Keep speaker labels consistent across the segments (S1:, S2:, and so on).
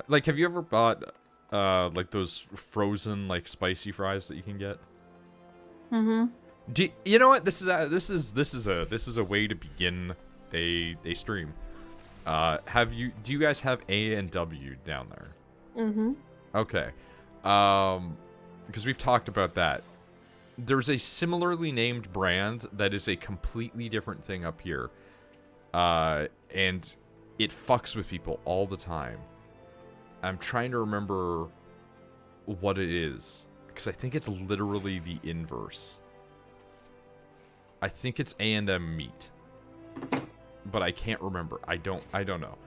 S1: Like, have you ever bought, like those frozen, like, spicy fries that you can get?
S2: Mm-hmm.
S1: You know what? This is a way to begin a stream. Do you guys have A&W down there?
S2: Mm-hmm.
S1: Okay. Because we've talked about that. There's a similarly named brand that is a completely different thing up here. And it fucks with people all the time. I'm trying to remember what it is. Because I think it's literally the inverse. I think it's A&M meat. But I can't remember. I don't know.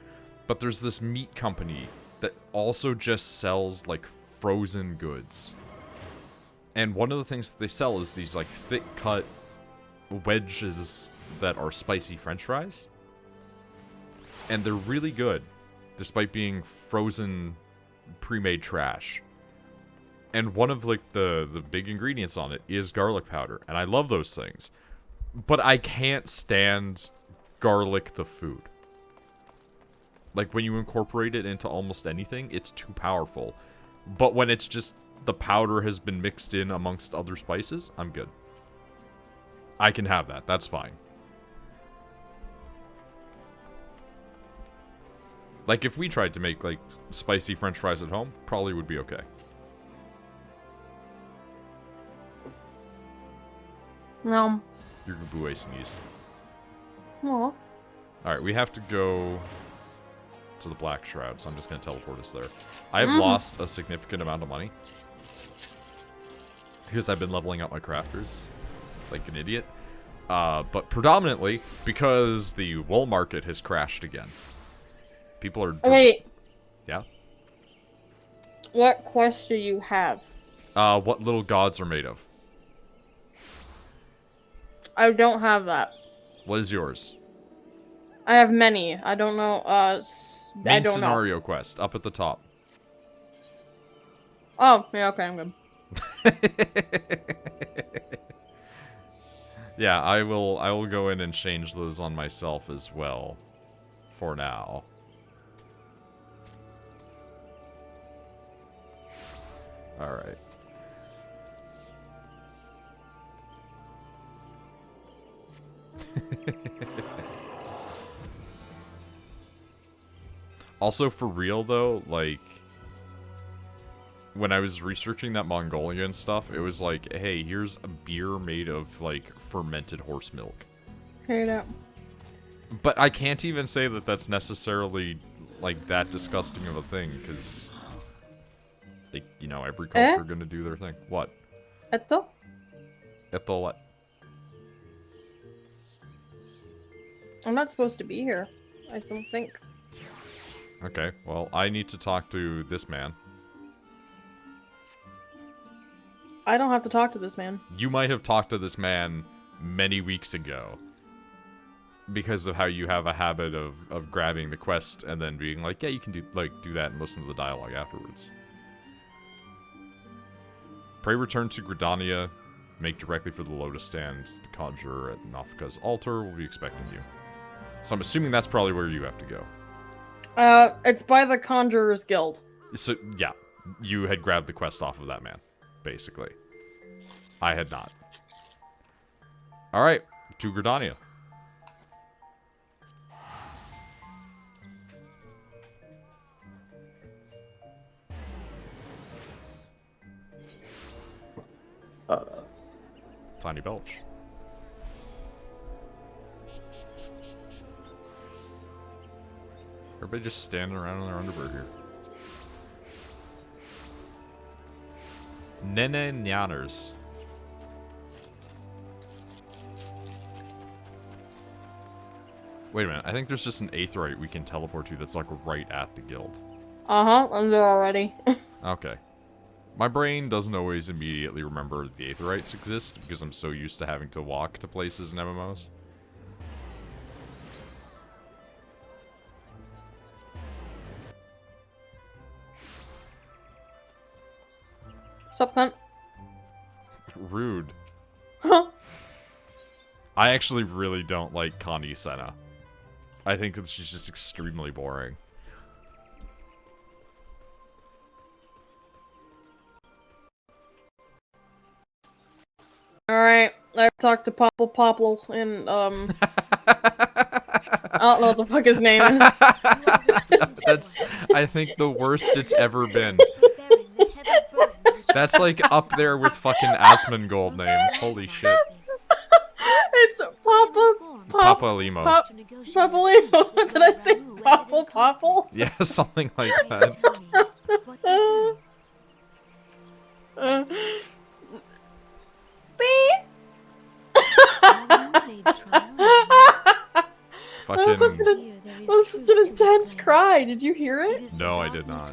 S1: But there's this meat company that also just sells, like, frozen goods. And one of the things that they sell is these, like, thick-cut wedges that are spicy french fries. And they're really good, despite being frozen, pre-made trash. And one of, like, the big ingredients on it is garlic powder. And I love those things. But I can't stand garlic the food. Like, when you incorporate it into almost anything, it's too powerful. But when it's just the powder has been mixed in amongst other spices, I'm good. I can have that. That's fine. Like, if we tried to make, like, spicy french fries at home, probably would be okay.
S2: No.
S1: Your Gabue sneezed.
S2: Aw.
S1: Alright, we have to go to the Black Shroud, so I'm just going to teleport us there. I've lost a significant amount of money. Because I've been leveling up my crafters. Like an idiot. But predominantly because the wool market has crashed again. People are...
S2: Wait.
S1: Yeah?
S2: What quest do you have?
S1: What little gods are made of?
S2: I don't have that.
S1: What is yours?
S2: I have many. I don't know. I
S1: Main
S2: don't know.
S1: scenario quest, up at the top.
S2: Oh, yeah, okay, I'm good.
S1: Yeah, I will go in and change those on myself as well. For now. Alright. Also, for real though, like, when I was researching that Mongolian stuff, it was like, hey, here's a beer made of, like, fermented horse milk.
S2: Hear it out.
S1: But I can't even say that that's necessarily, like, that disgusting of a thing, because, like, you know, every culture gonna do their thing. What?
S2: Eto?
S1: Eto what?
S2: I'm not supposed to be here. I don't think.
S1: Okay, well, I need to talk to this man.
S2: I don't have to talk to this man.
S1: You might have talked to this man many weeks ago. Because of how you have a habit of grabbing the quest and then being like, yeah, you can do that and listen to the dialogue afterwards. Pray return to Gridania. Make directly for the Lotus Stand. The Conjurer at Nafka's altar will be expecting you. So I'm assuming that's probably where you have to go.
S2: It's by the Conjurer's Guild.
S1: So, yeah. You had grabbed the quest off of that man, basically. I had not. Alright, to Gridania. Tiny Belch. Everybody just standing around in their underwear here. Nene Nyaners. Wait a minute, I think there's just an Aetheryte we can teleport to that's like right at the guild.
S2: Uh-huh, I'm there already.
S1: Okay. My brain doesn't always immediately remember the Aetherytes exist because I'm so used to having to walk to places in MMOs.
S2: Sup, cunt?
S1: Rude.
S2: Huh?
S1: I actually really don't like Connie Senna. I think that she's just extremely boring.
S2: Alright, I've talked to Popple and, I don't know what the fuck his name is.
S1: That's, I think, the worst it's ever been. That's like up there with fucking Asmongold names. Holy shit.
S2: It's
S1: Papa Limo.
S2: Papa Limo. Did I say Popple?
S1: Yeah, something like that.
S2: That was such an intense cry. Did you hear it?
S1: No, I did not.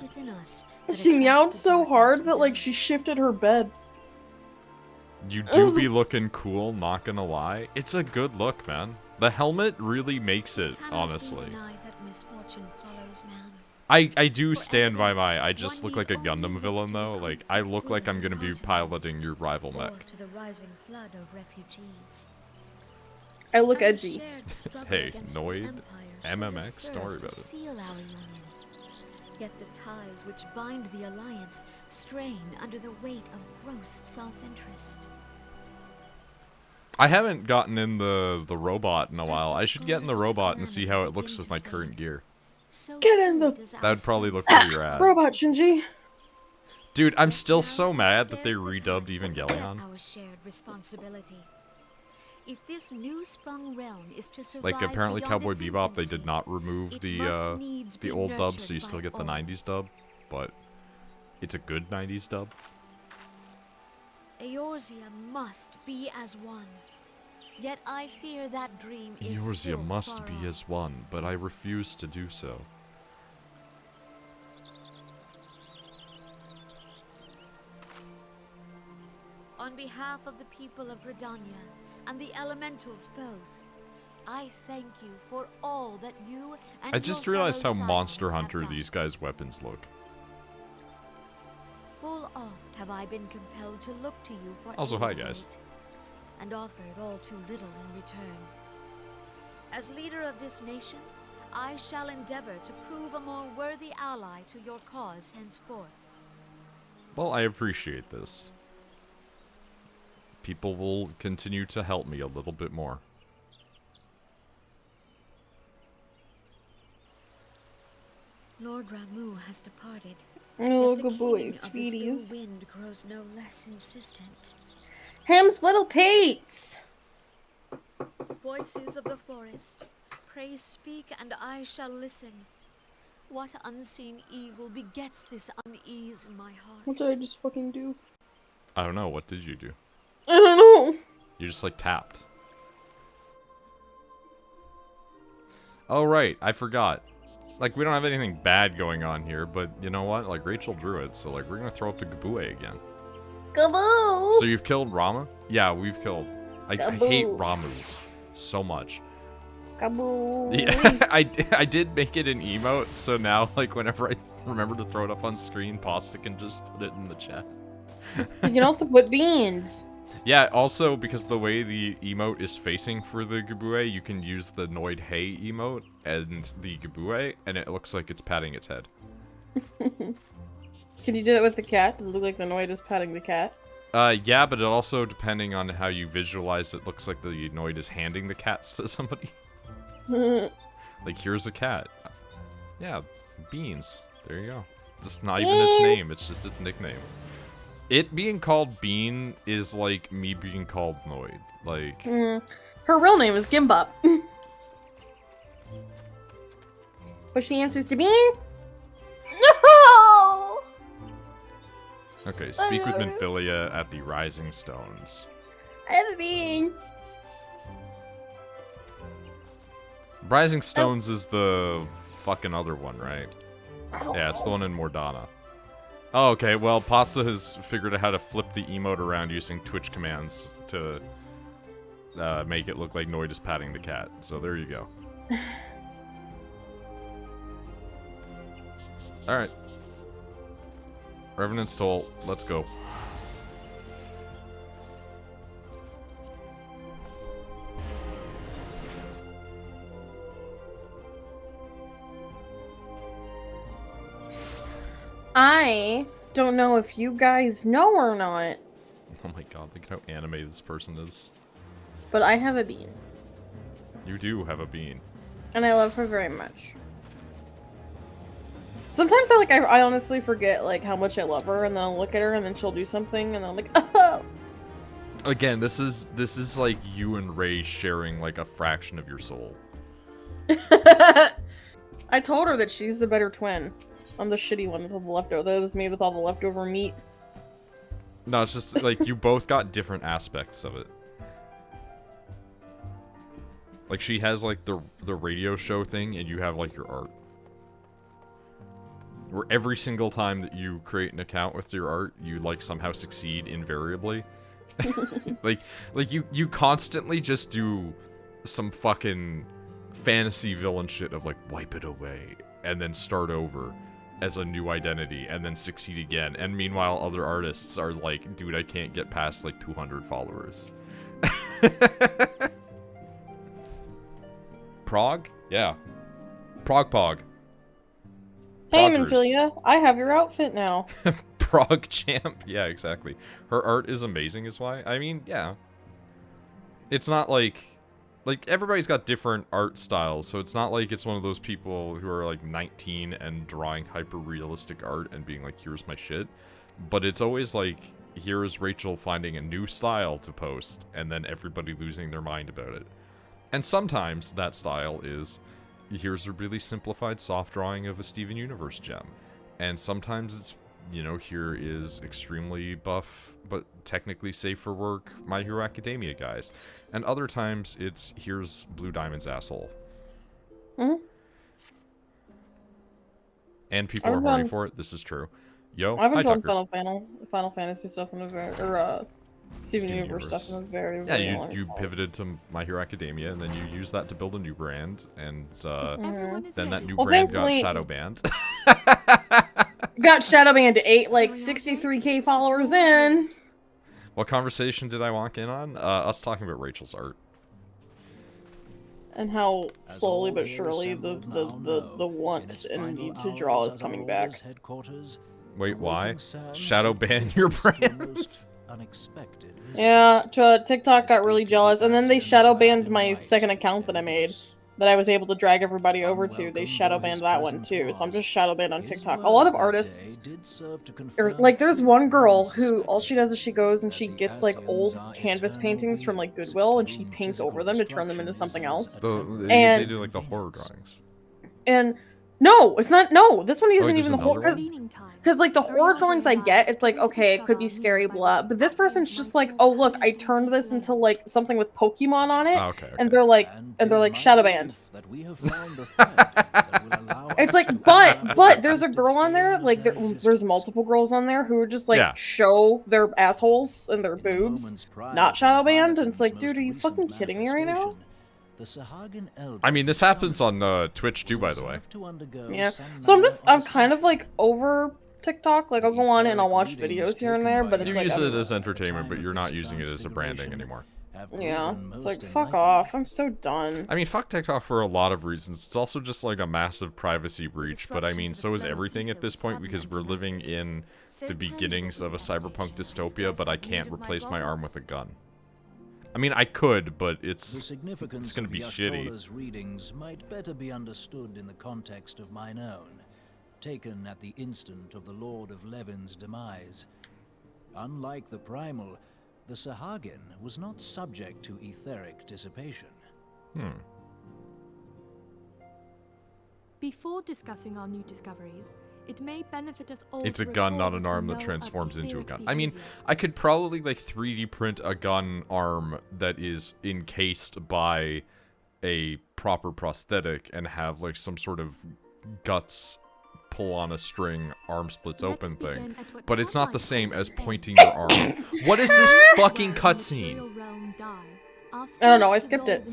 S2: She meowed so hard that, like, she shifted her bed.
S1: You do be looking cool, not gonna lie. It's a good look, man. The helmet really makes it, honestly. I do stand by I just look like a Gundam villain, though. Like, I look like I'm gonna be piloting your rival mech.
S2: I look edgy.
S1: Hey, Noid, MMX, don't worry about it.
S3: Yet the ties which bind the alliance strain under the weight of gross self-interest.
S1: I haven't gotten in the robot in a while. I should get in the robot and see how it looks with my current gear.
S2: Get in the...
S1: That would probably look pretty rad.
S2: Robot, Shinji.
S1: Dude, I'm still so mad that they redubbed Evangelion.
S3: If this new sprung realm is to survive,
S1: like, apparently Cowboy
S3: its
S1: Bebop, they
S3: infancy,
S1: did not remove the old dub, so you still get the 90s dub, but it's a good 90s dub.
S3: Eorzea must be as one. Yet I fear that dream is
S1: Eorzea
S3: still
S1: must
S3: far
S1: be
S3: off.
S1: as one, but I refuse to do so.
S3: On behalf of the people of Gridania and the elementals both, I thank you for all that you and
S1: I just
S3: your
S1: realized how
S3: fellow
S1: Monster
S3: Scions have
S1: Hunter
S3: done.
S1: these guys' weapons look.
S3: Full oft have I been compelled to look to you for
S1: Also,
S3: aid
S1: hi,
S3: of
S1: guys.
S3: late, and offered all too little in return. As leader of this nation, I shall endeavor to prove a more worthy ally to your cause henceforth.
S1: Well, I appreciate this. People will continue to help me a little bit more.
S3: Lord Ramu has departed.
S2: Oh,
S3: Yet the
S2: good boy,
S3: keening of this ill
S2: sweeties.
S3: wind grows no less insistent.
S2: Ham's little Pates.
S3: Voices of the forest, pray speak and I shall listen. What unseen evil begets this unease in my heart?
S2: What did I just fucking do?
S1: I don't know, what did you do?
S2: I don't know.
S1: You just, like, tapped. Oh, right, I forgot. Like, we don't have anything bad going on here, but you know what? Like, Rachel drew it, so, like, we're gonna throw up to Gabue again.
S2: Kaboo!
S1: So you've killed Rama? Yeah, we've killed... I hate Ramu so much.
S2: Kaboo!
S1: Yeah, I did make it an emote, so now, like, whenever I remember to throw it up on screen, Pasta can just put it in the chat.
S2: You can also put beans.
S1: Yeah, also, because the way the emote is facing for the Gabue, you can use the Noid Hey emote and the Gabue, and it looks like it's patting its head.
S2: Can you do that with the cat? Does it look like the Noid is patting the cat?
S1: Yeah, but it also, depending on how you visualize it, looks like the Noid is handing the cats to somebody. Like, here's a cat. Yeah, Beans. There you go. It's not even its name, it's just its nickname. It being called Bean is like me being called Noid. Like...
S2: Her real name is Gimbop. But she answers to Bean? No!
S1: Okay, speak with Minfilia at the Rising Stones.
S2: I have a bean.
S1: Rising Stones is the fucking other one, right? Yeah, it's the one in Mordana. Oh, okay, well, Pasta has figured out how to flip the emote around using Twitch commands to make it look like Noid is patting the cat. So there you go. Alright. Revenant's Toll, let's go.
S2: I don't know if you guys know or not,
S1: Oh my god, look at how anime this person is.
S2: But I have a bean.
S1: You do have a bean.
S2: And I love her very much. Sometimes I honestly forget like how much I love her, and then I'll look at her and then she'll do something and then I'm like, oh.
S1: Again, this is like you and Ray sharing like a fraction of your soul.
S2: I told her that she's the better twin. I'm the shitty one with all the leftover. That was made with all the leftover meat.
S1: No, it's just like you both got different aspects of it. Like she has like the radio show thing, and you have like your art. Where every single time that you create an account with your art, you like somehow succeed invariably. like you constantly just do some fucking fantasy villain shit of like wipe it away and then start over as a new identity and then succeed again. And meanwhile, other artists are like, dude, I can't get past like 200 followers. Prague? Yeah. Prague.
S2: Hey,
S1: Proggers.
S2: Minfilia, I have your outfit now.
S1: Prague champ. Yeah, exactly. Her art is amazing is why. I mean, yeah. It's not like everybody's got different art styles, so it's not like it's one of those people who are like 19 and drawing hyper-realistic art and being like, here's my shit. But it's always like, here's Rachel finding a new style to post, and then everybody losing their mind about it. And sometimes that style is, here's a really simplified soft drawing of a Steven Universe gem. And sometimes it's, you know, here is extremely buff, but technically safe for work, My Hero Academia guys. And other times it's, here's Blue Diamond's asshole.
S2: Mm-hmm.
S1: And people are horny for it, this is true. Yo,
S2: I haven't
S1: hi,
S2: done
S1: Tucker.
S2: Final Fantasy stuff in a very, Steven Universe stuff in a very,
S1: Yeah,
S2: very long
S1: you
S2: time.
S1: pivoted to My Hero Academia, and then you used that to build a new brand, and
S2: Mhm.
S1: then that new
S2: Well,
S1: brand got
S2: thankfully-
S1: shadow banned.
S2: Got shadow banned to 63k followers in.
S1: What conversation did I walk in on? Us talking about Rachel's art.
S2: And how slowly but surely the want and need to draw is coming back.
S1: Wait, why? Shadow ban your brand?
S2: Yeah, TikTok got really jealous, and then they shadow banned my second account that I made, that I was able to drag everybody over to. They shadow banned that one too, so I'm just shadow banned on TikTok. A lot of artists, like there's one girl who all she does is she goes and she gets like old canvas paintings from like Goodwill and she paints over them to turn them into something else.
S1: They do like the horror drawings.
S2: And no, it's not. No, this one isn't
S1: there's
S2: even the
S1: another
S2: horror.
S1: one?
S2: Because like the horror drawings I get, it's like, okay, it could be scary, blah. But this person's just like, oh look, I turned this into like something with Pokemon on it,
S1: Okay.
S2: and they're like shadow banned. It's like, but there's a girl on there, like there's multiple girls on there who just like show their assholes and their boobs, not shadow banned, and it's like, dude, are you fucking kidding me right now?
S1: I mean, this happens on Twitch too, by the way.
S2: Yeah. So I'm kind of like over TikTok. Like I'll go on it and I'll watch videos here and there, but it's
S1: You
S2: like
S1: use it as entertainment, but you're not using it as a branding anymore.
S2: yeah, it's like fuck off. I'm so done.
S1: I mean, fuck TikTok for a lot of reasons. It's also just like a massive privacy breach, but I mean, so is everything at this point because we're living in the beginnings of a cyberpunk dystopia, but I can't replace my arm with a gun. I mean, I could, but it's going to be shitty.
S4: Readings might better be understood in the context of mine own, taken at the instant of the Lord of Levin's demise. Unlike the Primal, the Sahagin was not subject to etheric dissipation.
S5: Before discussing our new discoveries, it may benefit us all.
S1: It's a
S5: to
S1: gun,
S5: recall
S1: not an
S5: that we
S1: arm
S5: know
S1: that
S5: of
S1: transforms into a
S5: etheric
S1: gun. I mean,
S5: behavior.
S1: I could probably like 3D print a gun arm that is encased by a proper prosthetic and have like some sort of guts pull on a string arm splits
S5: Let
S1: open
S5: us begin
S1: thing.
S5: at what
S1: But it's not the
S5: some
S1: same
S5: might
S1: as
S5: call the
S1: pointing
S5: end.
S1: your arm. What is this fucking cutscene?
S2: I don't know, I skipped it.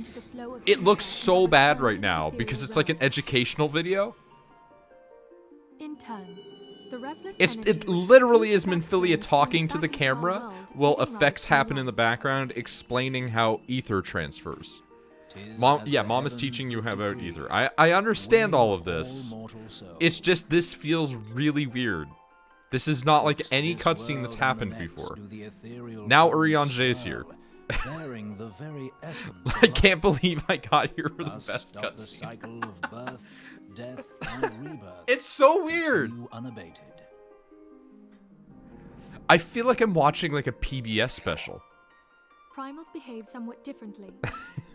S1: It looks so bad right now because it's like an educational video.
S5: In turn, the restless
S1: It
S5: energy
S1: literally
S5: which
S1: is
S5: keeps
S1: Minfilia
S5: back
S1: talking
S5: turns
S1: to the
S5: back into our
S1: camera
S5: world,
S1: while
S5: giving
S1: effects
S5: rise to
S1: happen in the
S5: life.
S1: background explaining how ether transfers. Mom is teaching you about ether. I understand all of this. It's just this feels really weird. This is not like
S4: Betwixt
S1: any
S4: this
S1: cutscene that's
S4: world and the
S1: happened
S4: next
S1: before.
S4: do the ethereal
S1: Now
S4: realms
S1: Urianger is
S4: swirl,
S1: here.
S4: bearing the very essence
S1: I
S4: of
S1: can't
S4: life.
S1: believe I got here for the
S4: Thus
S1: best
S4: doth the
S1: cutscene.
S4: cycle of birth, death, and rebirth
S1: It's so weird.
S4: continue unabated.
S1: I feel like I'm watching like a PBS special.
S5: Primals behave somewhat differently.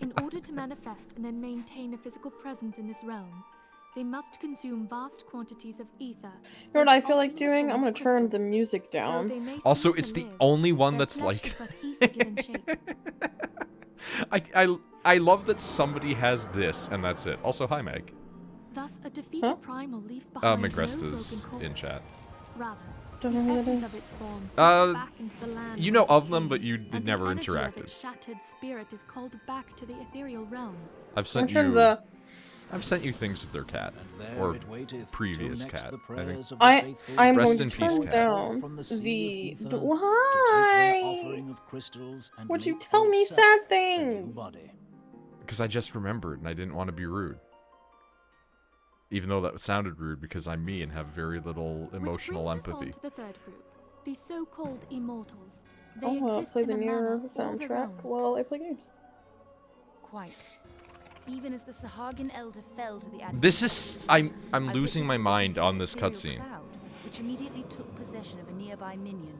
S5: In order to manifest and then maintain a physical presence in this realm, they must consume vast quantities of ether.
S2: You know what I feel like doing? I'm gonna turn the music down.
S1: Also, it's the only one that's like... I love that somebody has this, and that's it. Also, hi, Meg.
S5: Thus, a defeated primal leaves behind no
S1: Megresta's
S5: broken
S1: in
S5: corpse.
S1: chat.
S5: Rather,
S2: Don't
S5: the
S2: know who that
S5: essence
S2: is.
S5: of its form seeps
S1: Uh,
S5: back into the land
S1: you know
S5: whence it
S1: of them,
S5: came,
S1: but you
S5: and
S1: never
S5: the energy of
S1: interacted.
S5: its shattered spirit is called back to the ethereal realm.
S1: I've sent
S2: turn
S1: you...
S2: the.
S1: I've sent you things of their cat.
S4: And there
S1: Or
S4: it waiteth
S1: previous
S4: till next
S1: cat,
S4: the
S1: I think.
S4: prayers of the
S2: I
S4: faithful
S2: am
S1: Rest
S2: going
S1: in
S2: to
S1: peace,
S2: turn
S1: cat.
S2: down
S4: from the sea of
S2: the.
S4: ether to take their
S2: Why?
S4: offering of crystals and
S2: Would you
S4: make
S2: tell
S4: for
S2: me
S4: itself
S2: sad
S4: a new
S2: things?
S4: body.
S1: Because I just remembered, and I didn't want to be rude. Even though that sounded rude, because I'm me and have very little emotional
S5: Which brings
S1: empathy.
S5: us on to the third group, the so-called immortals. They
S2: I'll
S5: exist
S2: play
S5: in
S2: the
S5: a
S2: Nier
S5: manner all their
S2: soundtrack
S5: own.
S2: while I play games.
S6: Quite. Even as the Sahagin elder fell to the
S1: This is... I'm
S6: I
S1: losing my
S6: witnessed the
S1: mind
S6: release of
S1: on
S6: an
S1: this
S6: ethereal
S1: cutscene.
S6: cloud, which immediately took possession of a nearby minion.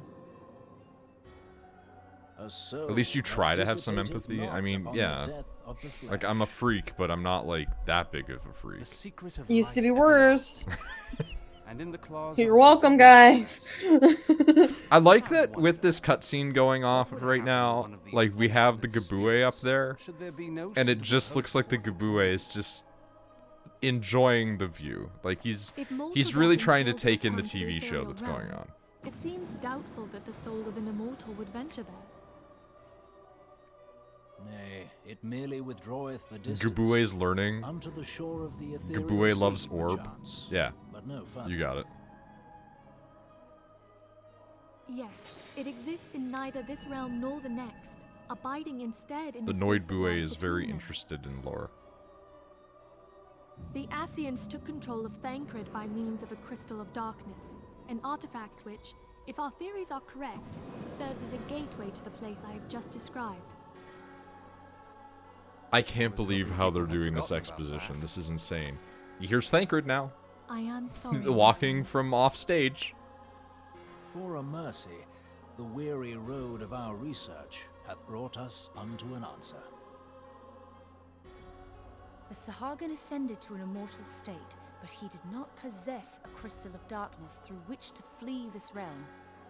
S1: At least you try to have some empathy. I mean, yeah. Like, I'm a freak, but I'm not, like, that big of a freak.
S7: The secret of
S2: Used to
S7: life
S2: be
S7: everlasting.
S2: worse.
S7: And in the claws
S2: You're
S7: of
S2: welcome,
S7: Sahagin
S2: guys.
S1: I like that with this cutscene going off right now, like, we have the Gabue up there,
S7: should there be no
S1: and it
S7: suitable
S1: just
S7: host
S1: looks like the
S7: for it to
S1: Gabue is just enjoying the view. Like,
S5: If mortal
S1: he's really
S5: death
S1: trying to
S5: entails
S1: take in the
S5: return to
S1: TV show
S5: ethereal
S1: that's
S5: realm,
S1: going on.
S5: It seems doubtful that the soul of an immortal would venture there.
S4: Nay, it merely withdraweth the distance
S1: Gabue's learning.
S4: unto the shore of the ethereal
S1: Gabue
S4: sea,
S1: loves orb.
S4: perchance,
S1: Yeah,
S4: but no further.
S1: you got it.
S5: Yes, it exists in neither this realm nor the next, abiding instead in
S1: The
S5: the
S1: Noid
S5: space that
S1: Bue
S5: lies
S1: is very
S5: between them.
S1: interested in lore.
S5: The Ascians took control of Thancred by means of a crystal of darkness, an artifact which, if our theories are correct, serves as a gateway to the place I have just described.
S1: I can't believe how they're doing this exposition. This is insane. Here's Thancred now,
S5: I am sorry.
S1: walking from off stage.
S4: For a mercy, the weary road of our research hath brought us unto an answer.
S6: The Sahagin ascended to an immortal state, but he did not possess a crystal of darkness through which to flee this realm.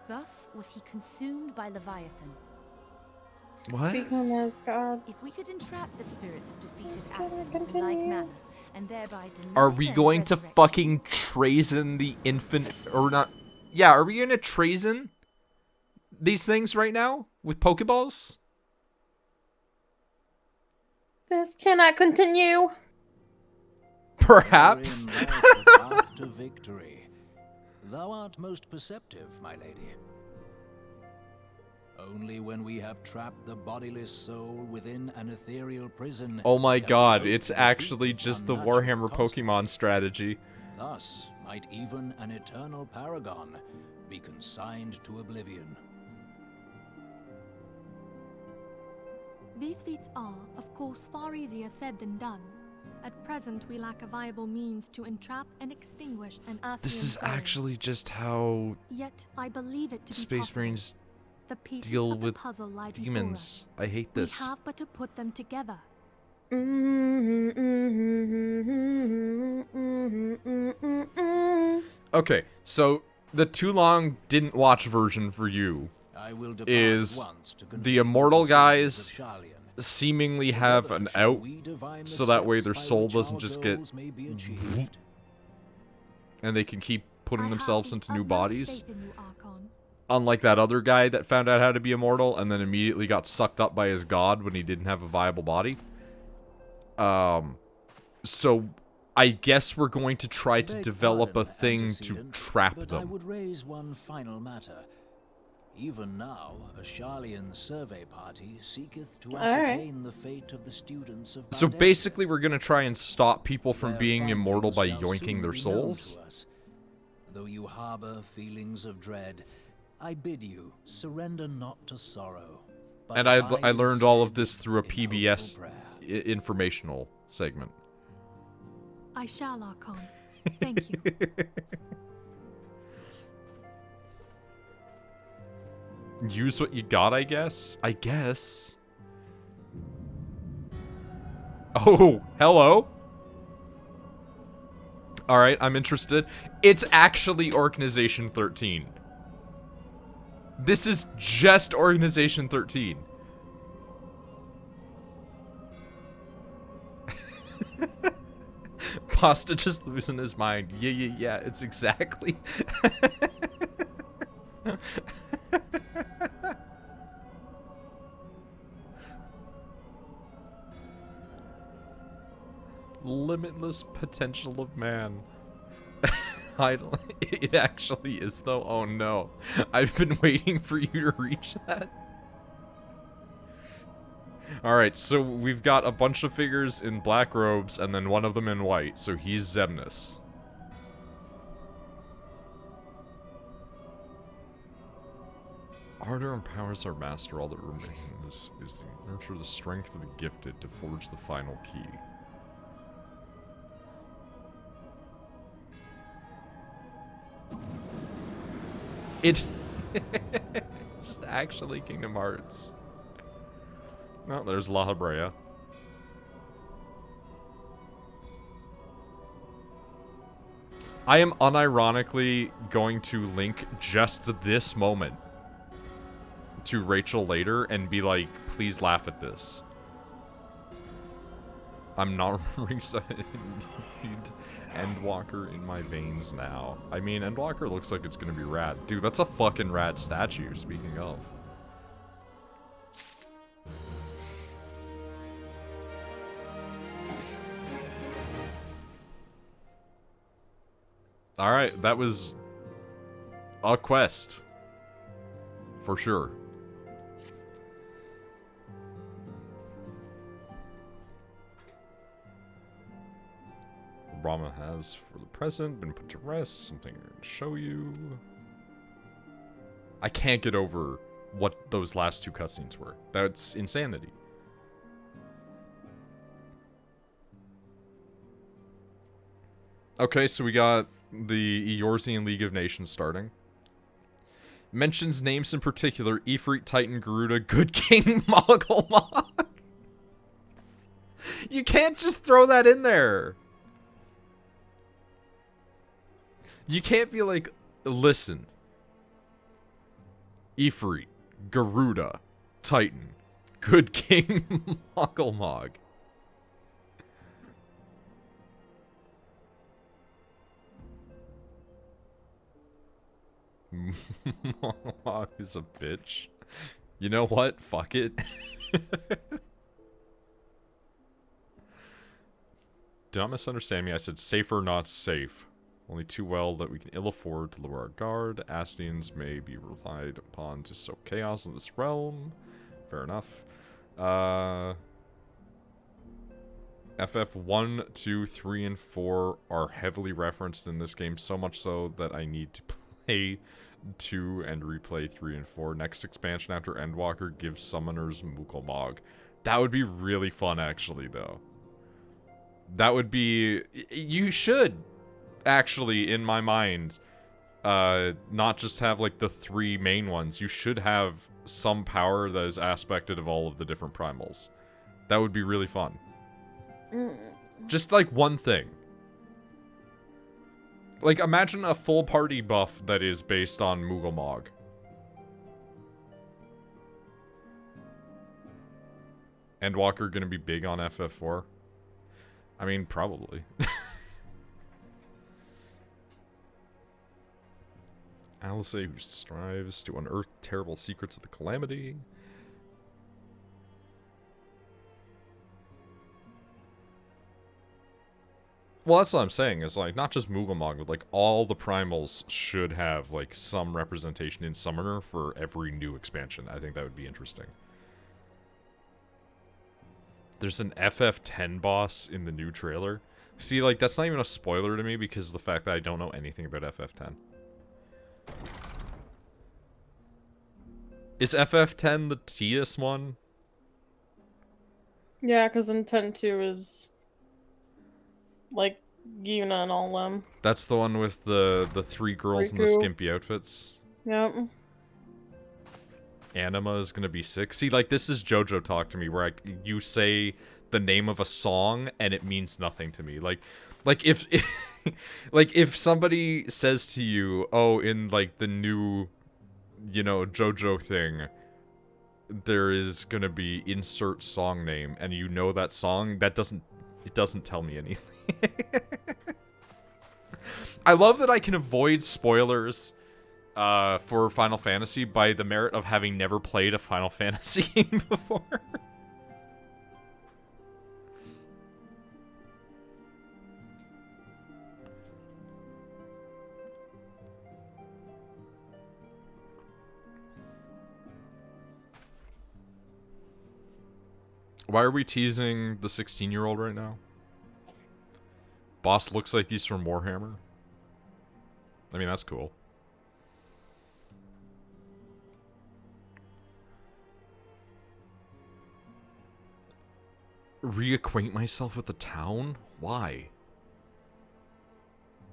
S6: Thus was he consumed by Leviathan.
S1: What?
S2: Become as
S6: If
S2: gods.
S6: we could entrap the spirits of defeated
S2: Just gonna
S6: Ascians in like
S2: continue.
S6: manner, and thereby deny
S1: Are we
S6: them
S1: going to
S6: resurrection,
S1: fucking Trazen the infant, or not? Yeah, are we gonna Trazen these things right now with Pokeballs?
S2: This cannot continue.
S1: Perhaps.
S4: Therein lieth the path to victory. Thou art most perceptive, my lady. Only when we have trapped the bodiless soul within an ethereal prison.
S1: Oh my
S4: can we
S1: god,
S4: hope
S1: it's
S4: to defeat
S1: actually
S4: its
S1: just the
S4: unnatural
S1: Warhammer
S4: constancy.
S1: Pokemon strategy.
S4: Thus might even an eternal paragon be consigned to oblivion.
S5: These feats are, of course, far easier said than done. At present, we lack a viable means to entrap and extinguish an Ascian
S1: This is
S5: soul.
S1: actually just how
S5: Yet, I believe it to be
S1: Space
S5: possible.
S1: Marines
S5: The pieces
S1: deal
S5: of the
S1: with
S5: puzzle lie before us.
S1: demons. I hate this.
S5: We have but to put them together.
S1: Okay, so the too long didn't watch version for you
S4: I will depart
S1: is
S4: at once to
S1: the
S4: convene
S1: immortal
S4: with the
S1: guys
S4: citizens of Sharlayan.
S1: seemingly have
S4: Together
S1: an
S4: shall
S1: out,
S4: we divine the
S1: so that way
S4: steps
S1: their
S4: by
S1: soul
S4: which
S1: doesn't
S4: our
S1: just get
S4: goals may be achieved.
S1: and they can keep putting
S5: I have
S1: themselves
S5: the
S1: into new
S5: utmost
S1: bodies.
S5: faith in you, Archon.
S1: Unlike that other guy that found out how to be immortal and then immediately got sucked up by his god when he didn't have a viable body. So I guess we're going to try to
S4: Beg
S1: develop a
S4: pardon,
S1: thing to
S4: antecedent,
S1: trap
S4: but I
S1: them.
S4: would raise one final matter. Even now, a Sharlayan survey party seeketh to
S2: Alright.
S4: ascertain the fate of the students of
S1: So
S4: Baldestia.
S1: basically we're going to try and stop people from
S4: Their
S1: being immortal by
S4: findings shall
S1: yoinking
S4: soon
S1: their
S4: be known
S1: souls.
S4: to us. though you harbor feelings of dread, I bid you surrender not to sorrow. But
S1: And I
S4: abide
S1: learned all of
S4: instead
S1: this through a
S4: in hopeful
S1: PBS
S4: prayer.
S1: informational segment.
S5: I shall, Archon. Thank you.
S1: Use what you got, I guess? I guess. Oh, hello. Alright, I'm interested. It's actually Organization 13. This is just Organization 13. Pasta just losing his mind. Yeah, it's exactly. Limitless potential of man. It actually is though. Oh no. I've been waiting for you to reach that. Alright, so we've got a bunch of figures in black robes and then one of them in white, so he's Xemnas. Ardor empowers our master. All that remains is to nurture the strength of the gifted to forge the final key. It's just actually Kingdom Hearts. No, there's La Habrea. I am unironically going to link just this moment to Rachel later and be like, please laugh at this. I'm not remembering Endwalker in my veins now. I mean, Endwalker looks like it's gonna be rad. Dude, that's a fucking rad statue, speaking of. Alright, that was a quest. For sure. Brahma has, for the present, been put to rest. Something to show you. I can't get over what those last two cutscenes were. That's insanity. Okay, so we got the Eorzean League of Nations starting. Mentions names in particular: Ifrit, Titan, Garuda, Good King, Mogulmog. You can't just throw that in there. You can't be like, listen. Ifrit, Garuda, Titan, Good King, Mogulmog. Mogulmog is a bitch. You know what? Fuck it. Do not misunderstand me. I said safer, not safe. Only too well that we can ill afford to lower our guard. Astartes may be relied upon to sow chaos in this realm. Fair enough. FF 1, 2, 3, and 4 are heavily referenced in this game, so much so that I need to play 2 and replay 3 and 4. Next expansion after Endwalker gives summoners Mogulmog. That would be really fun, actually, though. That would be... You should, actually, in my mind, not just have, like, the 3 main ones. You should have some power that is aspected of all of the different primals. That would be really fun. Just, like, one thing. Like, imagine a full party buff that is based on Mogulmog. Endwalker gonna be big on FF4? I mean, probably. Alice, who strives to unearth terrible secrets of the Calamity. Well, that's what I'm saying, is, like, not just Mogulmog, but, like, all the primals should have, like, some representation in Summoner for every new expansion. I think that would be interesting. There's an FF10 boss in the new trailer. See, like, that's not even a spoiler to me because of the fact that I don't know anything about FF10. Is FF10 the Titus one?
S2: Yeah, because then 10-2 is like Yuna and all them.
S1: That's the one with the three girls in the
S2: Riku.
S1: skimpy outfits.
S2: Yep.
S1: Anima is gonna be 6. See, like, this is JoJo talk to me, where you say the name of a song and it means nothing to me. Like if like if somebody says to you, oh, in like the new, you know, JoJo thing, there is gonna be insert song name, and you know that song, it doesn't tell me anything. I love that I can avoid spoilers for Final Fantasy by the merit of having never played a Final Fantasy game before. Why are we teasing the 16-year-old right now? Boss looks like he's from Warhammer. I mean, that's cool. Reacquaint myself with the town? Why?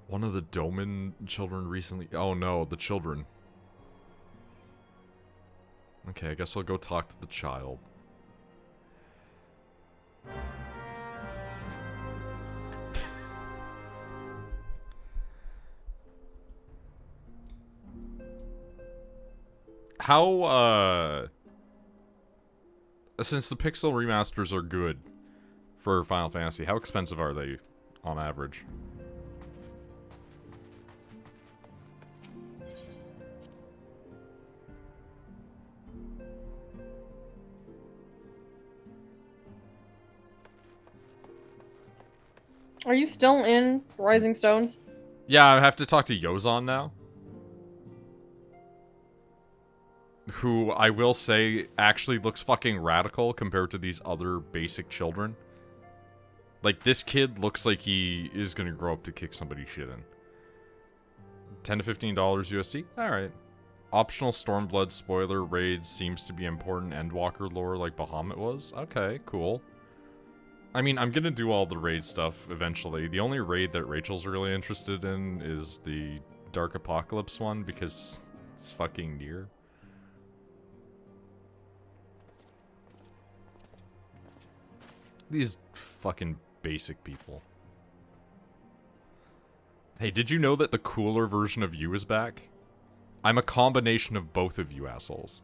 S1: One of the Doman children recently... Oh no, the children. Okay, I guess I'll go talk to the child. How, since the pixel remasters are good for Final Fantasy, how expensive are they on average?
S2: Are you still in Rising Stones?
S1: Yeah, I have to talk to Yozan now. Who, I will say, actually looks fucking radical compared to these other basic children. Like, this kid looks like he is gonna grow up to kick somebody's shit in. $10 to $15 USD? Alright. Optional Stormblood spoiler raid seems to be important Endwalker lore like Bahamut was. Okay, cool. I mean, I'm gonna do all the raid stuff eventually. The only raid that Rachel's really interested in is the Dark Apocalypse one because it's fucking near. These fucking basic people. Hey, did you know that the cooler version of you is back? I'm a combination of both of you assholes.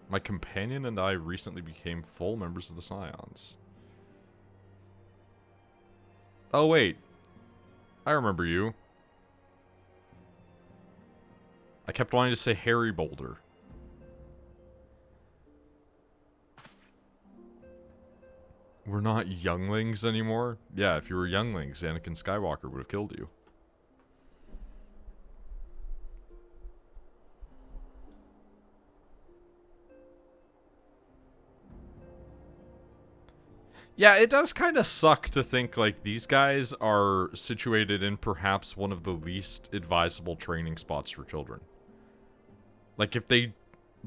S1: My companion and I recently became full members of the Scions. Oh wait. I remember you. I kept wanting to say Harry Boulder. We're not younglings anymore? Yeah, if you were younglings, Anakin Skywalker would have killed you. Yeah, it does kind of suck to think, like, these guys are situated in perhaps one of the least advisable training spots for children. Like, if they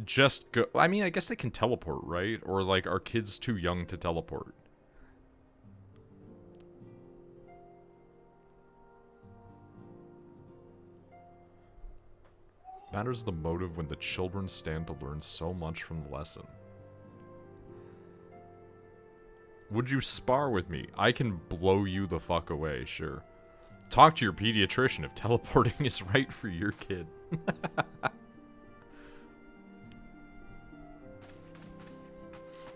S1: just go... I mean, I guess they can teleport, right? Or, like, are kids too young to teleport? Matters the motive when the children stand to learn so much from the lesson. Would you spar with me? I can blow you the fuck away, sure. Talk to your pediatrician if teleporting is right for your kid.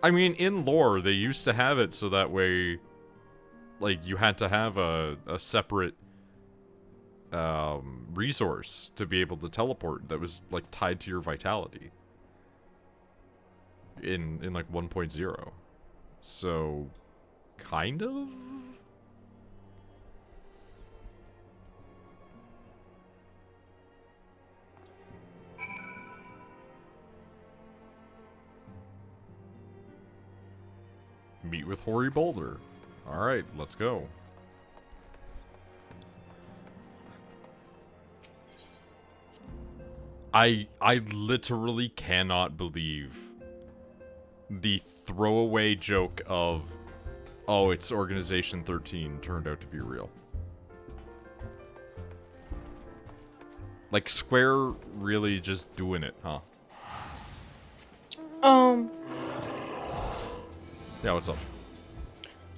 S1: I mean, in lore, they used to have it so that way, like, you had to have a separate resource to be able to teleport that was, like, tied to your vitality. In like, 1.0. So, kind of? Meet with Hoary Boulder. Alright, let's go. I literally cannot believe the throwaway joke of, oh, it's Organization 13 turned out to be real. Like, Square really just doing it, huh? Yeah, what's up?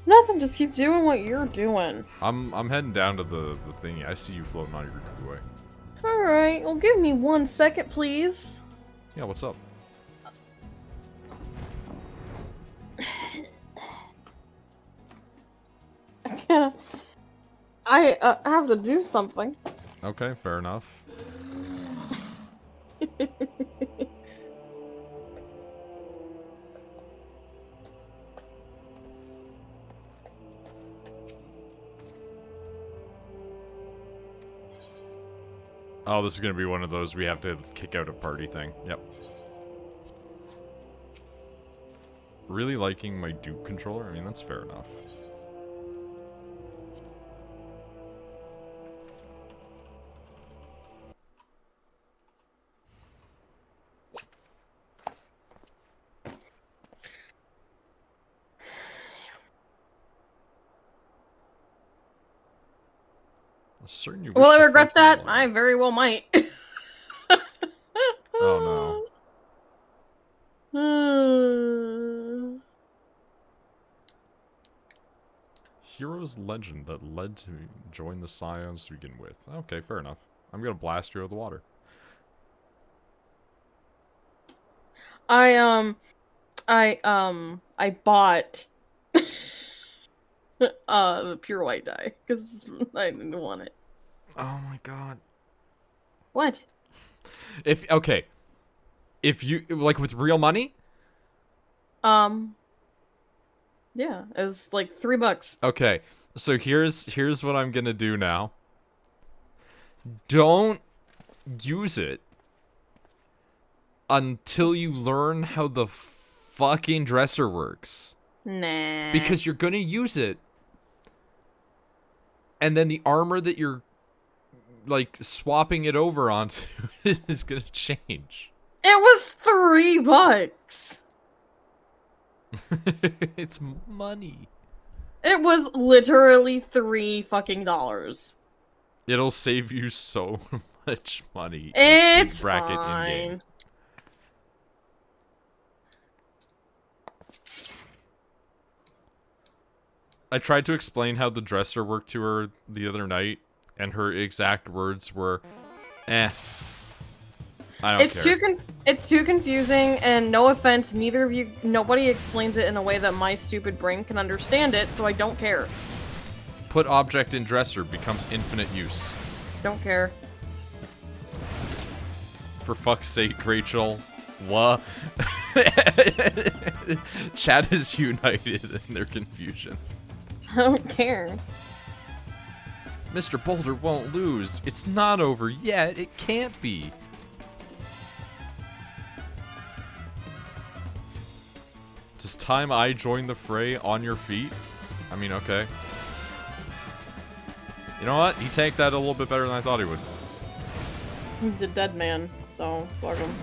S2: Nothing, just keep doing what you're doing.
S1: I'm heading down to the thingy. I see you floating on your way.
S2: Alright, well give me 1 second, please.
S1: Yeah, what's up?
S2: I have to do something.
S1: Okay, fair enough. Oh, this is gonna be one of those we have to kick out a party thing. Yep. Really liking my Duke controller? I mean, that's fair enough. Certain you
S2: Will
S1: wish
S2: I
S1: to
S2: regret
S1: fight
S2: that?
S1: them
S2: I very well might.
S1: Oh no. Hero's legend that led to join the Scions to begin with. Okay, fair enough. I'm gonna blast you out of the water.
S2: I bought the pure white dye because I didn't want it.
S1: Oh my god.
S2: What?
S1: If you like with real money?
S2: Yeah, it was like $3.
S1: Okay. So here's what I'm going to do now. Don't use it until you learn how the fucking dresser works.
S2: Nah.
S1: Because you're going to use it, and then the armor that you're like swapping it over onto is going to change.
S2: It was $3.
S1: It's money.
S2: It was literally $3 fucking dollars.
S1: It'll save you so much money.
S2: It's
S1: bracket
S2: fine.
S1: in-game. I tried to explain how the dresser worked to her the other night, and her exact words were, "Eh, I don't care."
S2: It's too confusing, and no offense, nobody explains it in a way that my stupid brain can understand it, so I don't care.
S1: Put object in dresser becomes infinite use.
S2: Don't care.
S1: For fuck's sake, Rachel. What? Chat is united in their confusion.
S2: I don't care.
S1: Mr. Boulder won't lose. It's not over yet. It can't be. Does time I join the fray on your feet? I mean, okay. You know what? He tanked that a little bit better than I thought he would.
S2: He's a dead man, so fuck him.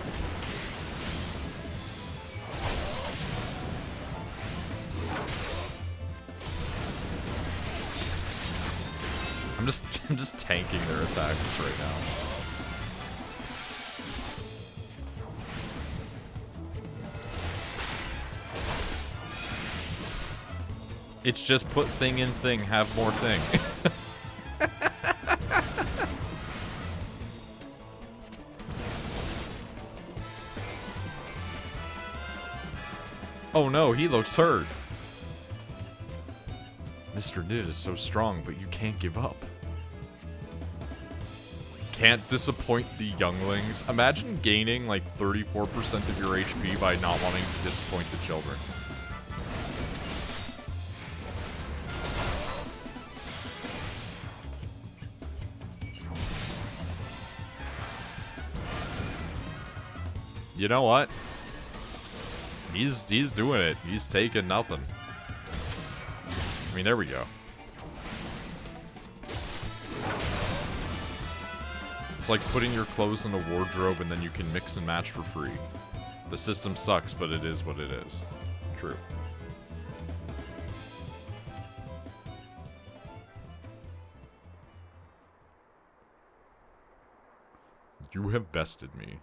S1: I'm just tanking their attacks right now. It's just put thing in thing, have more thing. Oh no, he looks hurt. Mr. Nid is so strong, but you can't give up. Can't disappoint the younglings. Imagine gaining like 34% of your HP by not wanting to disappoint the children. You know what? He's doing it. He's taking nothing. I mean, there we go. It's like putting your clothes in a wardrobe and then you can mix and match for free. The system sucks, but it is what it is. True. You have bested me.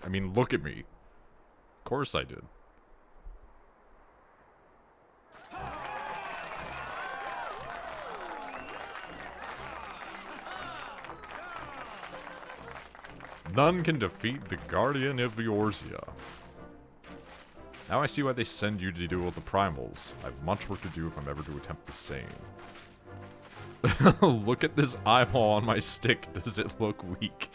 S1: I mean, look at me. Of course I did. None can defeat the Guardian of Eorzea. Now I see why they send you to deal with the primals. I have much work to do if I'm ever to attempt the same. Look at this eyeball on my stick. Does it look weak?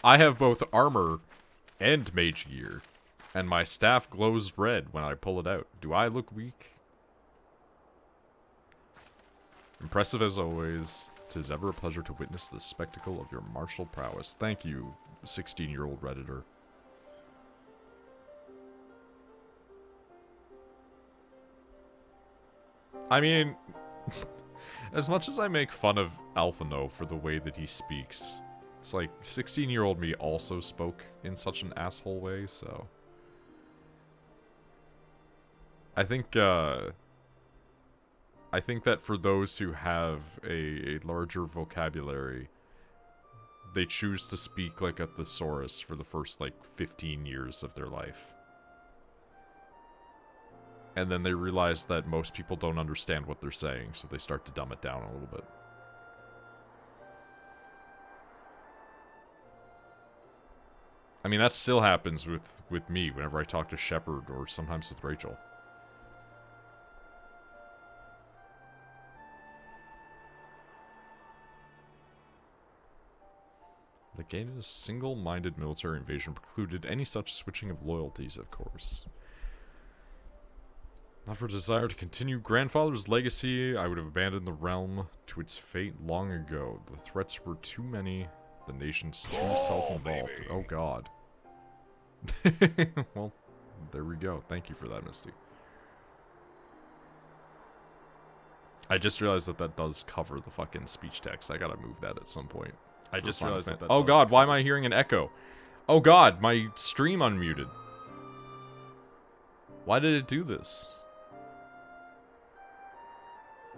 S1: I have both armor and mage gear, and my staff glows red when I pull it out. Do I look weak? Impressive as always. 'Tis ever a pleasure to witness the spectacle of your martial prowess. Thank you, 16-year-old Redditor. I mean, as much as I make fun of Alphino for the way that he speaks, it's like 16-year-old me also spoke in such an asshole way, so I think that for those who have a larger vocabulary, they choose to speak like a thesaurus for the first, like, 15 years of their life. And then they realize that most people don't understand what they're saying, so they start to dumb it down a little bit. I mean, that still happens with me whenever I talk to Shepard or sometimes with Rachel. Legatus' single-minded military invasion precluded any such switching of loyalties, of course. Not for desire to continue grandfather's legacy, I would have abandoned the realm to its fate long ago. The threats were too many, the nation's too self-involved. Oh god. Well, there we go. Thank you for that, Misty. I just realized that that does cover the fucking speech text. I gotta move that at some point. I just realized that. Oh god, why am I hearing an echo? Oh god, my stream unmuted. Why did it do this?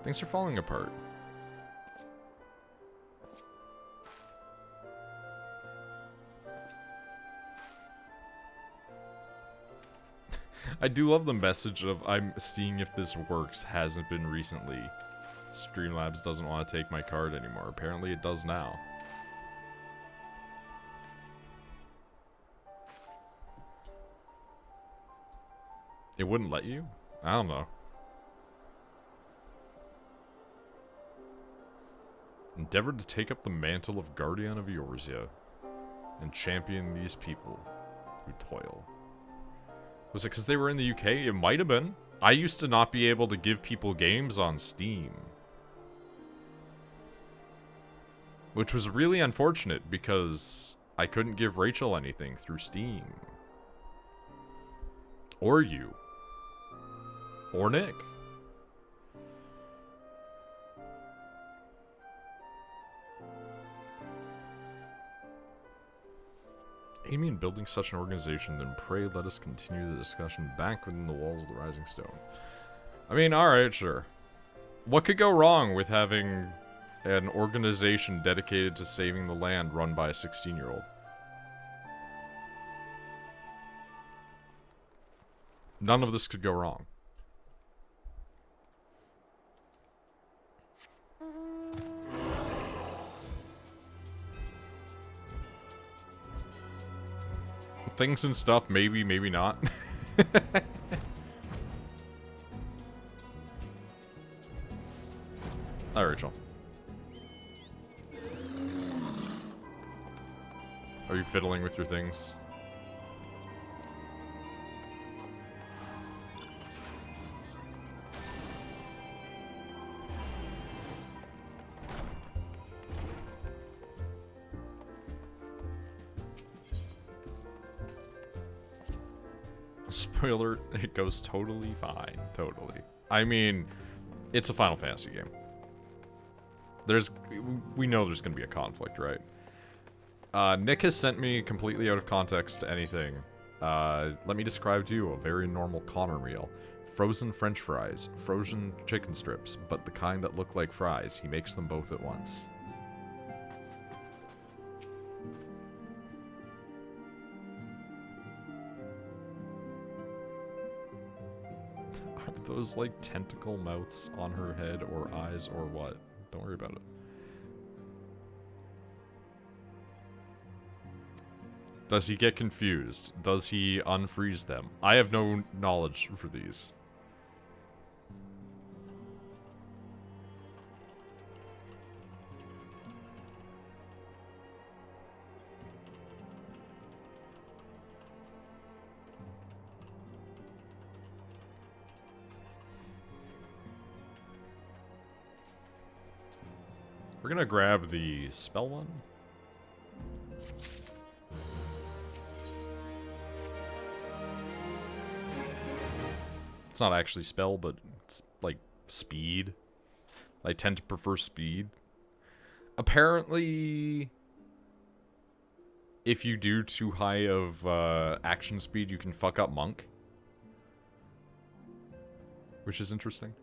S1: Things are falling apart. I do love the message of I'm seeing if this works hasn't been recently. Streamlabs doesn't want to take my card anymore. Apparently it does now. It wouldn't let you? I don't know. Endeavored to take up the mantle of Guardian of Eorzea and champion these people who toil. Was it because they were in the UK? It might have been. I used to not be able to give people games on Steam. Which was really unfortunate because I couldn't give Rachel anything through Steam. Or you. Or Nick. Aiming in building such an organization, then pray let us continue the discussion back within the walls of the Rising Stone. I mean, alright, sure. What could go wrong with having an organization dedicated to saving the land run by a 16-year-old? None of this could go wrong. Things and stuff, maybe, maybe not. Hi, Rachel. Are you fiddling with your things? Spoiler, it goes totally fine. Totally. I mean, it's a Final Fantasy game. We know there's gonna be a conflict, right? Nick has sent me completely out of context to anything. Let me describe to you a very normal Connor meal. Frozen French fries, frozen chicken strips, but the kind that look like fries. He makes them both at once. Are those like tentacle mouths on her head or eyes or what? Don't worry about it. Does he get confused? Does he unfreeze them? I have no knowledge for these. We're gonna grab the spell one. It's not actually spell, but it's like speed. I tend to prefer speed. Apparently, if you do too high of action speed, you can fuck up Monk. Which is interesting.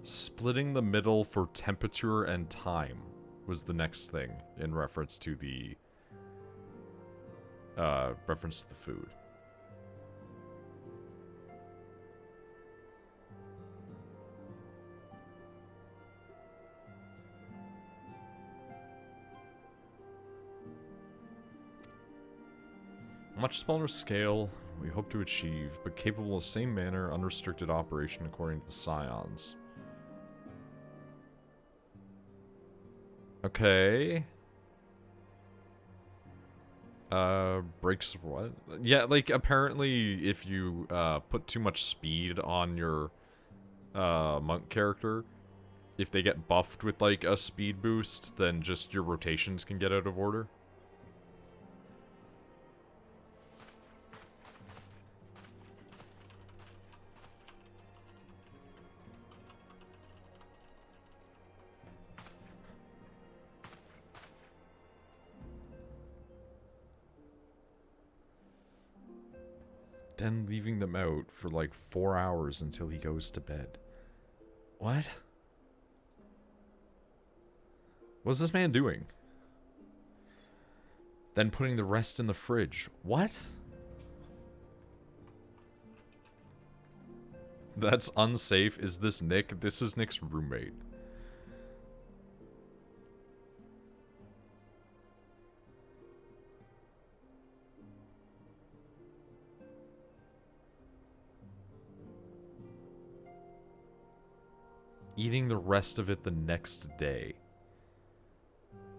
S1: Splitting the middle for temperature and time was the next thing in reference to the food. Much smaller scale we hope to achieve, but capable of same manner, unrestricted operation according to the Scions. Okay. Breaks what? Yeah, like, apparently if you, put too much speed on your, monk character, if they get buffed with, like, a speed boost, then just your rotations can get out of order. Then leaving them out for like 4 hours until he goes to bed. What? What's this man doing? Then putting the rest in the fridge. What? That's unsafe. Is this Nick? This is Nick's roommate. Eating the rest of it the next day.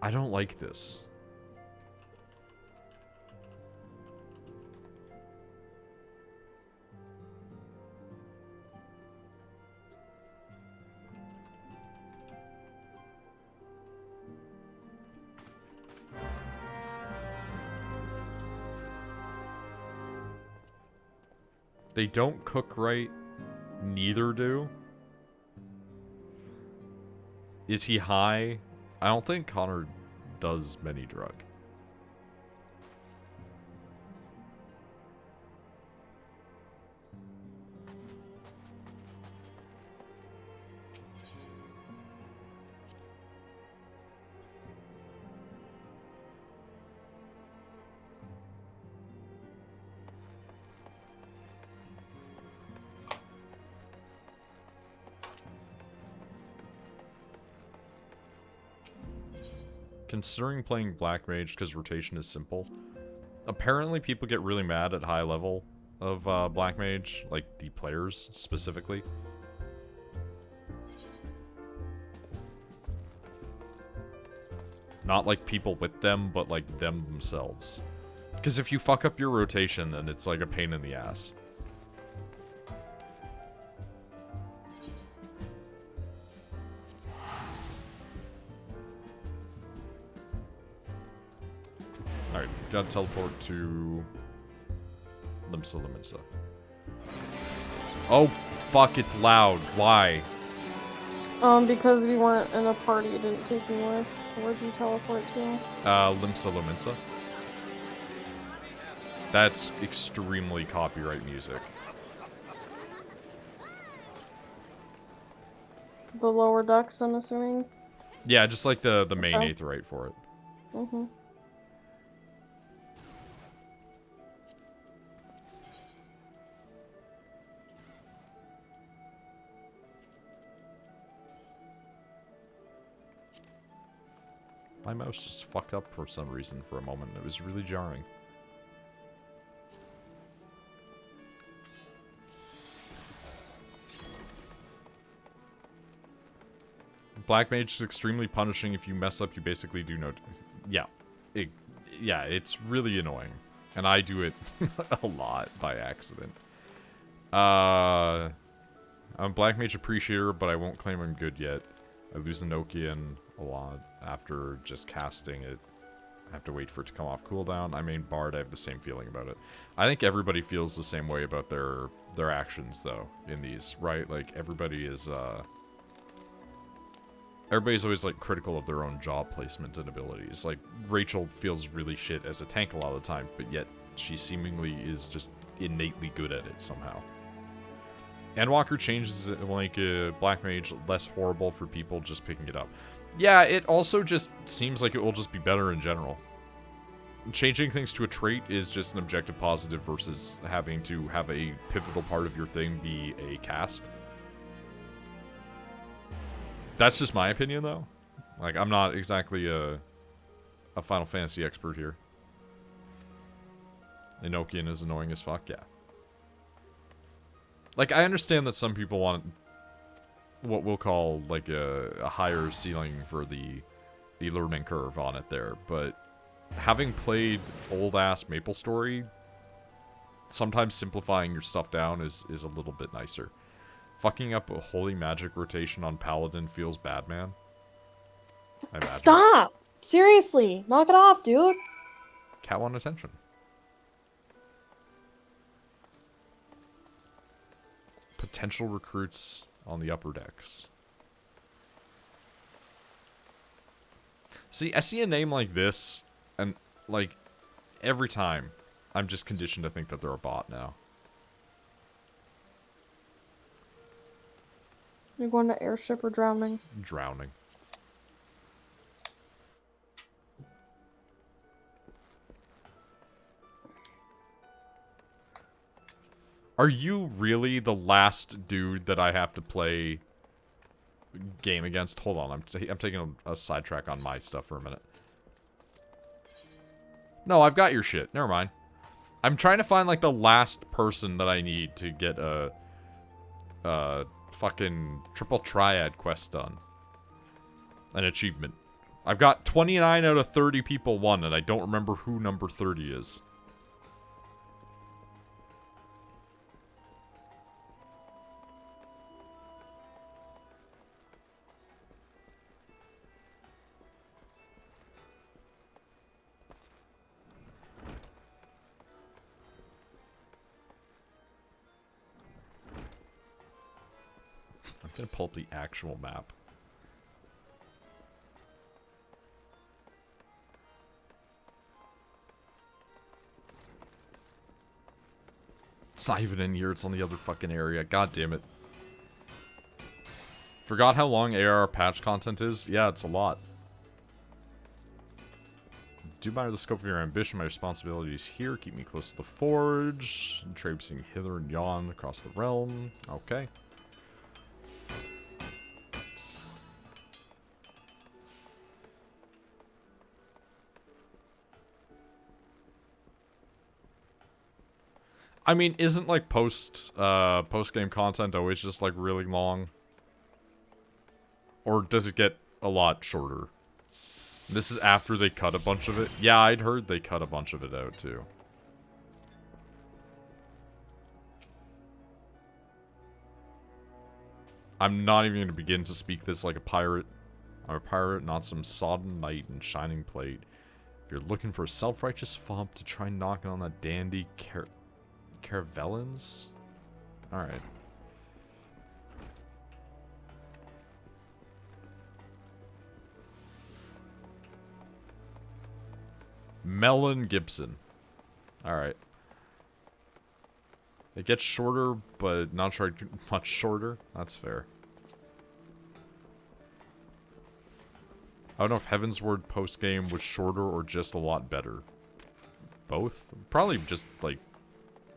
S1: I don't like this. They don't cook right. Neither do. Is he high? I don't think Connor does many drug. Considering playing Black Mage because rotation is simple. Apparently people get really mad at high level of Black Mage, like the players specifically. Not like people with them, but like them themselves. Because if you fuck up your rotation, then it's like a pain in the ass. Gotta teleport to Limsa. Oh, fuck, it's loud. Why?
S2: Because we weren't in a party, it didn't take me with. Where'd you teleport to?
S1: Limsa. That's extremely copyright music.
S2: The lower decks, I'm assuming?
S1: Yeah, just like the main
S2: Okay.
S1: Aetheryte for it.
S2: Mm-hmm.
S1: My mouse just fucked up for some reason for a moment. It was really jarring. Black Mage is extremely punishing. If you mess up, you basically do no... Yeah. Yeah, it's really annoying. And I do it a lot by accident. I'm a Black Mage appreciator, but I won't claim I'm good yet. I lose the Nokian a lot after just casting it. I have to wait for it to come off cooldown. I mean, Bard, I have the same feeling about it. I think everybody feels the same way about their actions, though, in these, right? Like, everybody is, everybody's always, like, critical of their own job placement and abilities. Like, Rachel feels really shit as a tank a lot of the time, but yet she seemingly is just innately good at it somehow. Endwalker changes, like, Black Mage less horrible for people just picking it up. Yeah, it also just seems like it will just be better in general. Changing things to a trait is just an objective positive versus having to have a pivotal part of your thing be a cast. That's just my opinion, though. Like, I'm not exactly a Final Fantasy expert here. Enochian is annoying as fuck, yeah. Like, I understand that some people want what we'll call, like, a higher ceiling for the learning curve on it there, but having played old-ass MapleStory, sometimes simplifying your stuff down is a little bit nicer. Fucking up a Holy Magic rotation on Paladin feels bad, man. I imagine.
S2: Stop! Seriously, knock it off, dude.
S1: Cat want attention. Potential recruits on the upper decks. See, I see a name like this, and, like, every time, I'm just conditioned to think that they're a bot now.
S2: You're going to airship or drowning?
S1: Drowning. Are you really the last dude that I have to play game against? Hold on, I'm taking a sidetrack on my stuff for a minute. No, I've got your shit. Never mind. I'm trying to find, like, the last person that I need to get a fucking triple triad quest done. An achievement. I've got 29 out of 30 people won, and I don't remember who number 30 is. I'm gonna pull up the actual map. It's not even in here, it's on the other fucking area. God damn it. Forgot how long AR patch content is? Yeah, it's a lot. Do matter the scope of your ambition, my responsibilities here. Keep me close to the forge. Traipsing hither and yon across the realm. Okay. I mean, isn't, like, post-game content always just, like, really long? Or does it get a lot shorter? This is after they cut a bunch of it? Yeah, I'd heard they cut a bunch of it out, too. I'm not even going to begin to speak this like a pirate. I'm a pirate, not some sodden knight in shining plate. If you're looking for a self-righteous fomp to try knocking on that dandy Caravellans? Alright. Melon Gibson. Alright. It gets shorter, but not sure much shorter. That's fair. I don't know if Heavensward post-game was shorter or just a lot better. Both? Probably just, like,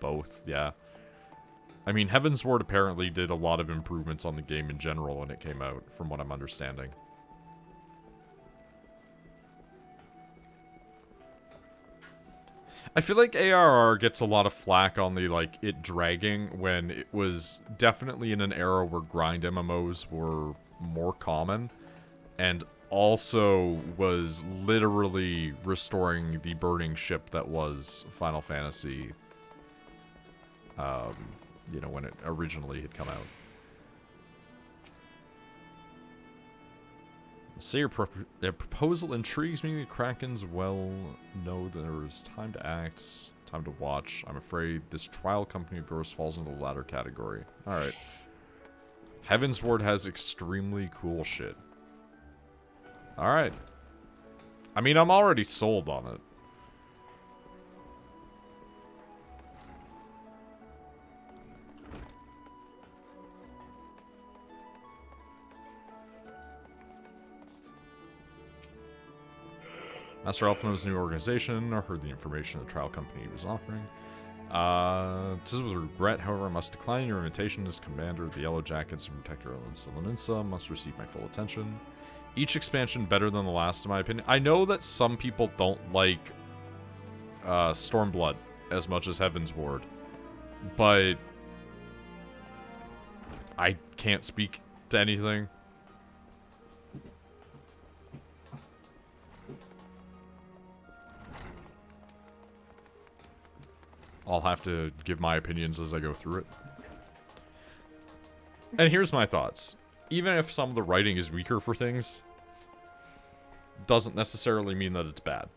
S1: both, yeah. I mean, Heavensward apparently did a lot of improvements on the game in general when it came out, from what I'm understanding. I feel like ARR gets a lot of flack on the, like, it dragging when it was definitely in an era where grind MMOs were more common, and also was literally restoring the burning ship that was Final Fantasy, you know, when it originally had come out. Say your proposal intrigues me. The Krakens well know there is time to act, time to watch. I'm afraid this trial company of yours falls into the latter category. Alright. Heavensward has extremely cool shit. Alright. I mean, I'm already sold on it. Master Alphino's new organization. I heard the information the trial company was offering. This is with regret, however, I must decline your invitation as commander of the Yellow Jackets and protector of Salominsa. Must receive my full attention. Each expansion better than the last, in my opinion. I know that some people don't like Stormblood as much as Heavensward, but I can't speak to anything. I'll have to give my opinions as I go through it. And here's my thoughts. Even if some of the writing is weaker for things, doesn't necessarily mean that it's bad.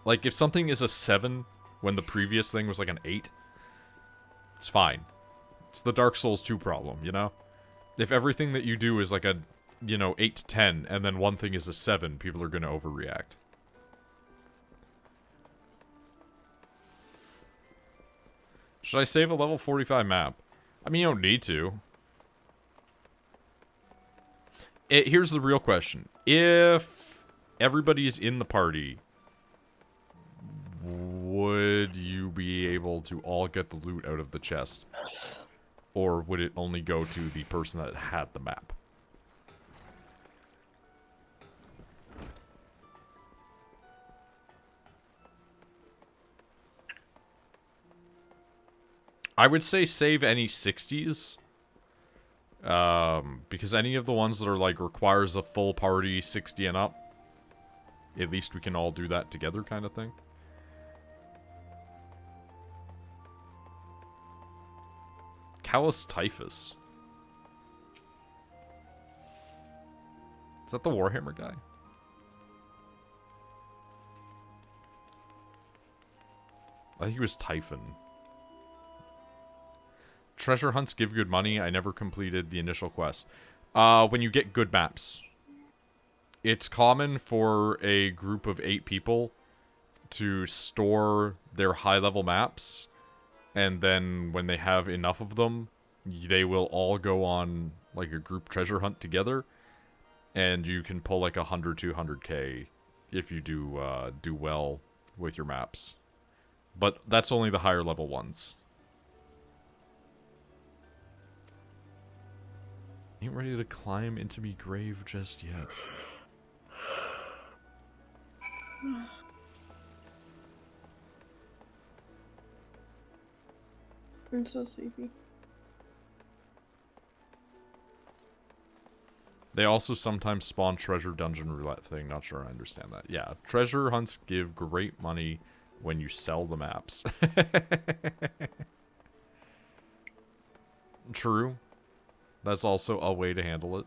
S1: Like, if something is a 7 when the previous thing was like an 8, it's fine. It's the Dark Souls 2 problem, you know? If everything that you do is like a, you know, 8 to 10, and then one thing is a 7, people are going to overreact. Should I save a level 45 map? I mean, you don't need to. Here's the real question. If everybody's in the party, would you be able to all get the loot out of the chest? Or would it only go to the person that had the map? I would say save any 60s. Because any of the ones that are like requires a full party 60 and up, at least we can all do that together kind of thing. Callous Typhus. Is that the Warhammer guy? I think he was Typhon. Treasure hunts give good money. I never completed the initial quest. When you get good maps. It's common for a group of 8 people to store their high-level maps, and then when they have enough of them, they will all go on like a group treasure hunt together, and you can pull like 100, 200k if you do well with your maps. But that's only the higher level ones. Ain't ready to climb into me grave just yet.
S2: I'm so sleepy.
S1: They also sometimes spawn treasure dungeon roulette thing. Not sure I understand that. Yeah, treasure hunts give great money when you sell the maps. True. That's also a way to handle it.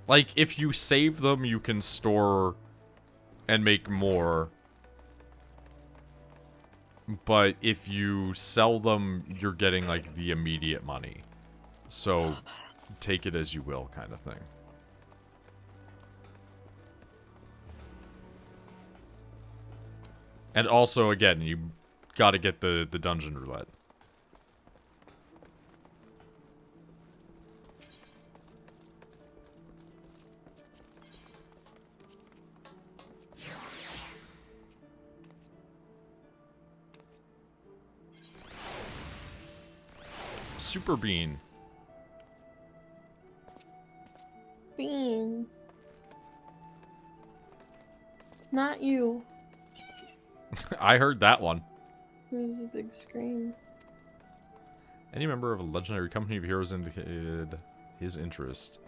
S1: Like, if you save them, you can store and make more. But if you sell them, you're getting, like, the immediate money. So, take it as you will, kind of thing. And also, again, you gotta get the dungeon roulette. Super Bean.
S2: Bean. Not you.
S1: I heard that one.
S2: There's a big scream.
S1: Any member of a legendary company of heroes indicated his interest.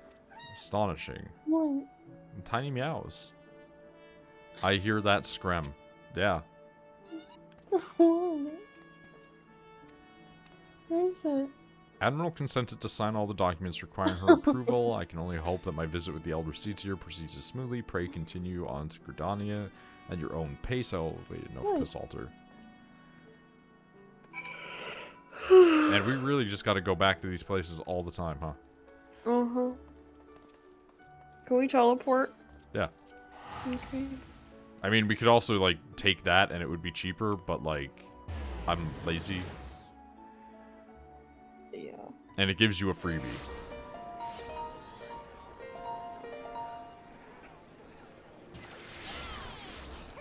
S1: Astonishing.
S2: What?
S1: Tiny meows. I hear that scream. Yeah.
S2: What? Where is it?
S1: Admiral consented to sign all the documents requiring her approval. I can only hope that my visit with the Elder Seatsier proceeds as smoothly. Pray continue on to Gridania at your own pace. I will wait enough for this altar. And we really just got to go back to these places all the time, huh?
S2: Uh-huh. Can we teleport?
S1: Yeah.
S2: Okay.
S1: I mean, we could also, like, take that and it would be cheaper, but, like, I'm lazy.
S2: Yeah.
S1: And it gives you a freebie.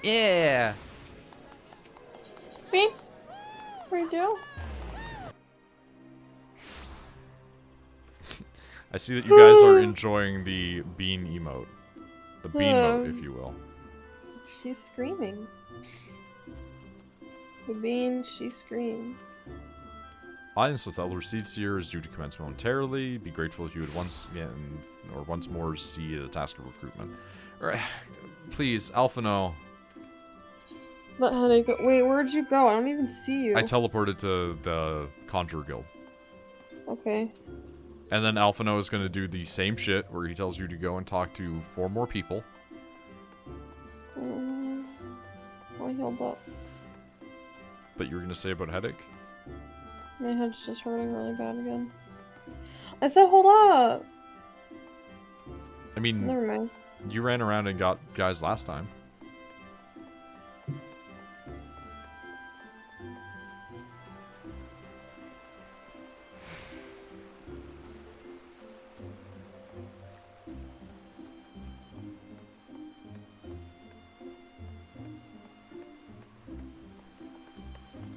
S1: Yeah!
S2: Beep. Where'd you go?
S1: I see that you guys are enjoying the bean emote. The bean emote, if you will.
S2: She's screaming. The bean, she screams.
S1: Audience with Elder Seedseer is due to commence momentarily. Be grateful if you would once more see the task of recruitment. Please, Alphino.
S2: That headache. Wait, where'd you go? I don't even see you.
S1: I teleported to the Conjurer Guild.
S2: Okay.
S1: And then Alphino is going to do the same shit where he tells you to go and talk to 4 more people.
S2: I healed up.
S1: But you were going to say about headache?
S2: My head's just hurting really bad again. I said hold up!
S1: I mean,
S2: Never mind.
S1: you ran around and got guys last time.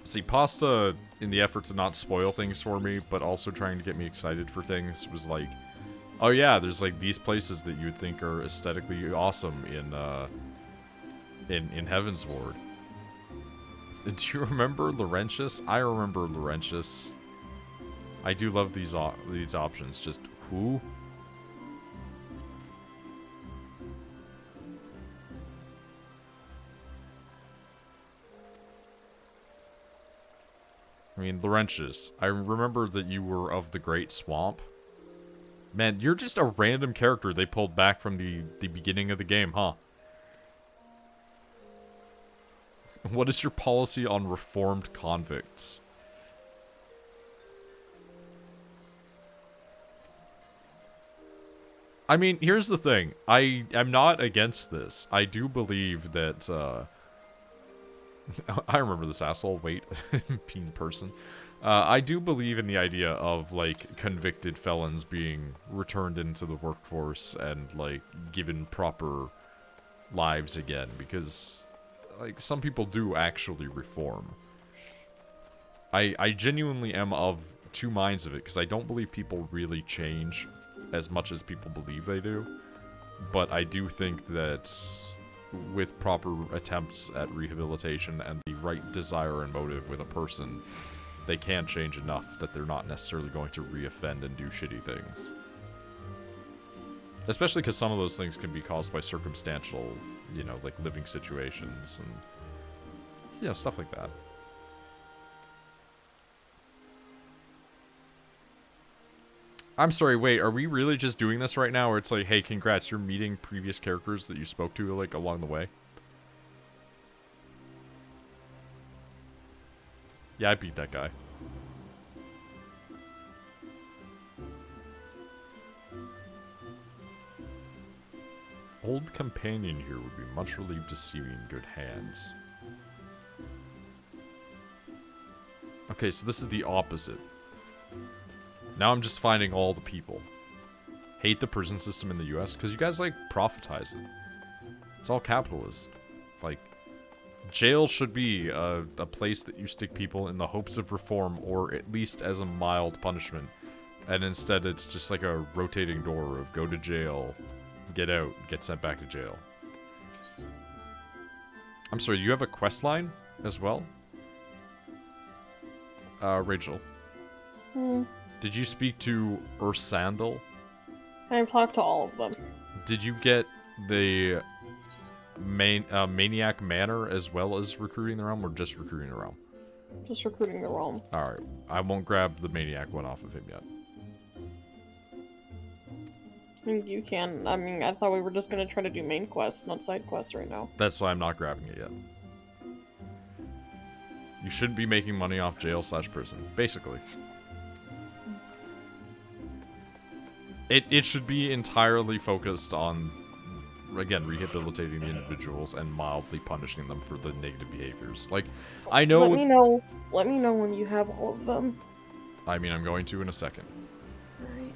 S1: See, Pasta, in the effort to not spoil things for me, but also trying to get me excited for things, was like, oh yeah, there's like these places that you'd think are aesthetically awesome in Heaven's Ward. Do you remember Laurentius? I remember Laurentius. I do love these options. Just who? I mean, Laurentius, I remember that you were of the Great Swamp. Man, you're just a random character they pulled back from the beginning of the game, huh? What is your policy on reformed convicts? I mean, here's the thing. I am not against this. I do believe that, I remember this asshole. Wait. Being person. I do believe in the idea of, like, convicted felons being returned into the workforce and, like, given proper lives again. Because, like, some people do actually reform. I genuinely am of 2 minds of it, because I don't believe people really change as much as people believe they do. But I do think that with proper attempts at rehabilitation and the right desire and motive with a person, they can change enough that they're not necessarily going to reoffend and do shitty things. Especially because some of those things can be caused by circumstantial, you know, like living situations and, you know, stuff like that. I'm sorry, wait, are we really just doing this right now? Or it's like, hey, congrats, you're meeting previous characters that you spoke to, like, along the way? Yeah, I beat that guy. Old companion here would be much relieved to see me in good hands. Okay, so this is the opposite. Now I'm just finding all the people. Hate the prison system in the US, because you guys, like, profitize it. It's all capitalist. Like, jail should be a place that you stick people in the hopes of reform, or at least as a mild punishment. And instead it's just like a rotating door of go to jail, get out, get sent back to jail. I'm sorry, you have a quest line as well? Rachel. Did you speak to Ursandal?
S2: I've talked to all of them.
S1: Did you get the Maniac Manor as well as recruiting the realm, or just recruiting the realm?
S2: Just recruiting the realm.
S1: Alright, I won't grab the Maniac one off of him yet.
S2: I mean, you can. I mean, I thought we were just gonna try to do main quests, not side quests right now. That's
S1: why I'm not grabbing it yet. You shouldn't be making money off jail/prison, basically. It should be entirely focused on, again, rehabilitating the individuals and mildly punishing them for the negative behaviors. Like, I know...
S2: Let me know when you have all of them.
S1: I mean, I'm going to in a second.
S2: Alright.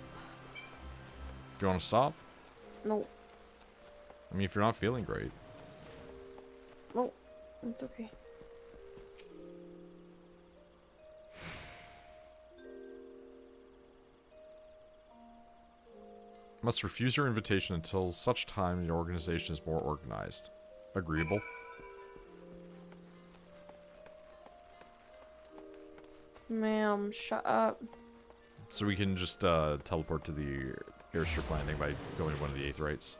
S1: Do you want to stop?
S2: No.
S1: I mean, if you're not feeling great.
S2: No, it's okay.
S1: Must refuse your invitation until such time your organization is more organized. Agreeable.
S2: Ma'am, shut up.
S1: So we can just teleport to the airstrip landing by going to one of the Aetherites.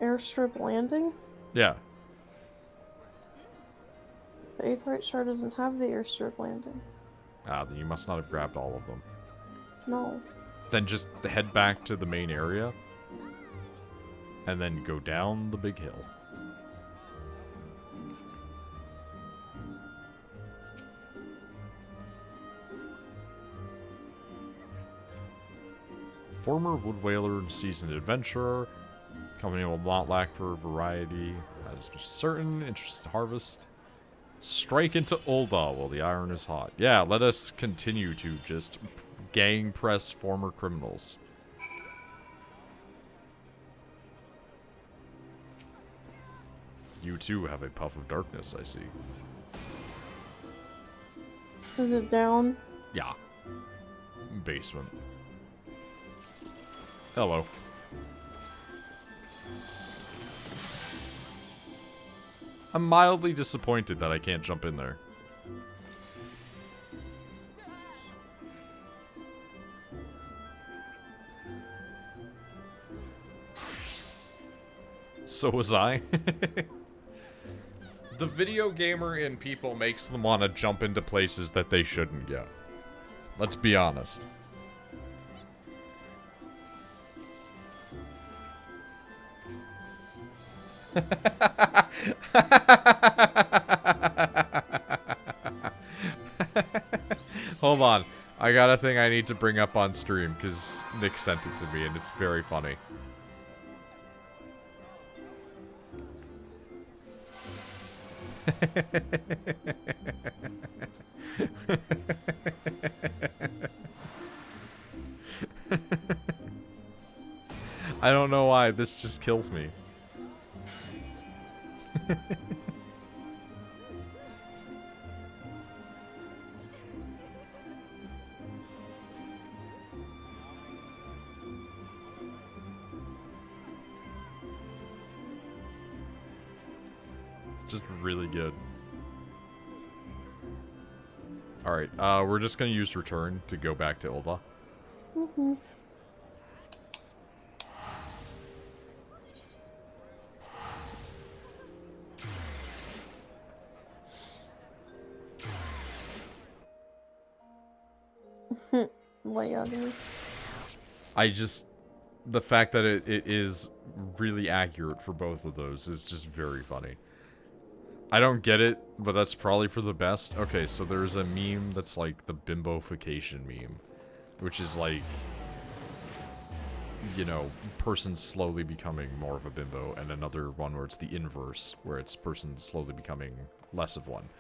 S2: Airstrip landing?
S1: Yeah.
S2: The Aetherite shard doesn't have the airstrip landing.
S1: Ah, then you must not have grabbed all of them.
S2: No.
S1: Then just head back to the main area. And then go down the big hill. Former wood whaler and seasoned adventurer. Company will not lack for variety. That is for certain. Interested harvest. Strike into Ulda while the iron is hot. Yeah, let us continue to just gang press former criminals. You too have a puff of darkness, I see.
S2: Is it down?
S1: Yeah. Basement. Hello. I'm mildly disappointed that I can't jump in there. So was I. The video gamer in people makes them want to jump into places that they shouldn't go. Let's be honest. Hold on. I got a thing I need to bring up on stream because Nick sent it to me and it's very funny. I don't know why, this just kills me. It's just really good. Alright, we're just gonna use return to go back to Ulda.
S2: Mm-hmm. Light Yagami.
S1: I just... The fact that it is really accurate for both of those is just very funny. I don't get it, but that's probably for the best. Okay, so there's a meme that's like the bimbofication meme, which is like, you know, person slowly becoming more of a bimbo, and another one where it's the inverse, where it's person slowly becoming less of one.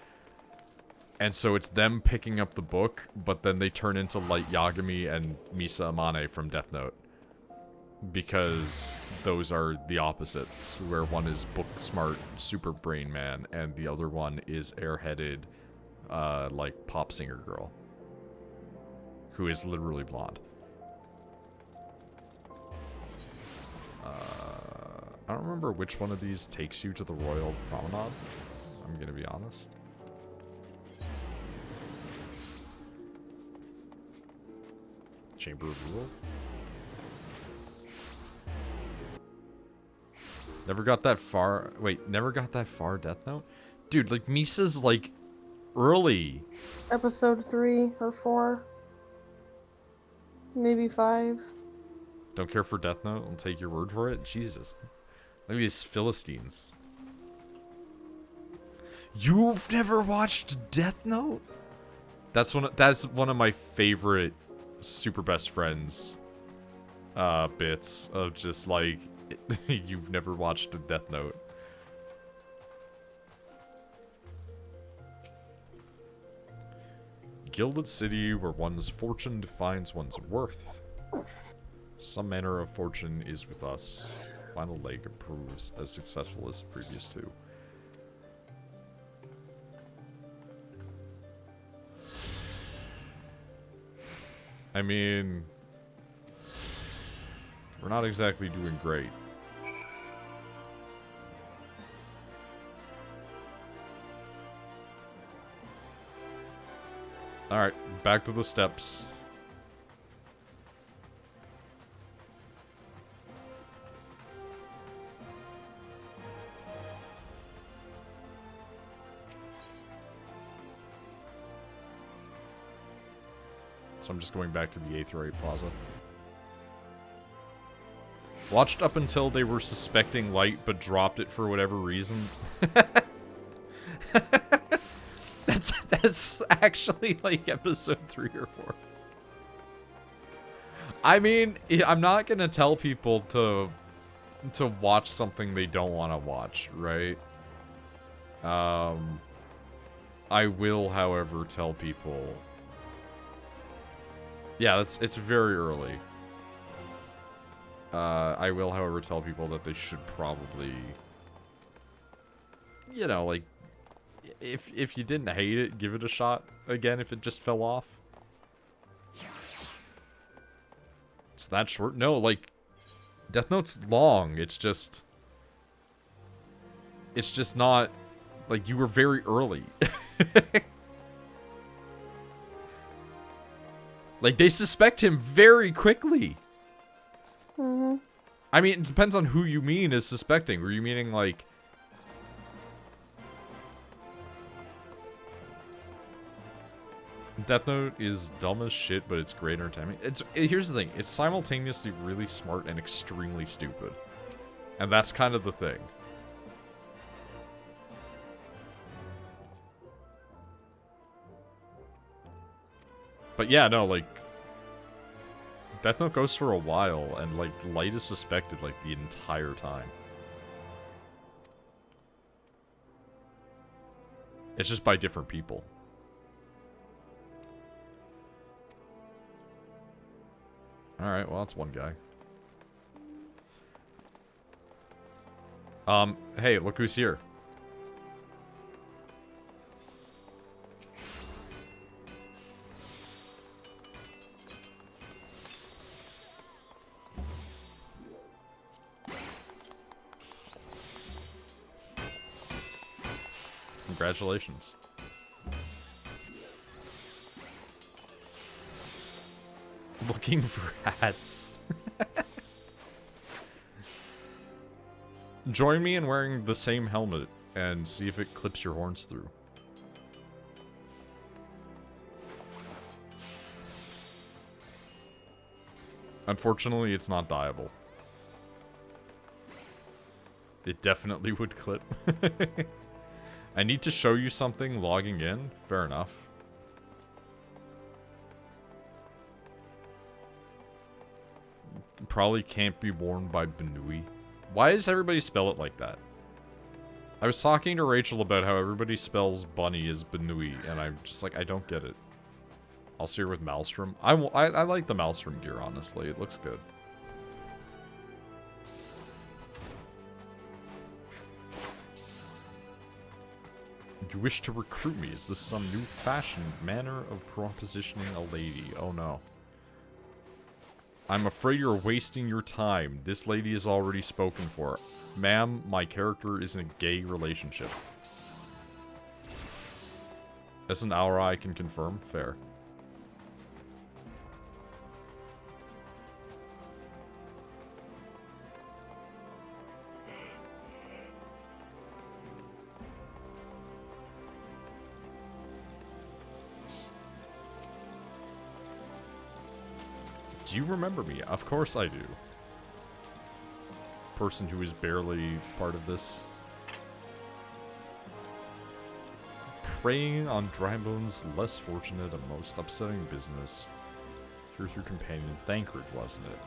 S1: And so it's them picking up the book, but then they turn into Light Yagami and Misa Amane from Death Note. Because those are the opposites, where one is book-smart, super brain man, and the other one is airheaded, like, pop singer girl. Who is literally blonde. I don't remember which one of these takes you to the Royal Promenade. I'm gonna be honest. Chamber of Rule? Never got that far. Wait, never got that far, Death Note? Dude, like, Misa's, like, early.
S2: Episode 3 or 4. Maybe 5.
S1: Don't care for Death Note? I'll take your word for it? Jesus. Look at these Philistines. You've never watched Death Note? That's one of my favorite super best friends bits of just, like, you've never watched a Death Note. Gilded city where one's fortune defines one's worth. Some manner of fortune is with us. Final leg proves as successful as the previous two. I mean, we're not exactly doing great. Alright, back to the steps. So I'm just going back to the Aetheroid Plaza. Watched up until they were suspecting light, but dropped it for whatever reason. That's actually like episode 3 or 4. I mean, I'm not gonna tell people to watch something they don't want to watch, right? I will, however, tell people. Yeah, it's very early. I will, however, tell people that they should probably, you know, like, if you didn't hate it, give it a shot again if it just fell off. It's that short? No, like, Death Note's long. It's just not, like, you were very early. Like, they suspect him very quickly.
S2: Mm-hmm.
S1: I mean, it depends on who you mean as suspecting. Were you meaning, like... Death Note is dumb as shit, but it's great entertainment. Here's the thing. It's simultaneously really smart and extremely stupid. And that's kind of the thing. But yeah, no, like... Death Note goes for a while, and, like, Light is suspected, like, the entire time. It's just by different people. Alright, well, that's one guy. Hey, look who's here. Congratulations. Looking for hats. Join me in wearing the same helmet and see if it clips your horns through. Unfortunately, it's not dyeable. It definitely would clip. I need to show you something logging in. Fair enough. Probably can't be worn by Benui. Why does everybody spell it like that? I was talking to Rachel about how everybody spells bunny as Benui, and I'm just like, I don't get it. I'll steer with Maelstrom. I like the Maelstrom gear, honestly. It looks good. You wish to recruit me? Is this some new fashioned manner of propositioning a lady? Oh no. I'm afraid you're wasting your time. This lady is already spoken for. Ma'am, my character is in a gay relationship. As an aura, I can confirm. Fair. Do you remember me? Of course I do. Person who is barely part of this. Preying on Drybone's less fortunate and most upsetting business. Here's your companion Thancred, wasn't it?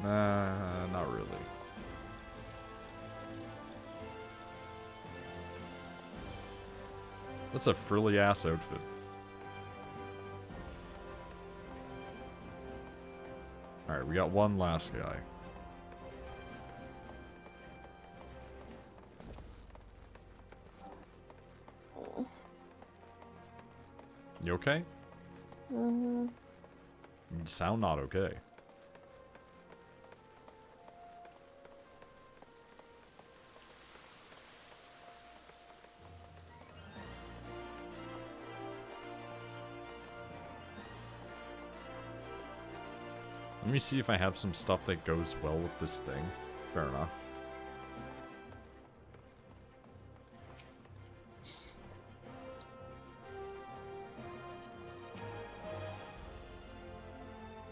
S1: Nah, not really. That's a frilly ass outfit. Alright, we got one last guy. You okay?
S2: Mm-hmm.
S1: You sound not okay. Let me see if I have some stuff that goes well with this thing. Fair enough.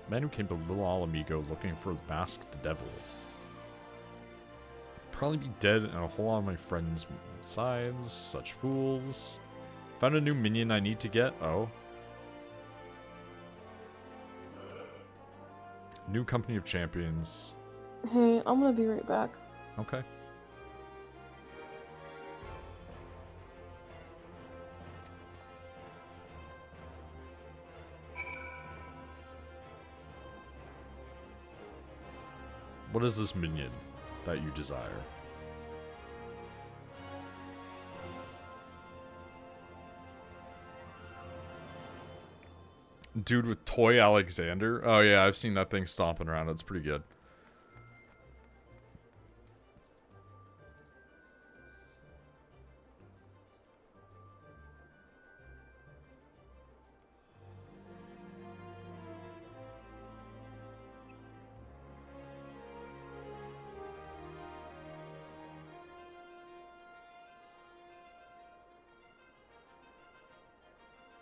S1: Man who came to Little Alamigo looking for the masked devil. Probably be dead and a whole lot of my friends' sides. Such fools. Found a new minion I need to get. Oh. New company of champions.
S2: Hey, I'm gonna be right back.
S1: Okay. What is this minion that you desire? Dude with Toy Alexander? Oh yeah, I've seen that thing stomping around. It's pretty good.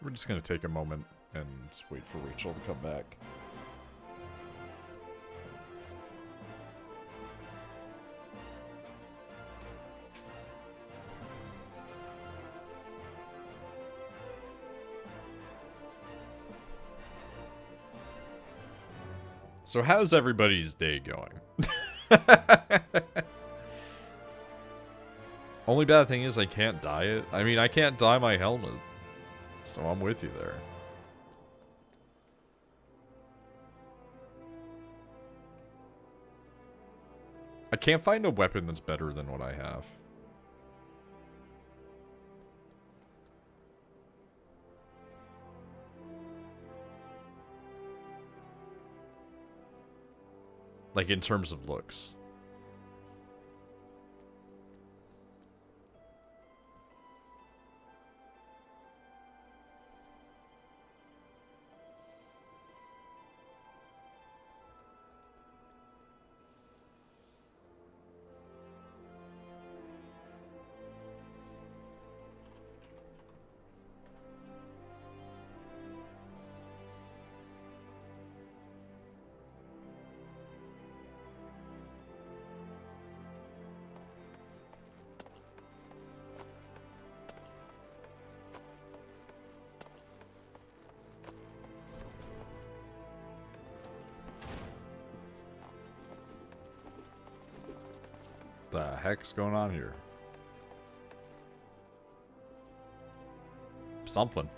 S1: We're just gonna take a moment and wait for Rachel to come back. So how's everybody's day going? Only bad thing is I can't dye it. I mean, I can't dye my helmet. So I'm with you there. I can't find a weapon that's better than what I have. Like, in terms of looks. The heck's going on here? Something.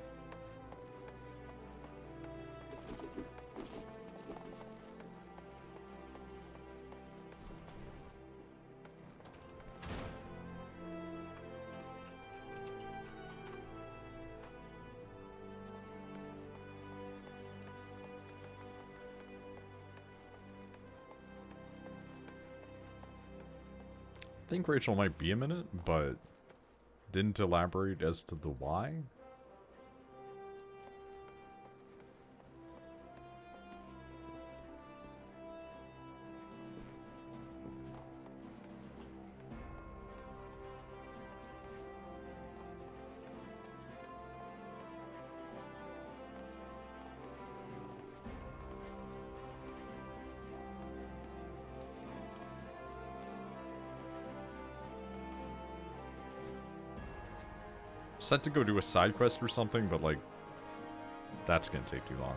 S1: I think Rachel might be a minute, but didn't elaborate as to the why. Set to go do a side quest or something, but like, that's gonna take too long.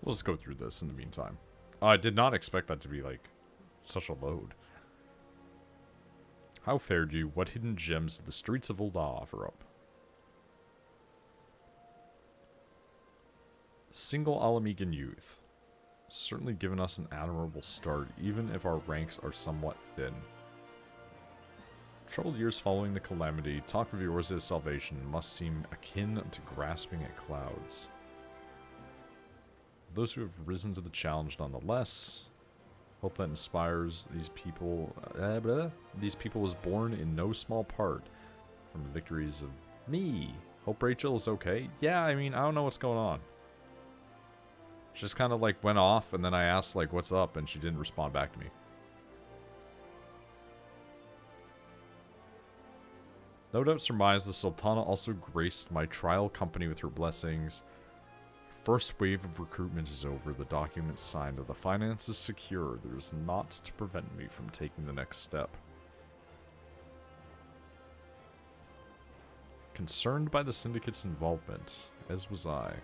S1: We'll just go through this in the meantime. I did not expect that to be, like, such a load. How fared you? What hidden gems did the streets of Ul'dah offer up? Single Alamegan youth. Certainly given us an admirable start, even if our ranks are somewhat thin. Troubled years following the calamity, talk of yours as salvation must seem akin to grasping at clouds. Those who have risen to the challenge nonetheless. Hope that inspires these people. These people was born in no small part from the victories of me. Hope Rachel is okay. Yeah, I mean, I don't know what's going on. She just kind of like went off, and then I asked like, what's up, and she didn't respond back to me. No doubt surmise the Sultana also graced my trial company with her blessings. First wave of recruitment is over, the documents signed, the finances secure. There is naught to prevent me from taking the next step. Concerned by the syndicate's involvement, as was I.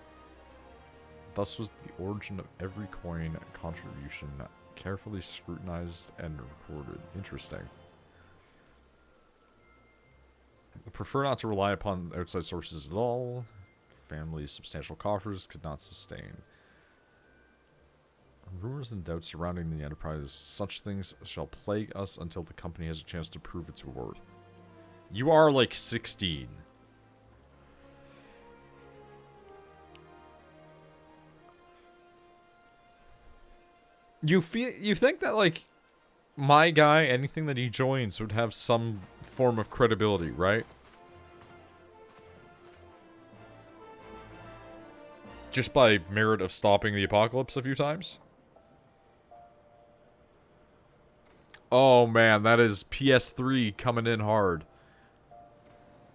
S1: Thus was the origin of every coin contribution carefully scrutinized and recorded. Interesting. I prefer not to rely upon outside sources at all. Family's substantial coffers could not sustain. Rumors and doubts surrounding the enterprise, such things shall plague us until the company has a chance to prove its worth. You are like 16. You think that like my guy, anything that he joins would have some form of credibility, right? Just by merit of stopping the apocalypse a few times? Oh man, that is PS3 coming in hard.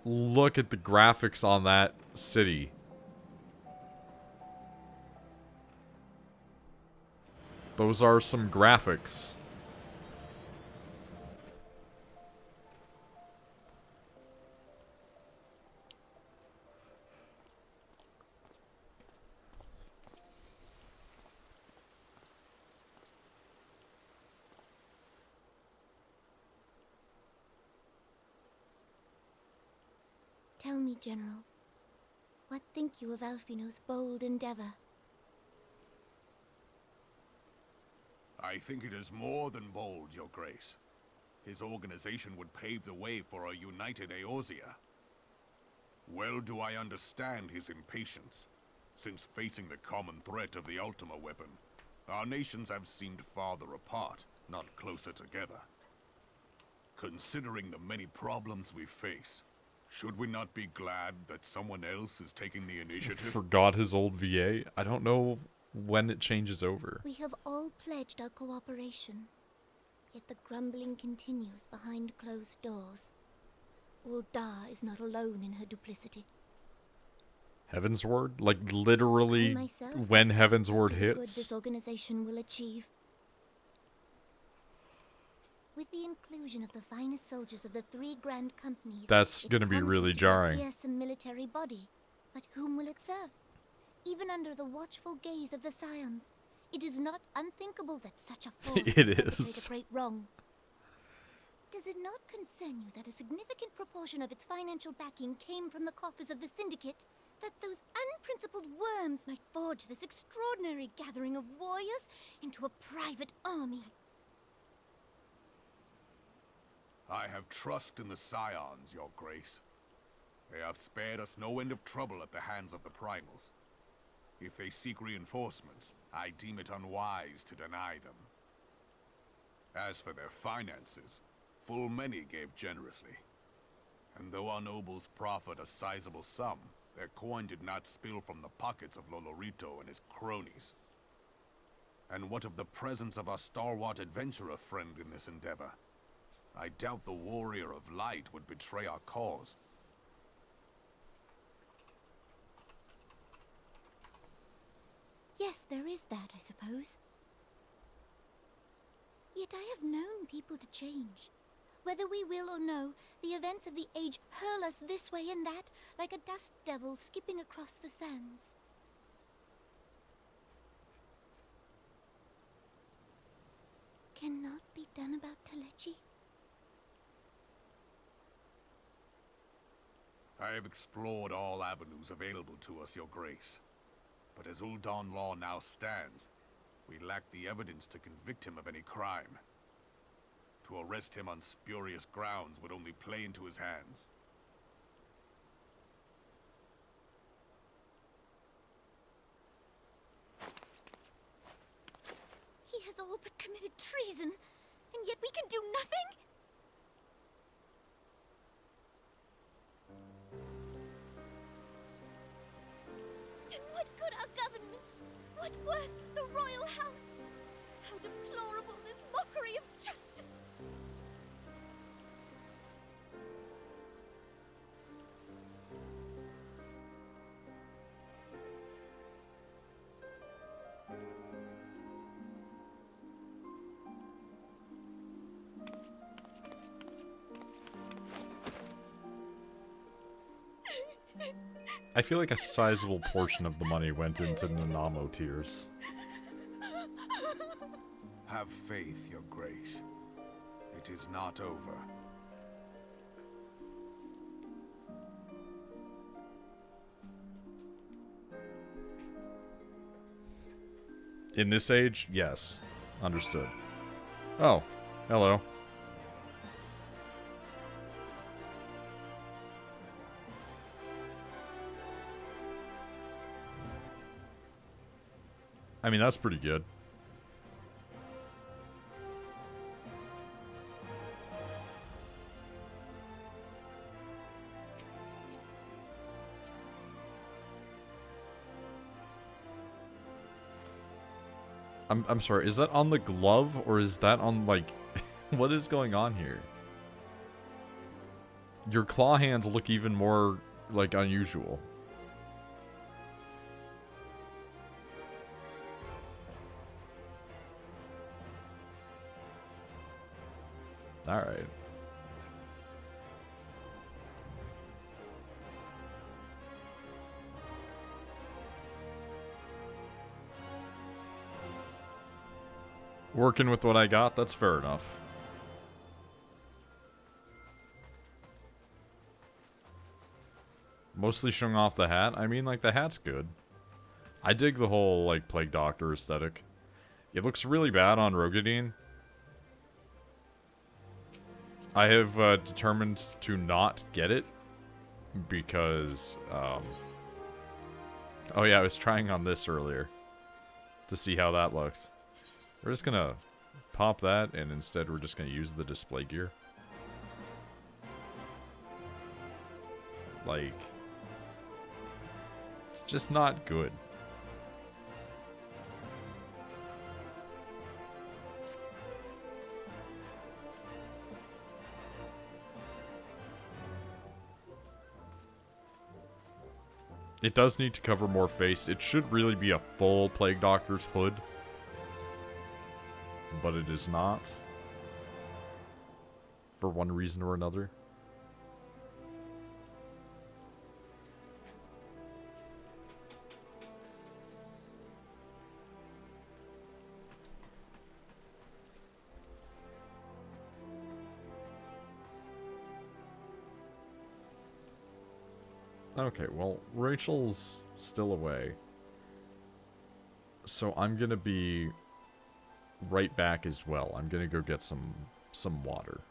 S1: Look at the graphics on that city. Those are some graphics.
S8: Tell me, General, what think you of Alfino's bold endeavor?
S9: I think it is more than bold, Your Grace. His organization would pave the way for a united Eorzea. Well do I understand his impatience, since facing the common threat of the Ultima weapon, our nations have seemed farther apart, not closer together. Considering the many problems we face, should we not be glad that someone else is taking the initiative?
S1: Forgot his old VA. I don't know when it changes over.
S8: We have all pledged our cooperation, yet the grumbling continues behind closed doors. Ulda is not alone in her duplicity.
S1: Heaven's Word? Like,
S8: I
S1: literally,
S8: myself
S1: when
S8: have
S1: Heaven's
S8: doubts as
S1: Word
S8: to the good
S1: hits?
S8: this organization will achieve. With the inclusion of the finest soldiers of the 3 grand companies,
S1: That's
S8: it
S1: gonna be
S8: promises
S1: really
S8: to
S1: jarring.
S8: be a fearsome military body. But whom will it serve? Even under the watchful gaze of the Scions, it is not unthinkable that such a force
S1: It
S8: could perpetrate
S1: is.
S8: a great wrong. Does it not concern you that a significant proportion of its financial backing came from the coffers of the Syndicate? That those unprincipled worms might forge this extraordinary gathering of warriors into a private army?
S9: I have trust in the Scions, Your Grace. They have spared us no end of trouble at the hands of the Primals. If they seek reinforcements, I deem it unwise to deny them. As for their finances, full many gave generously. And though our nobles proffered a sizable sum, their coin did not spill from the pockets of Lolorito and his cronies. And what of the presence of our stalwart adventurer friend in this endeavor? I doubt the Warrior of Light would betray our cause.
S8: Yes, there is that, I suppose. Yet I have known people to change. Whether we will or no, the events of the age hurl us this way and that, like a dust devil skipping across the sands. Cannot be done about Telechi?
S9: I have explored all avenues available to us, Your Grace. But as Uldan law now stands, we lack the evidence to convict him of any crime. To arrest him on spurious grounds would only play into his hands.
S8: He has all but committed treason, and yet we can do nothing? Then what good our government? What worth the royal house? How deplorable this mockery of justice!
S1: I feel like a sizable portion of the money went into Nanamo tears.
S9: Have faith, Your Grace. It is not over.
S1: In this age, yes. Understood. Oh, hello. I mean, that's pretty good. I'm sorry, is that on the glove or is that on, like, what is going on here? Your claw hands look even more, like, unusual. Alright. Working with what I got, that's fair enough. Mostly showing off the hat. I mean, like, the hat's good. I dig the whole, like, Plague Doctor aesthetic. It looks really bad on Rogadine. I have determined to not get it because, oh yeah, I was trying on this earlier to see how that looks. We're just gonna pop that, and instead we're just gonna use the display gear. Like, it's just not good. It does need to cover more face. It should really be a full Plague Doctor's hood. But it is not. For one reason or another. Okay, well, Rachel's still away. So I'm gonna be right back as well. I'm gonna go get some water.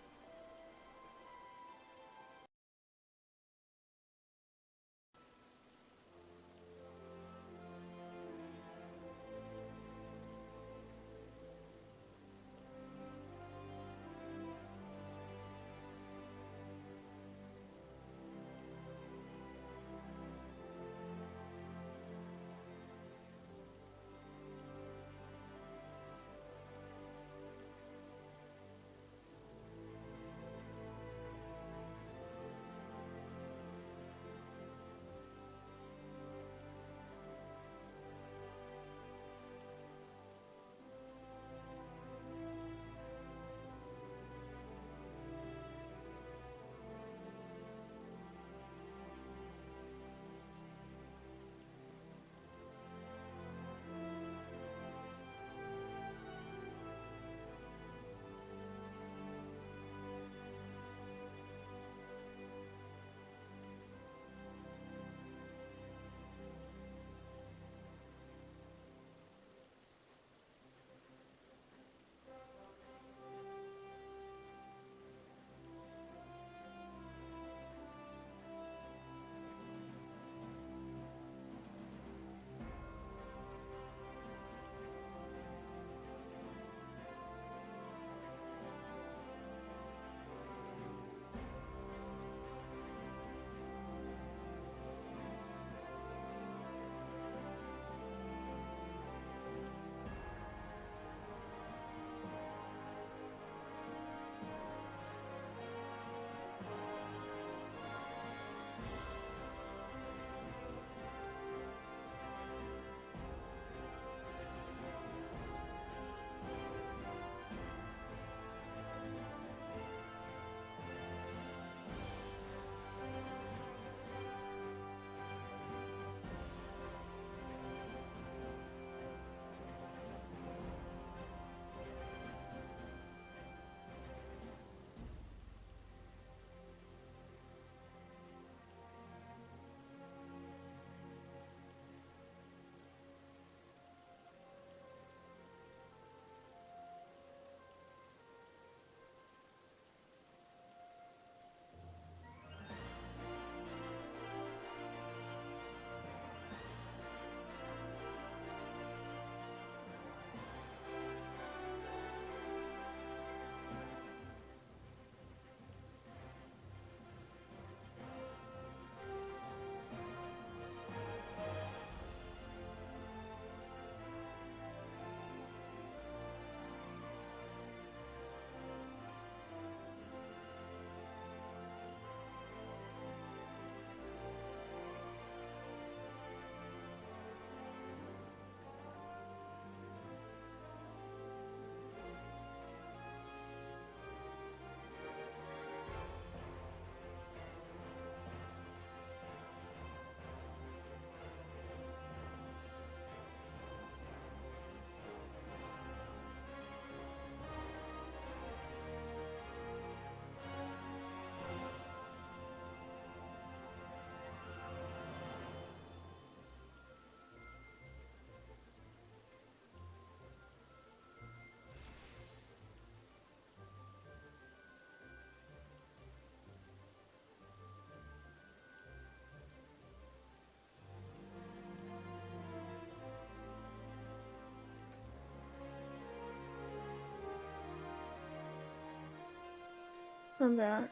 S2: I'm back.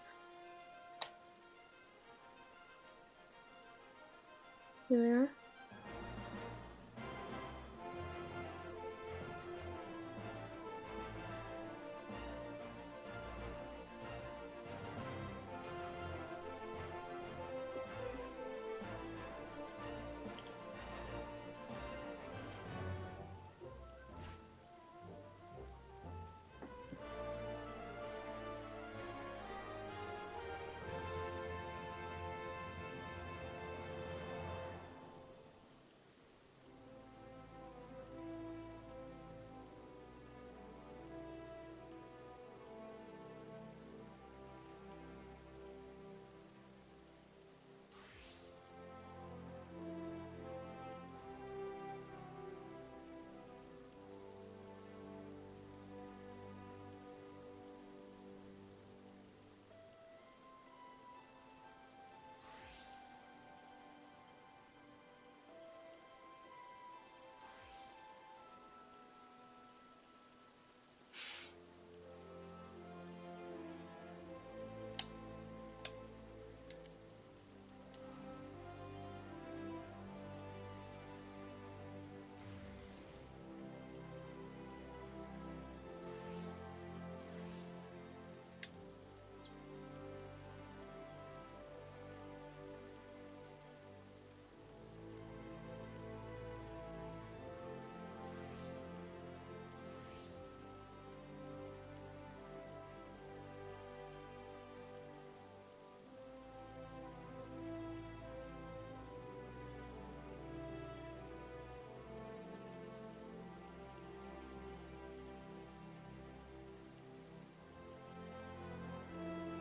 S2: You there?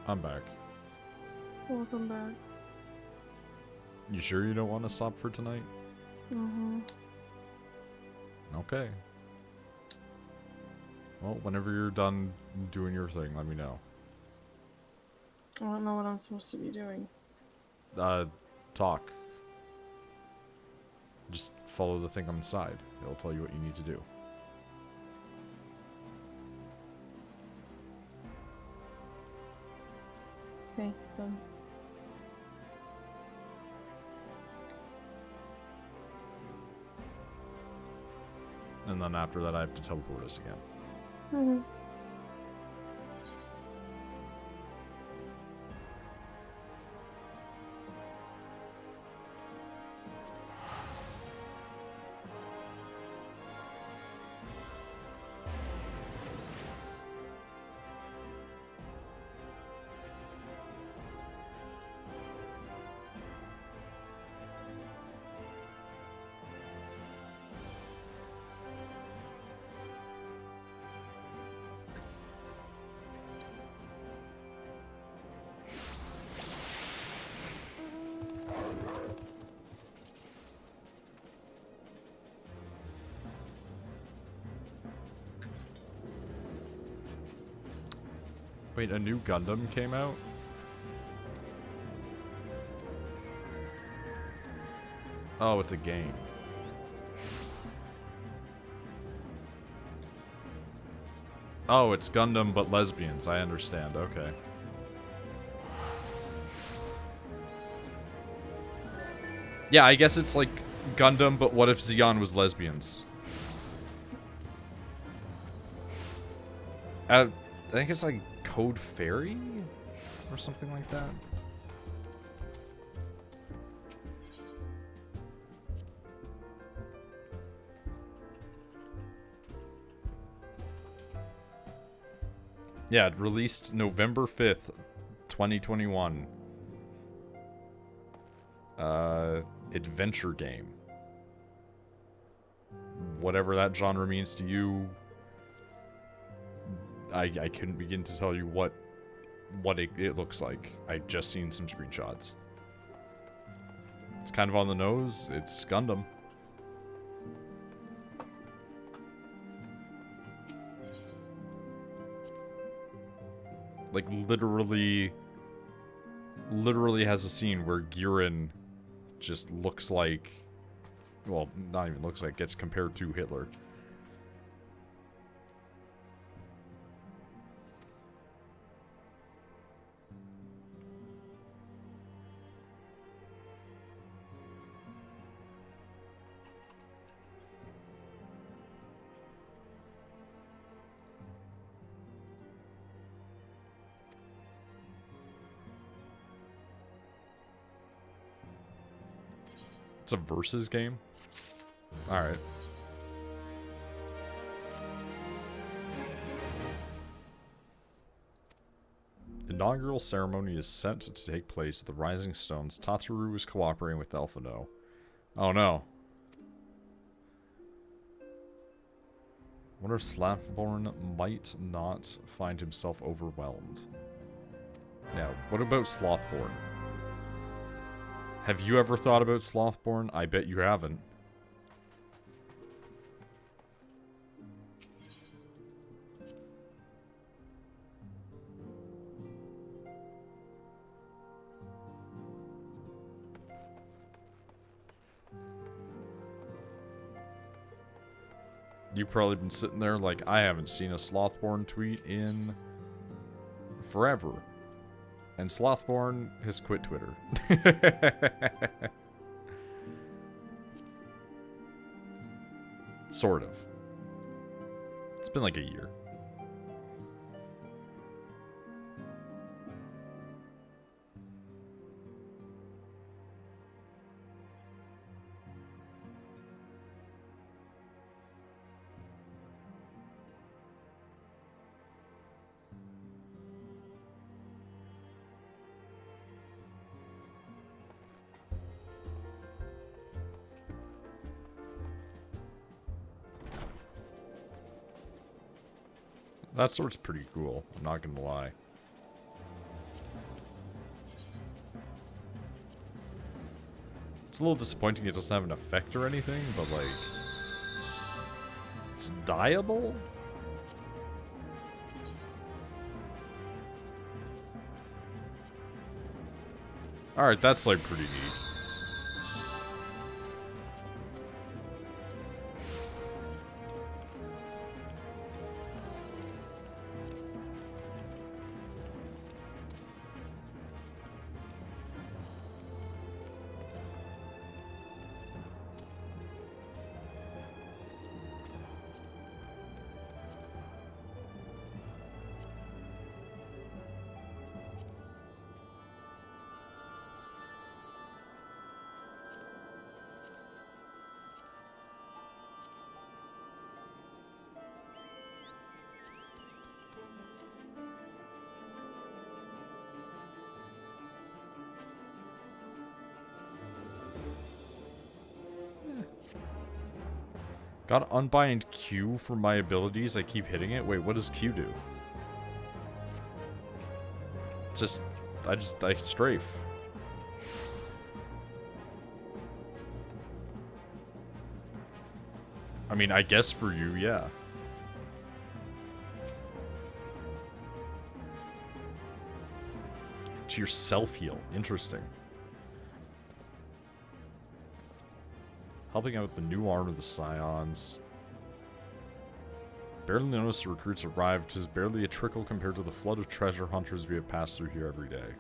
S1: I'm back.
S2: Welcome back.
S1: You sure you don't want to stop for tonight?
S2: Mm-hmm.
S1: Okay. Well, whenever you're done doing your thing, let me know.
S2: I don't know what I'm supposed to be doing.
S1: Talk. Just follow the thing on the side. It'll tell you what you need to do.
S2: Okay, done.
S1: And then after that, I have to teleport us again.
S2: Mm-hmm.
S1: Wait, a new Gundam came out? Oh, it's a game. Oh, it's Gundam but lesbians. I understand. Okay. Yeah, I guess it's like Gundam, but what if Zeon was lesbians? I think it's like Code Fairy? Or something like that. Yeah, it released November 5th, 2021. Adventure game. Whatever that genre means to you, I couldn't begin to tell you what it looks like. I've just seen some screenshots. It's kind of on the nose. It's Gundam. Like, literally has a scene where Girin just looks like, well, not even looks like, gets compared to Hitler. It's a versus game? Alright. Inaugural ceremony is set to take place at the Rising Stones. Tataru is cooperating with Elfino. Oh no. Wonder if Slathborn might not find himself overwhelmed. Yeah, what about Slothborn? Have you ever thought about Slothborn? I bet you haven't. You've probably been sitting there like, I haven't seen a Slothborn tweet in forever. And Slothborn has quit Twitter. Sort of. It's been like a year. That sword's pretty cool, I'm not gonna lie. It's a little disappointing it doesn't have an effect or anything, but like... It's dyeable? Alright, that's like pretty neat. Gotta unbind Q for my abilities. I keep hitting it. Wait, what does Q do? I strafe. I mean, I guess for you, yeah. To your self-heal. Interesting. Helping out with the new arm of the Scions. Barely noticed the recruits arrived. 'Tis barely a trickle compared to the flood of treasure hunters we have passed through here every day.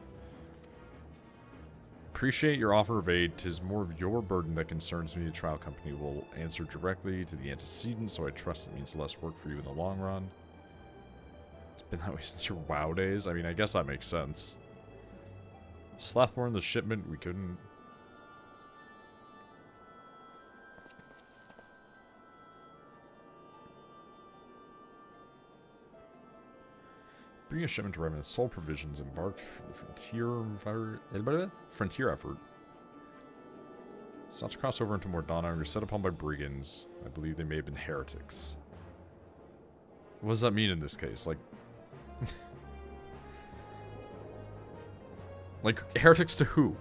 S1: Appreciate your offer of aid. 'Tis more of your burden that concerns me. The trial company will answer directly to the antecedent, so I trust it means less work for you in the long run. It's been that way since your WoW days. I mean, I guess that makes sense. Slathborn, the shipment, we couldn't... Bring a shipment to Revenant Soul Provisions embarked for the frontier effort. Sought to cross over into Mordana and were set upon by brigands. I believe they may have been heretics. What does that mean in this case? Like... like, heretics to who?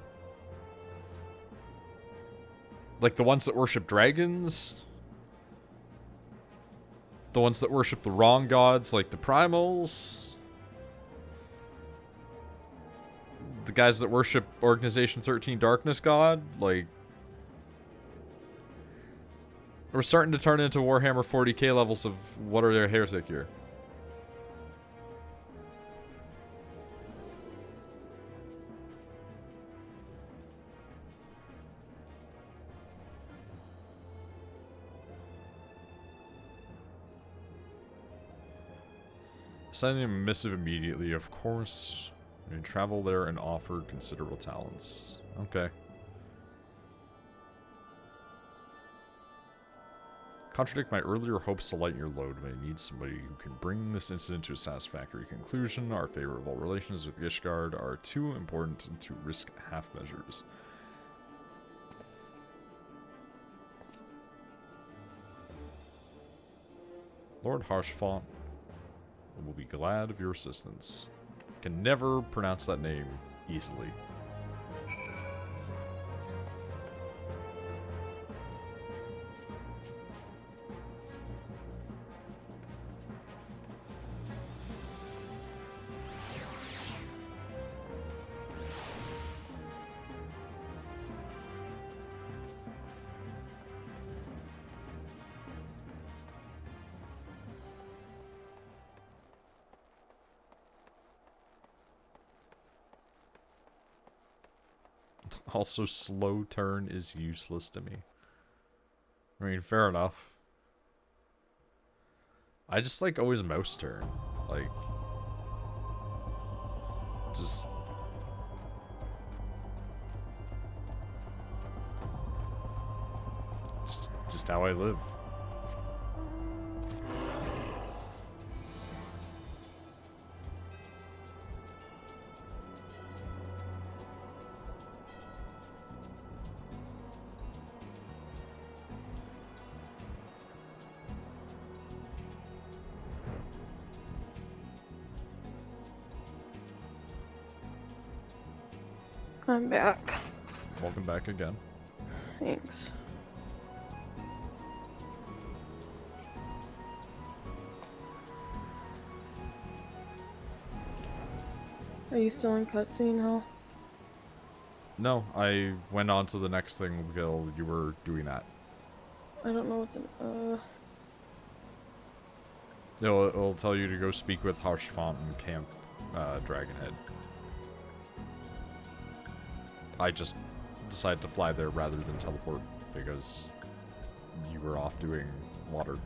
S1: Like the ones that worship dragons? The ones that worship the wrong gods, like the primals? The guys that worship Organization 13 Darkness God? Like... We're starting to turn into Warhammer 40k levels of what are their heretic here. Sending a missive immediately, of course. We travel there and offer considerable talents. Okay. Contradict my earlier hopes to lighten your load when I need somebody who can bring this incident to a satisfactory conclusion. Our favorable relations with Ishgard are too important to risk half measures. Lord Harshfont will be glad of your assistance. Can never pronounce that name easily. Also, slow turn is useless to me. I mean, fair enough. I just like always mouse turn. Like, just how I live.
S2: I'm back.
S1: Welcome back again.
S2: Thanks. Are you still in cutscene, Hal?
S1: No, I went on to the next thing while you were doing that.
S2: I don't know what the,
S1: It'll tell you to go speak with Harshfont and Camp Dragonhead. I just decided to fly there rather than teleport because you were off doing water.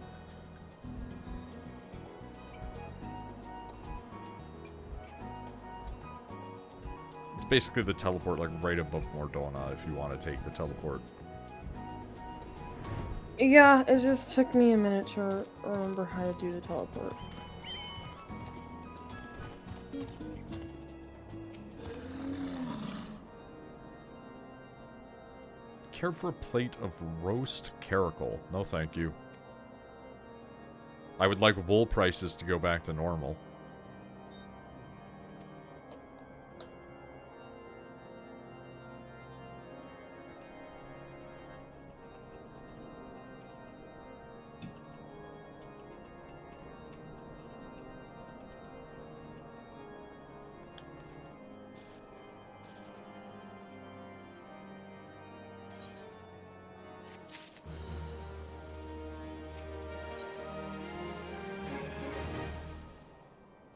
S1: It's basically the teleport like right above Mordona if you want to take the teleport.
S2: Yeah, it just took me a minute to remember how to do the teleport.
S1: Care for a plate of roast caracal? No, thank you. I would like wool prices to go back to normal.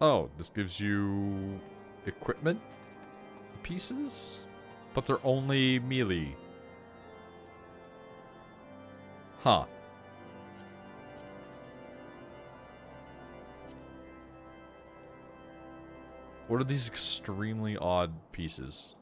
S1: Oh, this gives you equipment pieces? But they're only melee. Huh. What are these extremely odd pieces?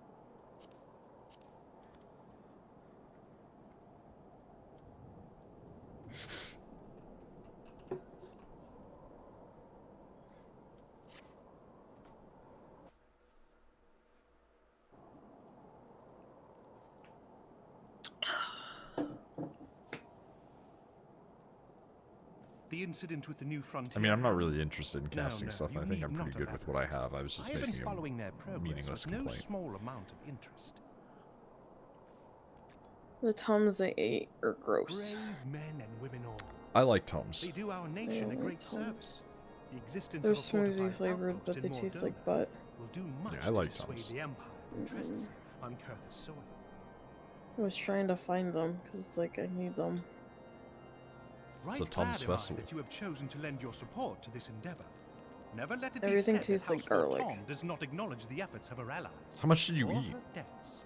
S10: The incident with the new frontier.
S1: I mean, I'm not really interested in casting
S10: no,
S1: stuff. I think I'm pretty good with what I have. I was just making
S10: following their progress
S1: meaningless
S10: with no
S1: complaint.
S10: small amount of interest.
S2: The Tums they ate are gross.
S10: Brave men and women all.
S1: I like Tums.
S10: They do our nation a great service. The existence
S2: They're
S10: of a
S2: smoothie
S10: fortified
S2: flavored,
S10: outpost
S2: but
S10: in
S2: they taste
S10: Mordona
S2: like butt.
S10: will do much
S1: Yeah, I like
S10: to dissuade
S1: Tums.
S10: the Empire from trespassing on Kurth's soil.
S2: I was trying to find them because it's like I need them.
S10: Right
S1: It's a Tums
S10: glad am I
S1: festival.
S10: that you have chosen to lend your support to this endeavor. Never let it
S2: Everything
S10: be said
S2: tastes
S10: that
S2: like
S10: Household
S2: garlic.
S10: Tom does not acknowledge the efforts of her allies.
S1: How much did you
S10: or
S1: eat?
S10: her debts.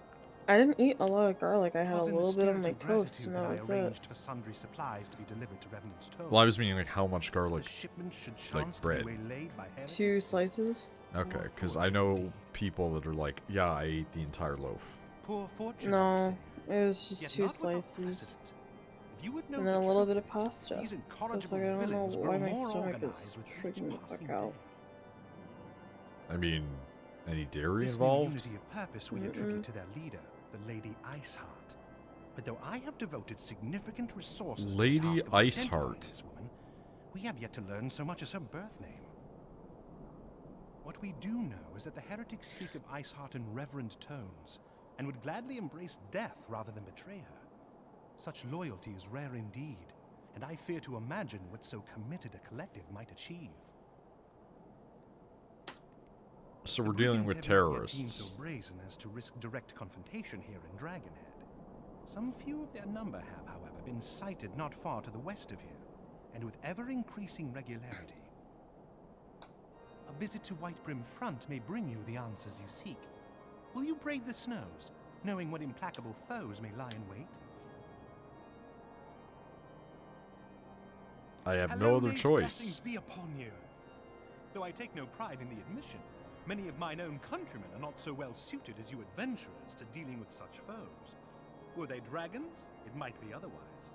S2: I didn't eat a lot of garlic. I had a
S10: Was in the
S2: little bit of
S10: spirit
S2: my
S10: of
S2: toast,
S10: gratitude
S2: and
S10: that
S2: that
S10: I
S2: was it.
S10: arranged for sundry supplies to be delivered to Revenant's Tomb.
S1: Well, I was meaning like how much garlic,
S10: The shipment should
S1: like
S10: chance to
S1: bread.
S10: be waylaid by heretics.
S2: 2 slices.
S1: Okay, because I know people that are like, yeah, I ate the entire loaf.
S10: Poor fortune,
S2: No, it was just
S10: Yet
S2: 2
S10: not without
S2: slices.
S10: precedent. If you would know
S2: And then a
S10: the
S2: little
S10: truth,
S2: bit of pasta.
S10: these
S2: So it's
S10: incorrigible
S2: like, I don't know
S10: villains
S2: why
S10: grow
S2: my
S10: more
S2: stomach is
S10: organized with each
S2: freaking the fuck
S10: passing
S2: out.
S10: day.
S1: I mean, any dairy
S10: This new
S1: involved?
S10: unity of purpose we attribute to their leader, the Lady Iceheart. But though I have devoted significant resources
S1: Lady
S10: to the task of
S1: Iceheart.
S10: identifying this woman, we have yet to learn so much as her birth name. What we do know is that the heretics speak of Iceheart in reverent tones, and would gladly embrace death rather than betray her. Such loyalty is rare indeed, and I fear to imagine what so committed a collective might achieve.
S1: So
S10: The
S1: we're dealing
S10: brigands
S1: with
S10: have not yet been
S1: terrorists.
S10: so brazen as to risk direct confrontation here in Dragonhead. Some few of their number have, however, been sighted not far to the west of here, and with ever-increasing regularity. A visit to Whitebrim Front may bring you the answers you seek. Will you brave the snows, knowing what implacable foes may lie in wait?
S1: I have no other
S10: Alone's
S1: choice.
S10: blessings be upon you. Though I take no pride in the admission, many of mine own countrymen are not so well suited as you adventurers to dealing with such foes. Were they dragons, it might be otherwise.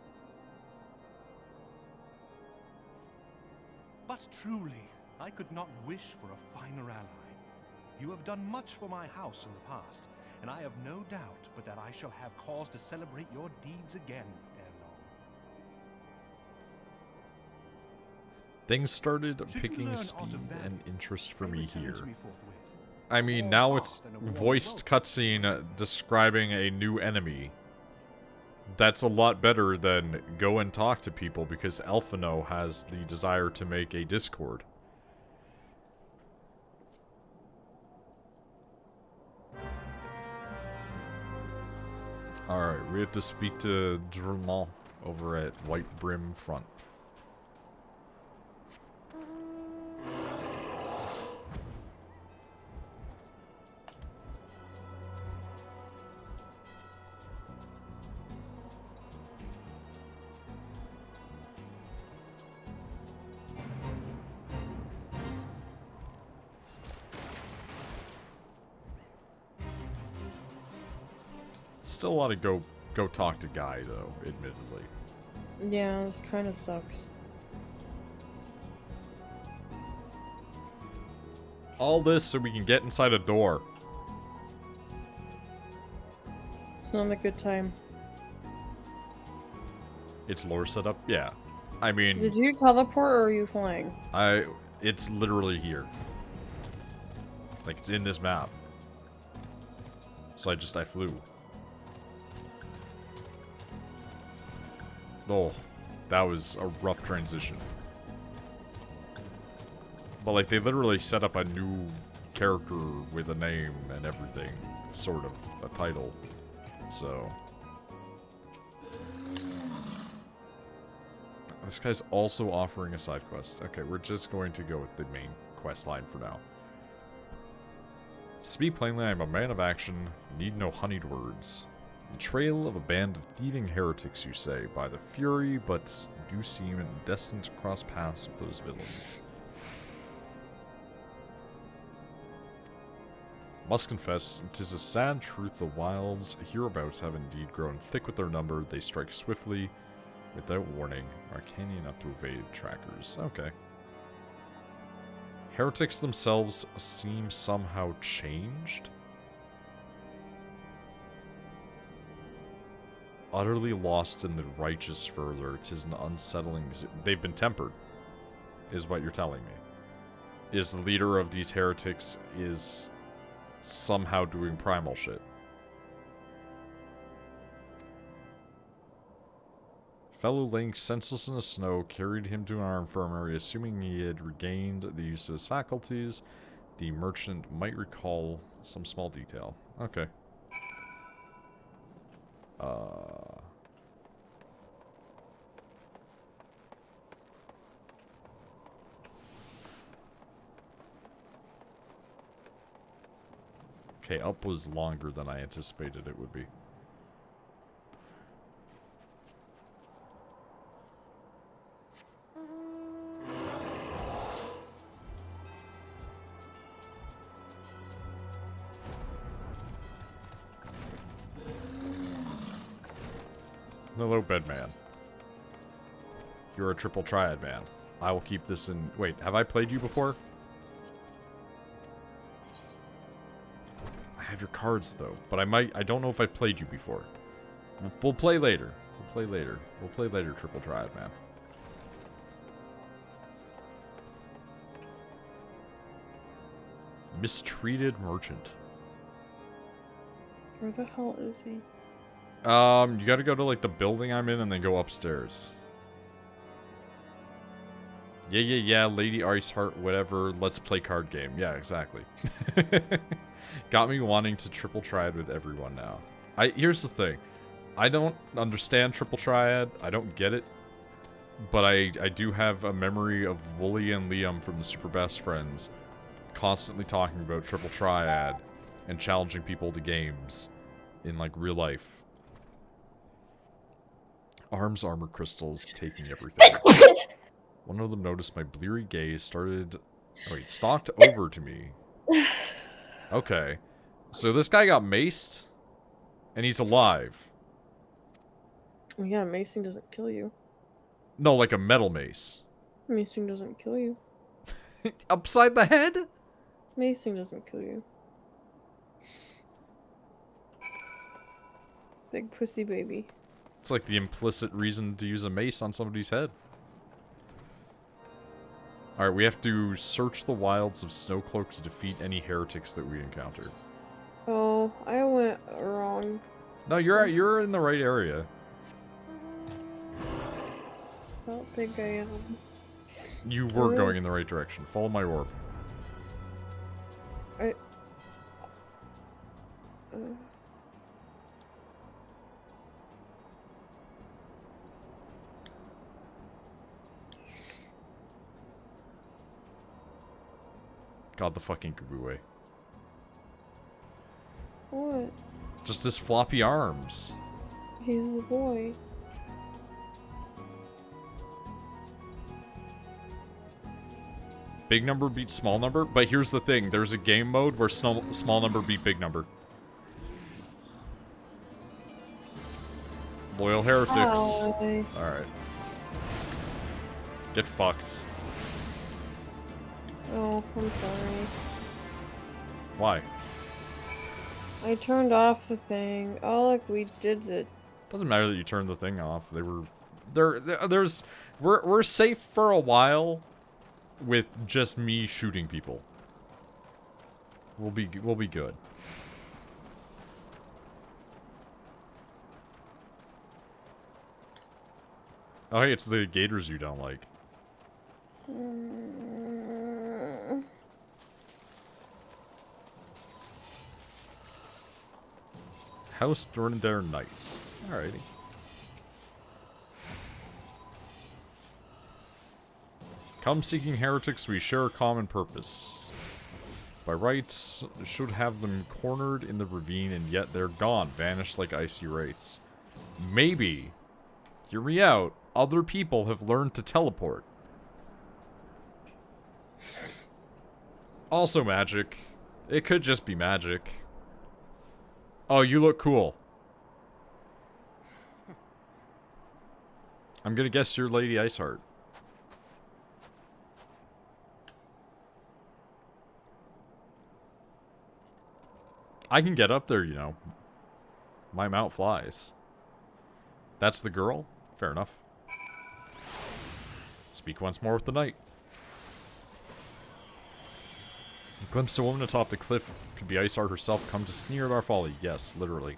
S10: But truly, I could not wish for a finer ally. You have done much for my house in the past, and I have no doubt but that I shall have cause to celebrate your deeds again ere long.
S1: Things started
S10: Should you
S1: picking
S10: learn
S1: speed
S10: aught of value,
S1: and interest for
S10: pray
S1: me
S10: return
S1: here.
S10: to me forthwith.
S1: I mean,
S10: Warm
S1: now it's
S10: hearth and a warm
S1: voiced
S10: welcome.
S1: cutscene describing a new enemy. That's a lot better than go and talk to people because Elfino has the desire to make a Discord. Alright, we have to speak to Dremont over at White Brim Front. Still want to go talk to Guy, though, admittedly.
S2: Yeah, this kind of sucks.
S1: All this so we can get inside a door.
S2: It's not a good time.
S1: It's lore setup? Yeah. I mean...
S2: Did you teleport or are you flying?
S1: It's literally here. Like, it's in this map. So I flew. Oh, that was a rough transition. But, like, they literally set up a new character with a name and everything. Sort of. A title. So... This guy's also offering a side quest. Okay, we're just going to go with the main quest line for now. To speak plainly, I am a man of action, need no honeyed words. The trail of a band of thieving heretics, you say, by the fury, but you seem destined to cross paths with those villains. Must confess, 'tis a sad truth the wilds hereabouts have indeed grown thick with their number. They strike swiftly, without warning, are canny enough to evade trackers. Okay. Heretics themselves seem somehow changed? Utterly lost in the righteous further, 'tis an unsettling... They've been tempered, is what you're telling me. Is the leader of these heretics is somehow doing primal shit. Fellow Link, senseless in the snow, carried him to our infirmary, assuming he had regained the use of his faculties. The merchant might recall some small detail. Okay. Okay, up was longer than I anticipated it would be. Hello, Bedman. You're a triple triad man. I will keep this in... Wait, have I played you before? I have your cards, though. But I don't know if I played you before. We'll play later. We'll play later. We'll play later, triple triad man. Mistreated merchant.
S2: Where the hell is he?
S1: You gotta go to, like, the building I'm in and then go upstairs. Yeah, Lady Iceheart, whatever, let's play card game. Yeah, exactly. Got me wanting to triple triad with everyone now. Here's the thing. I don't understand triple triad. I don't get it. But I do have a memory of Wooly and Liam from the Super Best Friends constantly talking about triple triad and challenging people to games in, like, real life. Arms, armor, crystals, taking everything. One of them noticed my bleary gaze, stalked over to me. Okay. So this guy got maced, and he's alive.
S2: Well, yeah, macing doesn't kill you.
S1: No, like a metal mace.
S2: Macing doesn't kill you.
S1: Upside the head?
S2: Macing doesn't kill you. Big pussy baby.
S1: It's like the implicit reason to use a mace on somebody's head. Alright, we have to search the wilds of Snowcloak to defeat any heretics that we encounter.
S2: Oh, I went wrong.
S1: No, you're in the right area.
S2: I don't think I am.
S1: You were going in the right direction. Follow my orb. God, the fucking Kabue.
S2: What?
S1: Just his floppy arms.
S2: He's a boy.
S1: Big number beats small number, but here's the thing. There's a game mode where small number beat big number. Loyal heretics.
S2: Hi.
S1: Alright. Get fucked.
S2: Oh, I'm sorry.
S1: Why?
S2: I turned off the thing. Oh, look, we did it.
S1: Doesn't matter that you turned the thing off. We're safe for a while with just me shooting people. We'll be good. Oh, hey, it's the gators you don't like. House Dornendare Knights. Alrighty. Come seeking heretics, we share a common purpose. By rights, should have them cornered in the ravine, and yet they're gone, vanished like icy wraiths. Maybe, hear me out, other people have learned to teleport. Also magic. It could just be magic. Oh, you look cool. I'm gonna guess you're Lady Iceheart. I can get up there, you know. My mount flies. That's the girl? Fair enough. Speak once more with the knight. Glimpse a woman atop the cliff. Could be Iceheart herself, come to sneer at our folly. Yes, literally.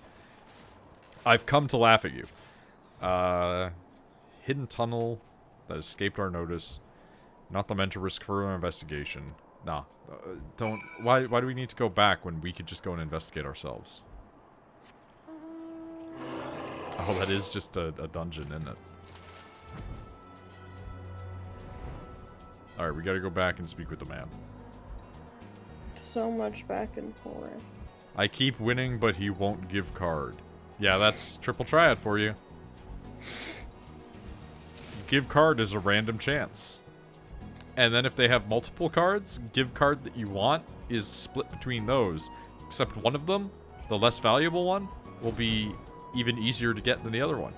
S1: I've come to laugh at you. Hidden tunnel that escaped our notice. Not the meant to risk further investigation. Nah. Don't... Why do we need to go back when we could just go and investigate ourselves? Oh, that is just a dungeon, isn't it? Alright, we gotta go back and speak with the man.
S2: So much back and forth.
S1: I keep winning, but he won't give card. Yeah, that's triple triad for you. Give card is a random chance. And then if they have multiple cards, give card that you want is split between those. Except one of them, the less valuable one, will be even easier to get than the other one.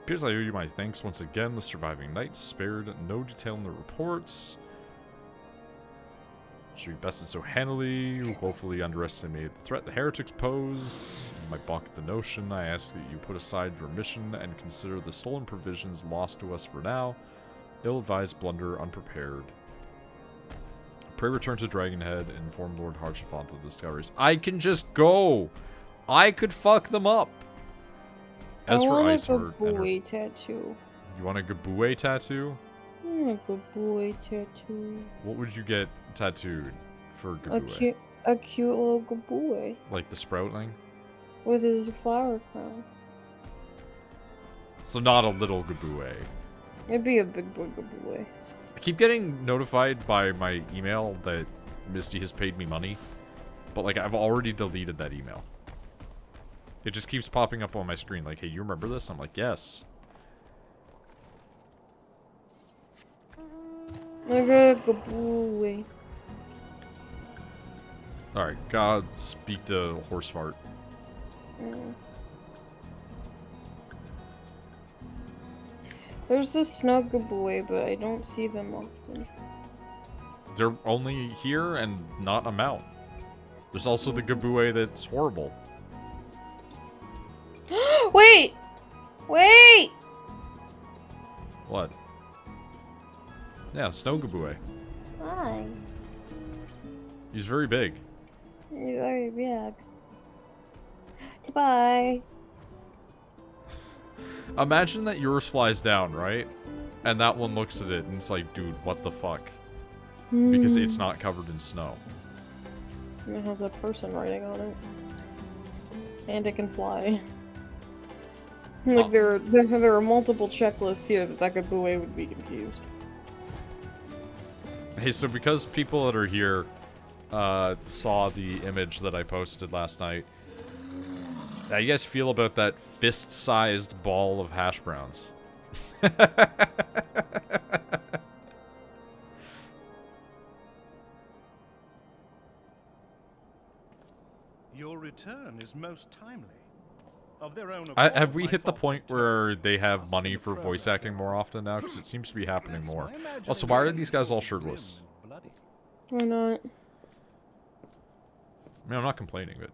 S1: Appears I owe you my thanks once again. The surviving knights spared no detail in the reports. Should be bested so handily. Woefully underestimated the threat the heretics pose. I balk at the notion. I ask that you put aside your mission and consider the stolen provisions lost to us for now. Ill-advised blunder, unprepared. Pray return to Dragonhead and inform Lord Harshafant of the discoveries. I can just go! I could fuck them up! As for Iceheart,
S2: I want a Gabue tattoo.
S1: You want a Gabue tattoo?
S2: I want a Gabue tattoo.
S1: What would you get tattooed for Gabue?
S2: A cute little Gabue.
S1: Like the Sproutling?
S2: With his flower crown.
S1: So not a little Gabue.
S2: It'd be a big boy Gabue.
S1: I keep getting notified by my email that Misty has paid me money. But like I've already deleted that email. It just keeps popping up on my screen like, hey, you remember this? I'm like, yes.
S2: I got a Gabue.
S1: Alright, God, speak to horse fart.
S2: There's the snug Gabue, but I don't see them often.
S1: They're only here and not a mount. There's also the Gabue that's horrible.
S2: Wait! Wait!
S1: What? Yeah, Snogabue.
S2: Hi.
S1: He's very big.
S2: You're very big. Goodbye.
S1: Imagine that yours flies down, right? And that one looks at it and it's like, dude, what the fuck? Because it's not covered in snow.
S2: It has a person writing on it. And it can fly. Like, there are multiple checklists here that Bagabue would be confused.
S1: Hey, so because people that are here saw the image that I posted last night, how do you guys feel about that fist-sized ball of hash browns?
S10: Your return is most timely. Of their own
S1: Have we hit the point where they have money for voice acting more often now? Because it seems to be happening more. Also, why are these guys all shirtless?
S2: Why not?
S1: I mean, I'm not complaining, but...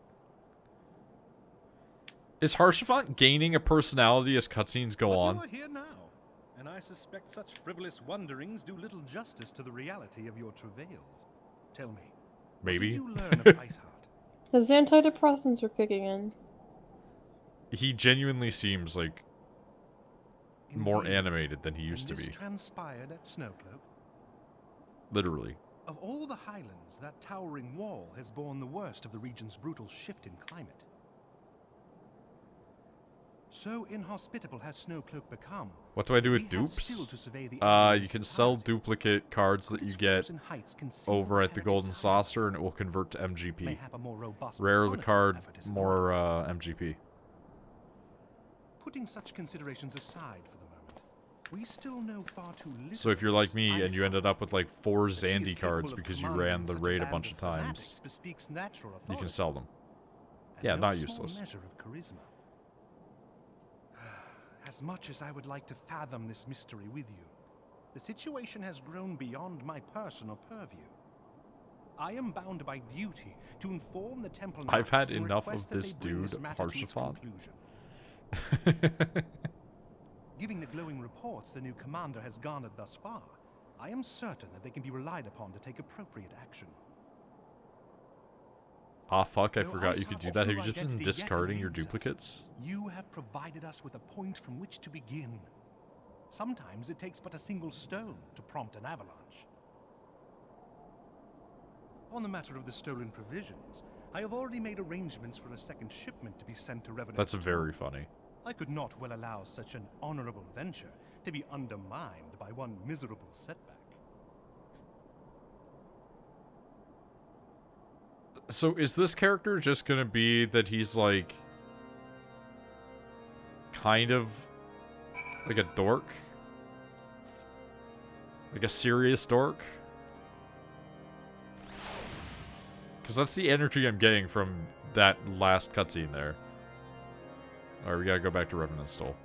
S1: Is Harshavant gaining a personality as cutscenes go on?
S10: You are here now, and I suspect such frivolous wonderings do little justice to the reality of your travails. Tell me,
S1: Maybe.
S10: what did you learn of Iceheart?
S2: His antidepressants are kicking in.
S1: He genuinely seems like more
S10: Indeed.
S1: animated than he used to
S10: And
S1: be.
S10: this transpired at Snowcloak?
S1: Literally.
S10: Of all the highlands, that towering wall has borne the worst of the region's brutal shift in climate. So inhospitable has Snowcloak become.
S1: What do I do with
S10: We have
S1: dupes?
S10: still to survey the area
S1: You can sell duplicate cards that
S10: Could
S1: you
S10: its
S1: get
S10: frozen heights conceal
S1: over at the
S10: heretics'
S1: Golden
S10: hiding?
S1: Saucer, and it will convert to MGP.
S10: Mayhap a more robust
S1: Rare the
S10: reconnaissance
S1: card,
S10: effort is in
S1: more
S10: order.
S1: MGP.
S10: Putting such considerations aside for the moment, we still know far too little.
S1: So if you're like me and you
S10: Iceheart.
S1: ended up with like 4
S10: That she is
S1: Zandy
S10: capable
S1: cards
S10: of
S1: because you
S10: commanding
S1: ran the
S10: such
S1: raid a
S10: band
S1: bunch of
S10: fanatics
S1: times,
S10: bespeaks natural
S1: you can
S10: authority
S1: sell them.
S10: and
S1: Yeah,
S10: no
S1: not
S10: small
S1: useless.
S10: measure of charisma. As much as I would like to fathom this mystery with you, the situation has grown beyond my personal purview. I am bound by duty to inform the Temple
S1: I've
S10: Knights
S1: had
S10: and
S1: enough
S10: request
S1: of
S10: that
S1: this
S10: they bring this
S1: dude,
S10: matter to its
S1: Harshavant.
S10: conclusion. Giving the glowing reports the new commander has garnered thus far, I am certain that they can be relied upon to take appropriate action.
S1: Ah, fuck, I
S10: Though
S1: forgot you could do
S10: Iceheart's
S1: that. Have
S10: true
S1: you just been
S10: identity yet
S1: discarding your
S10: eludes us,
S1: duplicates?
S10: You have provided us with a point from which to begin. Sometimes it takes but a single stone to prompt an avalanche. On the matter of the stolen provisions, I have already made arrangements for a second shipment to be sent to Revenant's
S1: That's very
S10: Tomb.
S1: funny.
S10: I could not well allow such an honorable venture to be undermined by one miserable setback.
S1: So is this character just gonna be that he's like kind of like a dork? Like a serious dork? Because that's the energy I'm getting from that last cutscene there. Alright, we gotta go back to Revenant Stole.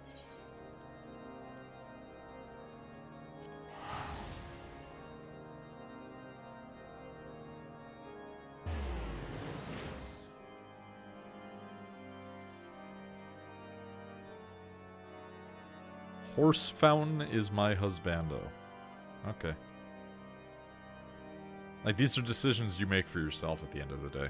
S1: Horse fountain is my husbando. Okay. Like, these are decisions you make for yourself at the end of the day.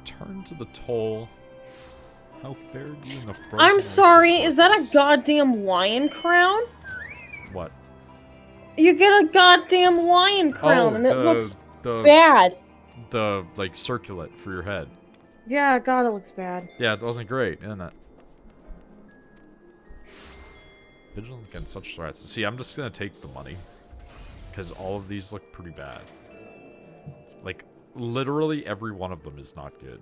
S1: Turn to the toll. How fared you in the frozen
S2: I'm
S1: ice
S2: sorry,
S1: of
S2: is that a
S1: darkness?
S2: goddamn lion crown?
S1: What?
S2: You get a goddamn lion crown, and it looks
S1: the
S2: bad.
S1: The like circlet for your head.
S2: Yeah, God, it looks bad.
S1: Yeah, it wasn't great, isn't it? Vigilant against such threats. See, I'm just gonna take the money because all of these look pretty bad. Like, literally every one of them is not good.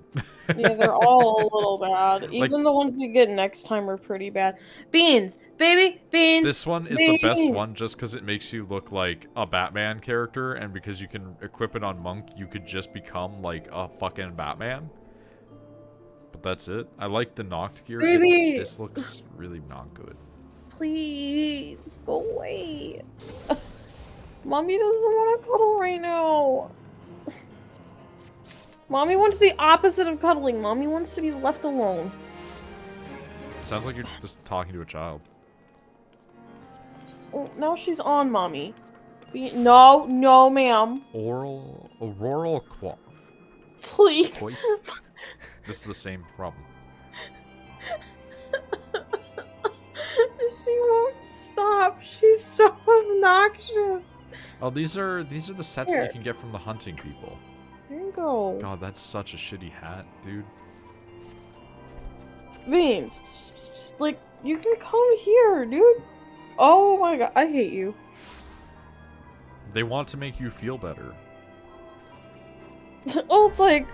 S2: Yeah, they're all a little bad.
S1: Like-
S2: Even the ones we get next time are pretty bad. Beans! Baby! Beans!
S1: This one is the best one just because it makes you look like a Batman character, and because you can equip it on Monk, you could just become like a fucking Batman. But that's it. I like the Noct gear.
S2: Baby!
S1: This looks really not good.
S2: Please, go away. Mommy doesn't want to cuddle right now. Mommy wants the opposite of cuddling. Mommy wants to be left alone.
S1: Sounds like you're just talking to a child.
S2: Oh, now she's on Mommy. No, no, ma'am.
S1: Auroral quaff.
S2: Please.
S1: Coif? This is the same problem.
S2: She won't stop. She's so obnoxious.
S1: Oh, these are the sets that you can get from the hunting people.
S2: There you go.
S1: God, that's such a shitty hat, dude.
S2: Beans. Like, you can come here, dude. Oh my god, I hate you.
S1: They want to make you feel better.
S2: Oh, it's like,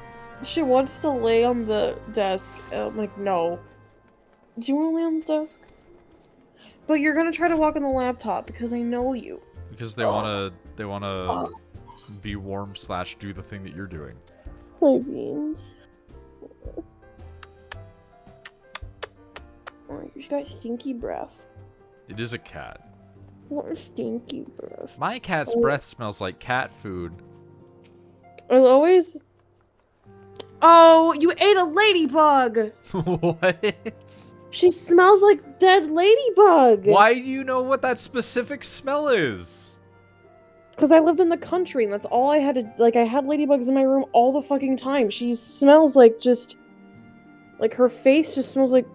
S2: she wants to lay on the desk. I'm like, no. Do you want to lay on the desk? But you're gonna try to walk on the laptop because I know you.
S1: Because they wanna be warm / do the thing that you're doing.
S2: My beans. Oh, she's got stinky breath.
S1: It is a cat.
S2: What a stinky breath.
S1: My cat's breath smells like cat food.
S2: I'll always... Oh, you ate a ladybug!
S1: What?
S2: She smells like dead ladybug!
S1: Why do you know what that specific smell is?
S2: Because I lived in the country and that's all I had to... Like, I had ladybugs in my room all the fucking time. She smells like just... Like, her face just smells like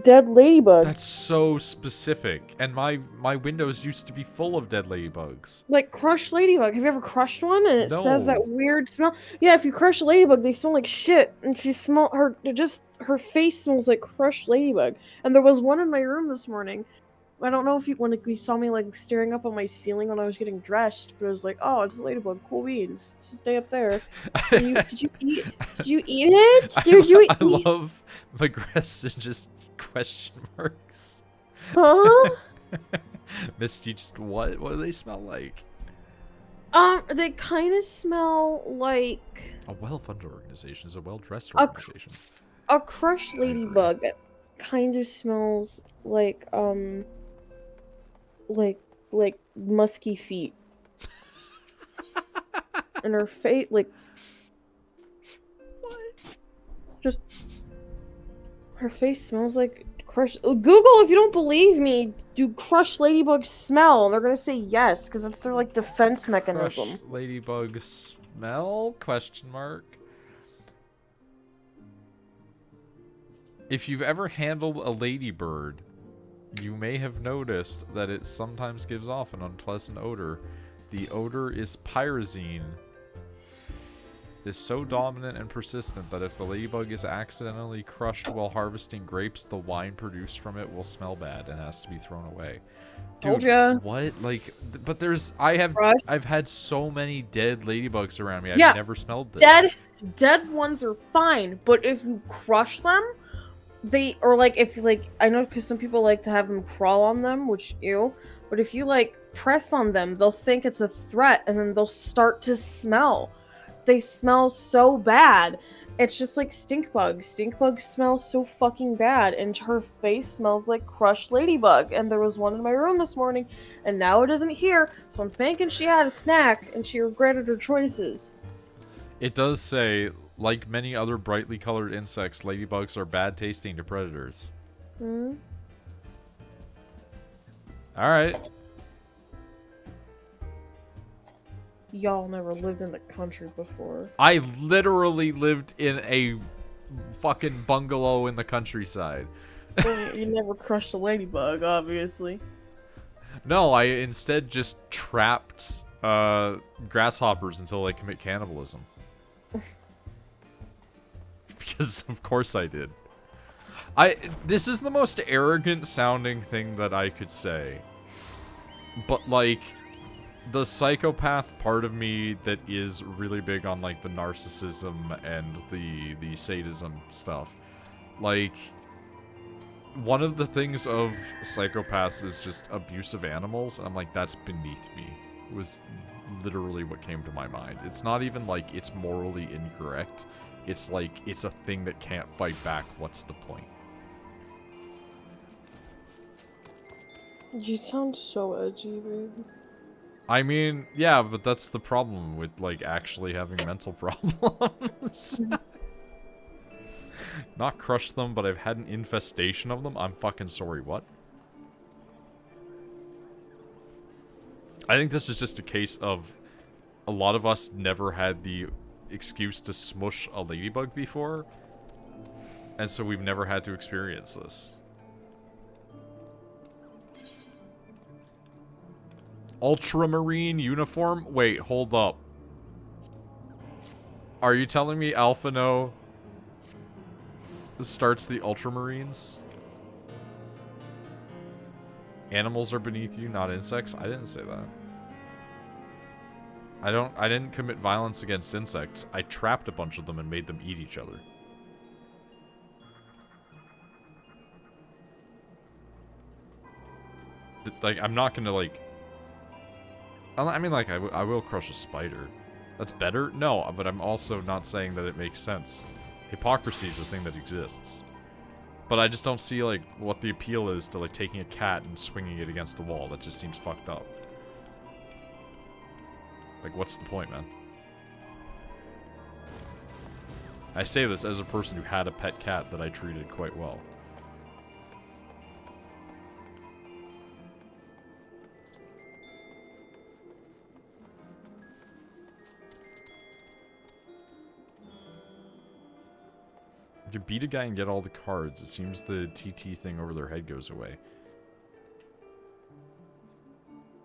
S2: dead ladybug.
S1: That's so specific. And my windows used to be full of dead ladybugs.
S2: Like crushed ladybug. Have you ever crushed one and it says
S1: No.
S2: that weird smell? Yeah, if you crush a ladybug, they smell like shit. And her face smells like crushed ladybug. And there was one in my room this morning. I don't know if when you saw me like staring up on my ceiling when I was getting dressed, but it was like, oh, it's a ladybug. Cool beans. Stay up there. Did you eat it? Did you eat?
S1: I love Magress just question marks.
S2: Huh?
S1: Misty, just what? What do they smell like?
S2: They kind of smell like
S1: A well-funded organization is a well-dressed
S2: A
S1: organization.
S2: a crushed ladybug. Kind of smells like like musky feet. And her face, like,
S1: What?
S2: just her face smells like crushed. Google if you don't believe me. Do crushed ladybugs smell? And they're gonna say yes because that's their like defense mechanism.
S1: Crushed ladybug smell? Question mark. If you've ever handled a ladybird, you may have noticed that it sometimes gives off an unpleasant odor. The odor is pyrazine. Is so dominant and persistent that if the ladybug is accidentally crushed while harvesting grapes, the wine produced from it will smell bad and has to be thrown away. Dude,
S2: Told ya.
S1: what? Like, but I've had so many dead ladybugs around me. I've
S2: Yeah,
S1: never smelled this.
S2: Dead ones are fine, but if you crush them, I know because some people like to have them crawl on them, which ew. But if you like press on them, they'll think it's a threat, and then they'll start to smell. They smell so bad. It's just like stink bugs. Stink bugs smell so fucking bad, and her face smells like crushed ladybug. And there was one in my room this morning, and now it isn't here. So I'm thinking she had a snack and she regretted her choices.
S1: It does say, like many other brightly colored insects, ladybugs are bad tasting to predators.
S2: Hmm.
S1: Alright.
S2: Y'all never lived in the country before.
S1: I literally lived in a fucking bungalow in the countryside.
S2: Well, you never crushed a ladybug, obviously.
S1: No, I instead just trapped grasshoppers until they commit cannibalism. Because of course I did. This is the most arrogant sounding thing that I could say. But like, the psychopath part of me that is really big on, like, the narcissism and the sadism stuff. Like, one of the things of psychopaths is just abuse of animals. I'm like, that's beneath me. Was literally what came to my mind. It's not even like it's morally incorrect. It's like, it's a thing that can't fight back. What's the point?
S2: You sound so edgy, babe.
S1: I mean, yeah, but that's the problem with, like, actually having mental problems. Not crush them, but I've had an infestation of them. I'm fucking sorry, what? I think this is just a case of a lot of us never had the excuse to smush a ladybug before, and so we've never had to experience this. Ultramarine uniform? Wait, hold up. Are you telling me Alphino starts the Ultramarines? Animals are beneath you, not insects? I didn't say that. I didn't commit violence against insects. I trapped a bunch of them and made them eat each other. Like, I'm not gonna, like... I mean, like, I will crush a spider. That's better? No, but I'm also not saying that it makes sense. Hypocrisy is a thing that exists. But I just don't see, like, what the appeal is to, like, taking a cat and swinging it against a wall. That just seems fucked up. Like, what's the point, man? I say this as a person who had a pet cat that I treated quite well. You beat a guy and get all the cards. It seems the TT thing over their head goes away.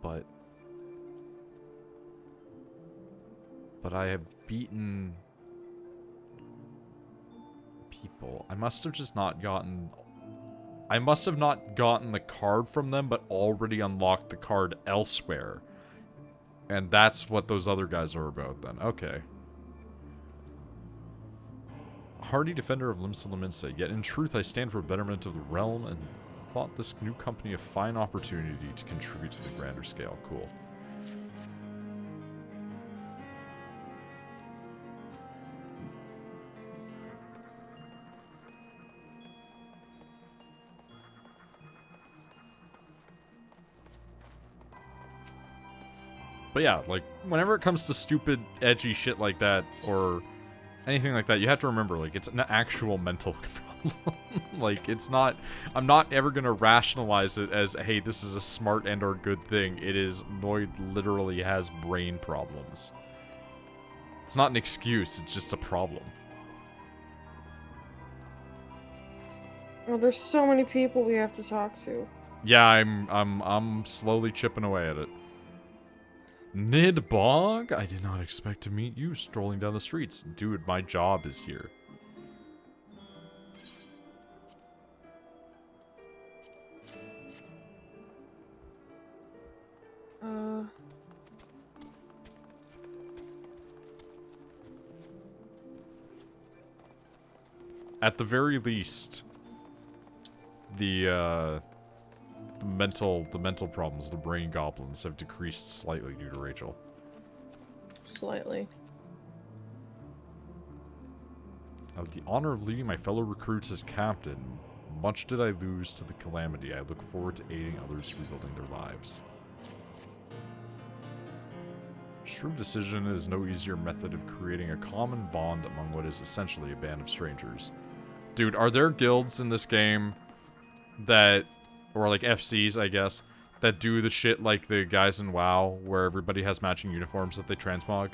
S1: But I have beaten people. I must have just not gotten... I must have not gotten the card from them, but already unlocked the card elsewhere. And that's what those other guys are about then. Okay. Hardy defender of Limsa Laminsa, yet in truth I stand for betterment of the realm and thought this new company a fine opportunity to contribute to the grander scale. Cool. But yeah, like, whenever it comes to stupid, edgy shit like that, or anything like that, you have to remember, like, it's an actual mental problem. Like, it's not... I'm not ever gonna rationalize it as, hey, this is a smart and or good thing. It is... Noid literally has brain problems. It's not an excuse, it's just a problem.
S2: Oh, there's so many people we have to talk to.
S1: Yeah, I'm slowly chipping away at it. Nidbog? I did not expect to meet you strolling down the streets. Dude, my job is here. At the very least, the mental problems, the brain goblins, have decreased slightly due to Rachel.
S2: Slightly.
S1: I have the honor of leading my fellow recruits as captain. Much did I lose to the calamity. I look forward to aiding others rebuilding their lives. Shrewd decision is no easier method of creating a common bond among what is essentially a band of strangers. Dude, are there guilds in this game that, or like FCs, I guess, that do the shit like the guys in WoW, where everybody has matching uniforms that they transmog?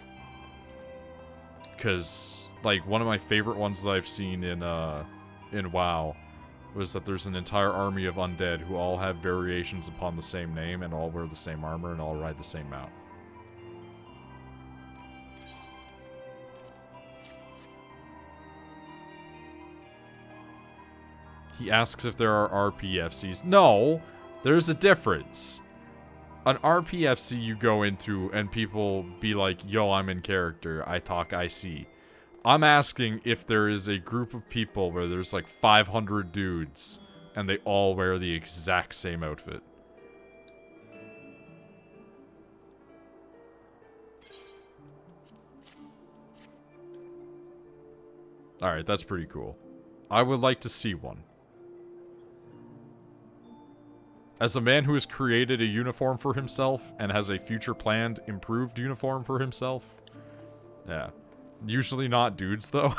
S1: Because, like, one of my favorite ones that I've seen in WoW was that there's an entire army of undead who all have variations upon the same name and all wear the same armor and all ride the same mount. He asks if there are RPFCs. No, there's a difference. An RPFC you go into and people be like, yo, I'm in character. I talk, I see. I'm asking if there is a group of people where there's like 500 dudes and they all wear the exact same outfit. Alright, that's pretty cool. I would like to see one. As a man who has created a uniform for himself and has a future planned improved uniform for himself. Yeah. Usually not dudes, though.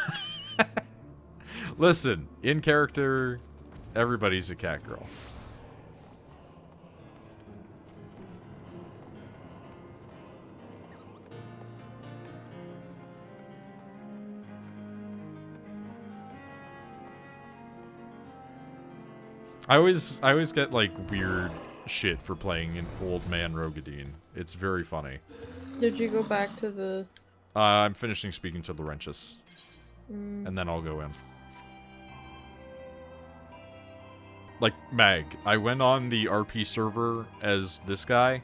S1: Listen, in character, everybody's a cat girl. I always get, like, weird shit for playing an old man Rogadine. It's very funny.
S2: Did you go back to the...
S1: I'm finishing speaking to Laurentius. And then I'll go in. Like, Mag, I went on the RP server as this guy.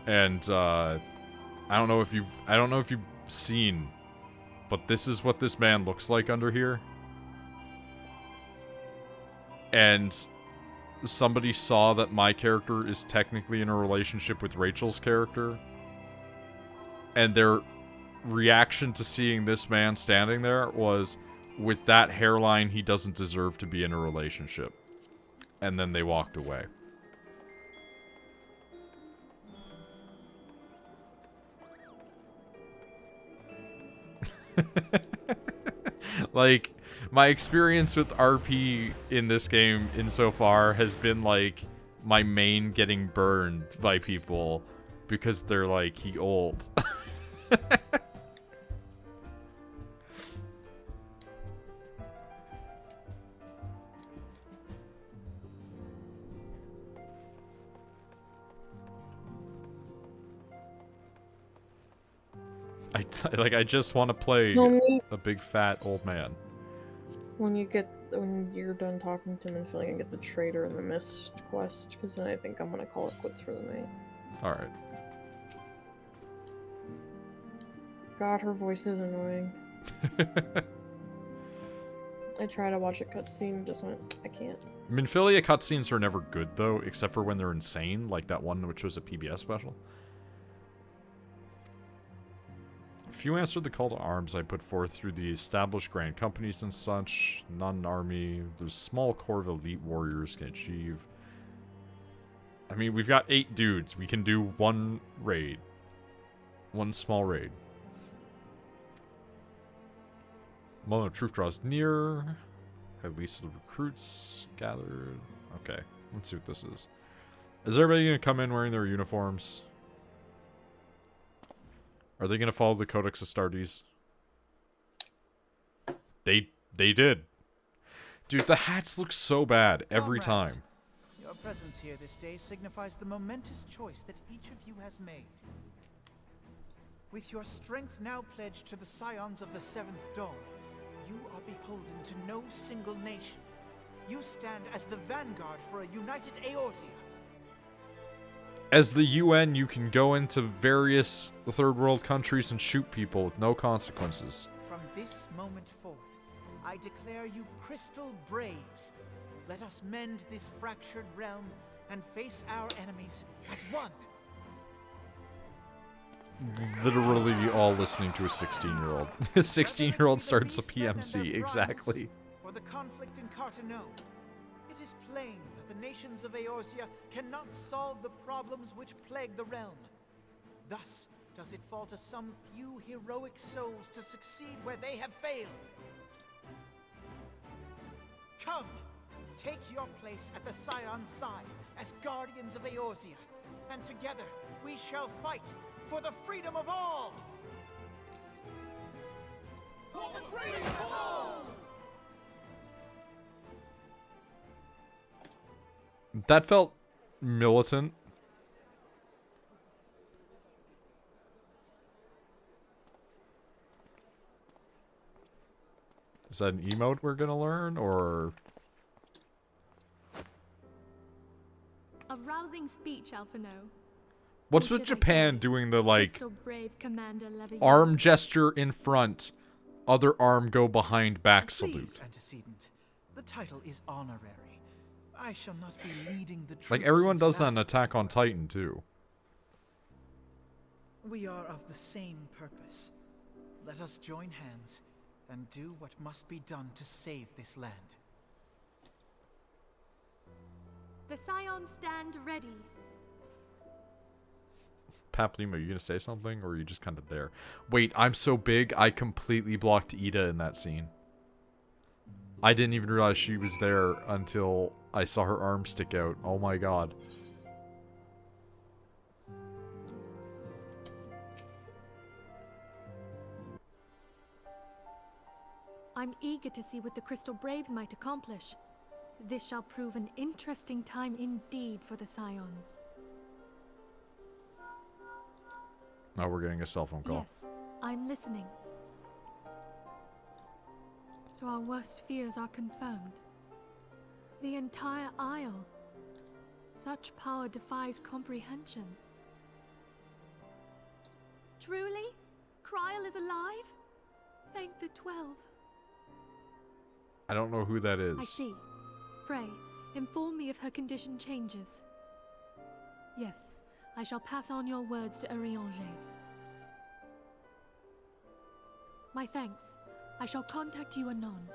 S1: And, I don't know if you've seen, but this is what this man looks like under here. And somebody saw that my character is technically in a relationship with Rachel's character. And their reaction to seeing this man standing there was, with that hairline, he doesn't deserve to be in a relationship. And then they walked away. Like, my experience with RP in this game insofar has been, like, my main getting burned by people because they're like, he old. I just want to play a big fat old man.
S2: When you're done talking to him and feeling, I get the traitor and the mist quest, because then I think I'm gonna call it quits for the night.
S1: Alright.
S2: God, her voice is annoying. I try to watch a cutscene, just went, I can't.
S1: Minfilia cutscenes are never good, though, except for when they're insane, like that one which was a PBS special. If you answered the call to arms I put forth through the established grand companies and such, not an army, there's a small core of elite warriors can achieve. I mean, we've got 8 dudes. We can do one raid. One small raid. Moment of truth draws near. At least the recruits gathered. Okay, let's see what this is. Is everybody going to come in wearing their uniforms? Are they going to follow the Codex Astartes? They did. Dude, the hats look so bad every
S11: Comrades,
S1: time.
S11: Your presence here this day signifies the momentous choice that each of you has made. With your strength now pledged to the scions of the Seventh Dawn, you are beholden to no single nation. You stand as the vanguard for a united Eorzea.
S1: As the UN, you can go into various third world countries and shoot people with no consequences.
S11: From this moment forth, I declare you crystal braves. Let us mend this fractured realm and face our enemies as one.
S1: Literally all listening to a 16-year-old. A 16-year-old starts a PMC, exactly.
S11: Or the conflict in Carteneau. It is plain that the nations of Eorzea cannot solve the problems which plague the realm. Thus does it fall to some few heroic souls to succeed where they have failed. Come, take your place at the Scion's side as guardians of Eorzea, and together we shall fight for the freedom of all! For the freedom of all!
S1: That felt militant. Is that an emote we're gonna learn, or...?
S5: A rousing speech, Alphino.
S1: What's
S5: Or
S1: with
S5: should I
S1: Japan
S5: say,
S1: doing the, like,
S5: Crystal Brave Commander Leviathan?
S1: arm gesture in front, other arm go behind, back
S11: Please,
S1: salute?
S11: antecedent. The title is honorary. I shall not be leading the troops
S1: Like, everyone
S11: into
S1: does that in
S11: battle,
S1: Attack on
S11: as it were.
S1: Titan, too.
S11: We are of the same purpose. Let us join hands and do what must be done to save this land.
S5: The Scions stand ready.
S1: Paplima, you gonna say something, or are you just kind of there? Wait, I'm so big, I completely blocked Ida in that scene. I didn't even realize she was there until I saw her arm stick out. Oh my god.
S5: I'm eager to see what the Crystal Braves might accomplish. This shall prove an interesting time indeed for the Scions.
S1: Now we're getting a cell phone call.
S5: Yes, I'm listening. So our worst fears are confirmed. The entire Isle. Such power defies comprehension. Truly? Kryl is alive? Thank the 12.
S1: I don't know who that is.
S5: I see. Pray, inform me if her condition changes. Yes, I shall pass on your words to Urianger. My thanks. I shall contact you anon.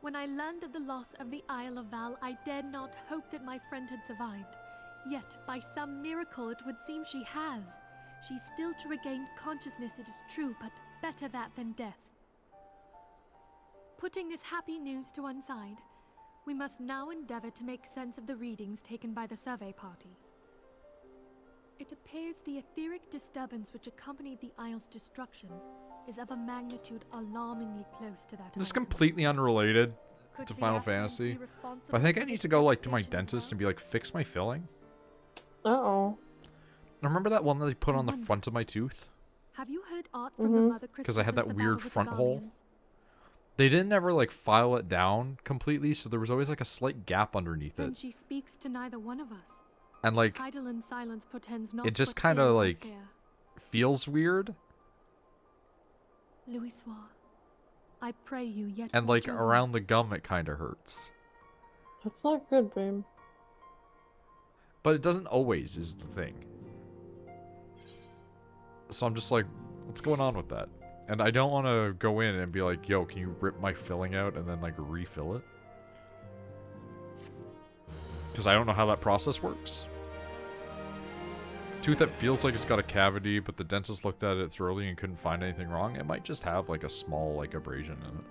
S5: When I learned of the loss of the Isle of Val, I dared not hope that my friend had survived. Yet, by some miracle, it would seem she has. She's still to regain consciousness, it is true, but better that than death. Putting this happy news to one side, we must now endeavor to make sense of the readings taken by the survey party. It appears the etheric disturbance which accompanied the Isle's destruction is of a magnitude alarmingly close to that.
S1: This is
S5: of Ultima.
S1: completely unrelated
S5: Could
S1: to
S5: the
S1: Final
S5: Ascians
S1: Fantasy.
S5: be responsible
S1: But I think I
S5: for
S1: need
S5: its
S1: to go, like, to my
S5: devastation as
S1: dentist
S5: well?
S1: and be like, fix my filling.
S2: Uh-oh.
S1: Remember that one that they put
S5: I
S1: on the
S5: wonder.
S1: front of my tooth?
S5: Have you heard aught from the Mother Crystal
S1: Because I had
S5: since
S1: that
S5: the
S1: weird
S5: battle with
S1: front
S5: the
S1: hole.
S5: Garleans?
S1: They didn't ever, like, file it down completely, so there was always, like, a slight gap underneath
S5: Then
S1: it.
S5: she speaks to neither one of us.
S1: And, like,
S5: Idle and silence portends not
S1: it just
S5: but
S1: kind
S5: ill,
S1: of,
S5: I
S1: like,
S5: fear.
S1: feels weird.
S5: Louisoix, I pray you yet
S1: And,
S5: watch
S1: like,
S5: over
S1: around
S5: us.
S1: the gum it kind of hurts.
S2: That's not good, babe.
S1: But it doesn't always, is the thing. So I'm just like, what's going on with that? And I don't want to go in and be like, yo, can you rip my filling out and then, like, refill it? Because I don't know how that process works. Tooth that feels like it's got a cavity, but the dentist looked at it thoroughly and couldn't find anything wrong. It might just have, like, a small, like, abrasion in it.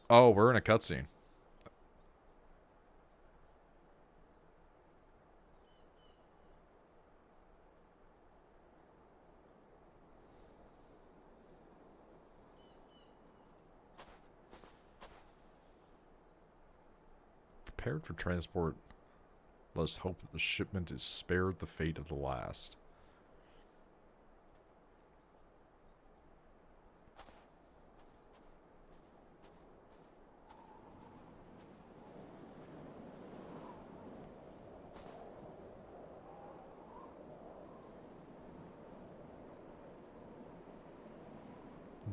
S1: Oh, we're in a cutscene. Prepared for transport. Let us hope that the shipment is spared the fate of the last.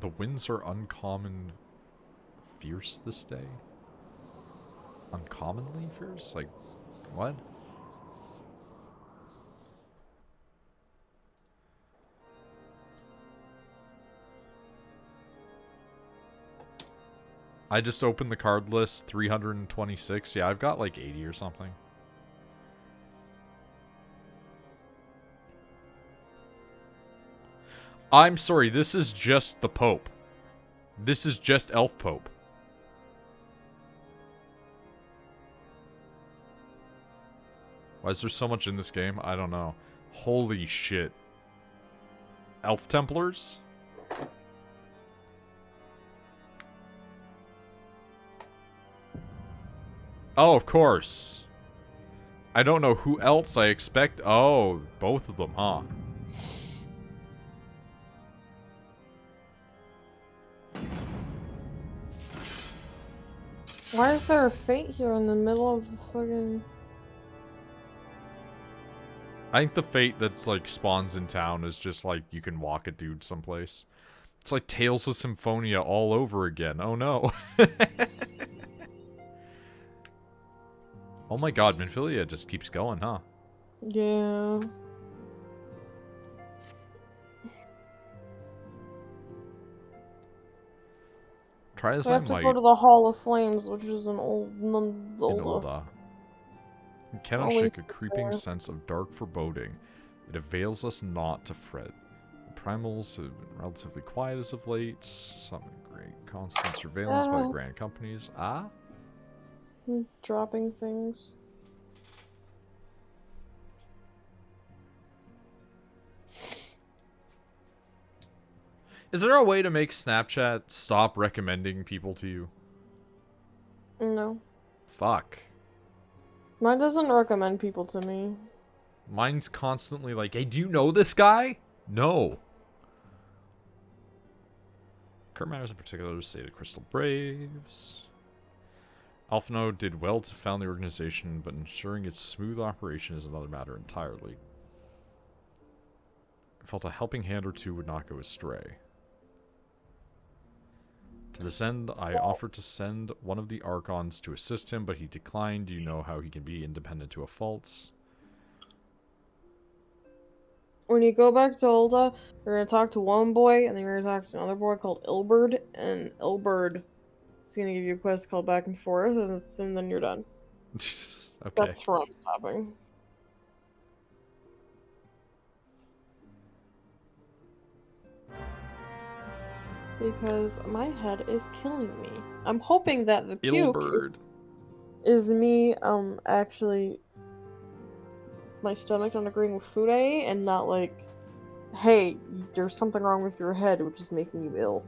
S1: The winds are uncommon fierce this day? Uncommonly fierce? Like, what? I just opened the card list, 326. Yeah, I've got like 80 or something. I'm sorry, this is just the Pope. This is just Elf Pope. Why is there so much in this game? I don't know. Holy shit. Elf Templars? Oh, of course. I don't know who else I expect. Oh, both of them, huh?
S2: Why is there a fate here in the middle of the fucking...
S1: I think the fate that's like spawns in town is just like you can walk a dude someplace. It's like Tales of Symphonia all over again. Oh no. Oh my god, Minfilia just keeps going, huh?
S2: Yeah.
S1: Try as
S2: We
S1: I
S2: have to
S1: might.
S2: go to the Hall of Flames, which is an old...
S1: You cannot
S2: Always
S1: shake a creeping
S2: there.
S1: sense of dark foreboding. It avails us not to fret. The primals have been relatively quiet as of late. Some great constant surveillance by the grand companies. Ah?
S2: Dropping things.
S1: Is there a way to make Snapchat stop recommending people to you?
S2: No.
S1: Fuck.
S2: Mine doesn't recommend people to me.
S1: Mine's constantly like, hey, do you know this guy? No. Current matters in particular, say the Crystal Braves. Alphano did well to found the organization, but ensuring its smooth operation is another matter entirely. I felt a helping hand or two would not go astray. To this end, I offered to send one of the Archons to assist him, but he declined. Do you know how he can be independent to a fault?
S2: When you go back to Ulta, you're gonna talk to one boy, and then you're gonna talk to another boy called Ilberd, and Ilberd is gonna give you a quest called Back and Forth, and then you're done.
S1: Okay.
S2: That's where I'm stopping. Because my head is killing me. I'm hoping that the puke is me, actually my stomach not agreeing with food I ate, and not like, hey, there's something wrong with your head, which is making you ill.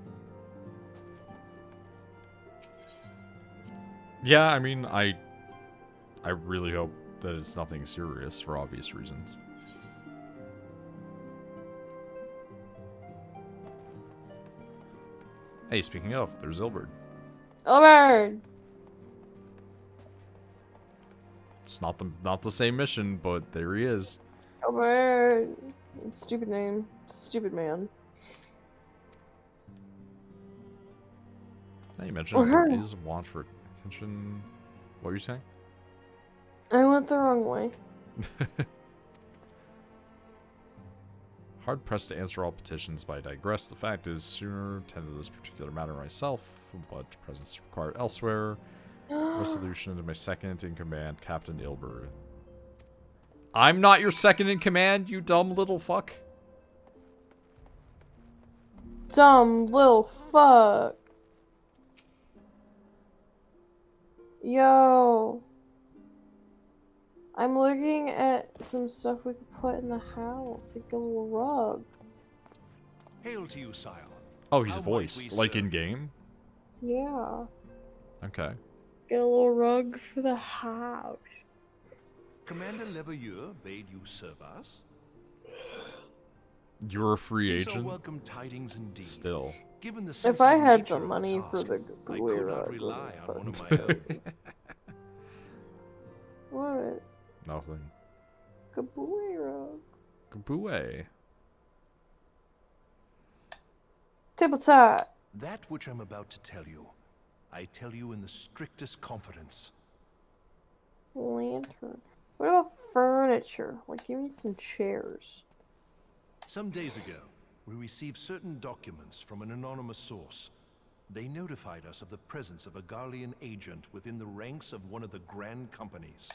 S1: Yeah, I mean, I really hope that it's nothing serious for obvious reasons. Hey, speaking of, there's Ilberd.
S2: Ilberd!
S1: It's not the same mission, but there he is.
S2: Ilberd! Stupid name. Stupid man.
S1: Now you mentioned there is a want for attention. What were you saying?
S2: I went the wrong way.
S1: Hard pressed to answer all petitions, but I digress. The fact is, sooner tend to this particular matter myself, but presence required elsewhere. Resolution to my second in command, Captain Ilberd. I'm not your second in command, you dumb little fuck.
S2: Dumb little fuck. Yo. I'm looking at some stuff we could put in the house, like a little rug.
S9: Hail to you, Scion.
S1: Oh, he's voiced, like in game?
S2: Yeah.
S1: Okay.
S2: Get a little rug for the house.
S9: Commander Leveilleur bade you serve us?
S1: You're a free
S9: These
S1: agent?
S9: are welcome tidings indeed.
S1: Still.
S9: Given the
S2: If I
S9: sensitive
S2: had
S9: nature
S2: the
S9: of
S2: money
S9: task,
S2: for the
S9: I
S2: Gabui
S9: could not
S2: rug,
S9: rely on one of my own.
S2: What?
S1: Nothing.
S2: Gabui rug.
S1: Gabue.
S2: Tabletop.
S9: That which I'm about to tell you, I tell you in the strictest confidence.
S2: Lantern. What about furniture? Like, give me some chairs.
S9: Some days ago, we received certain documents from an anonymous source. They notified us of the presence of a Garlean agent within the ranks of one of the grand companies.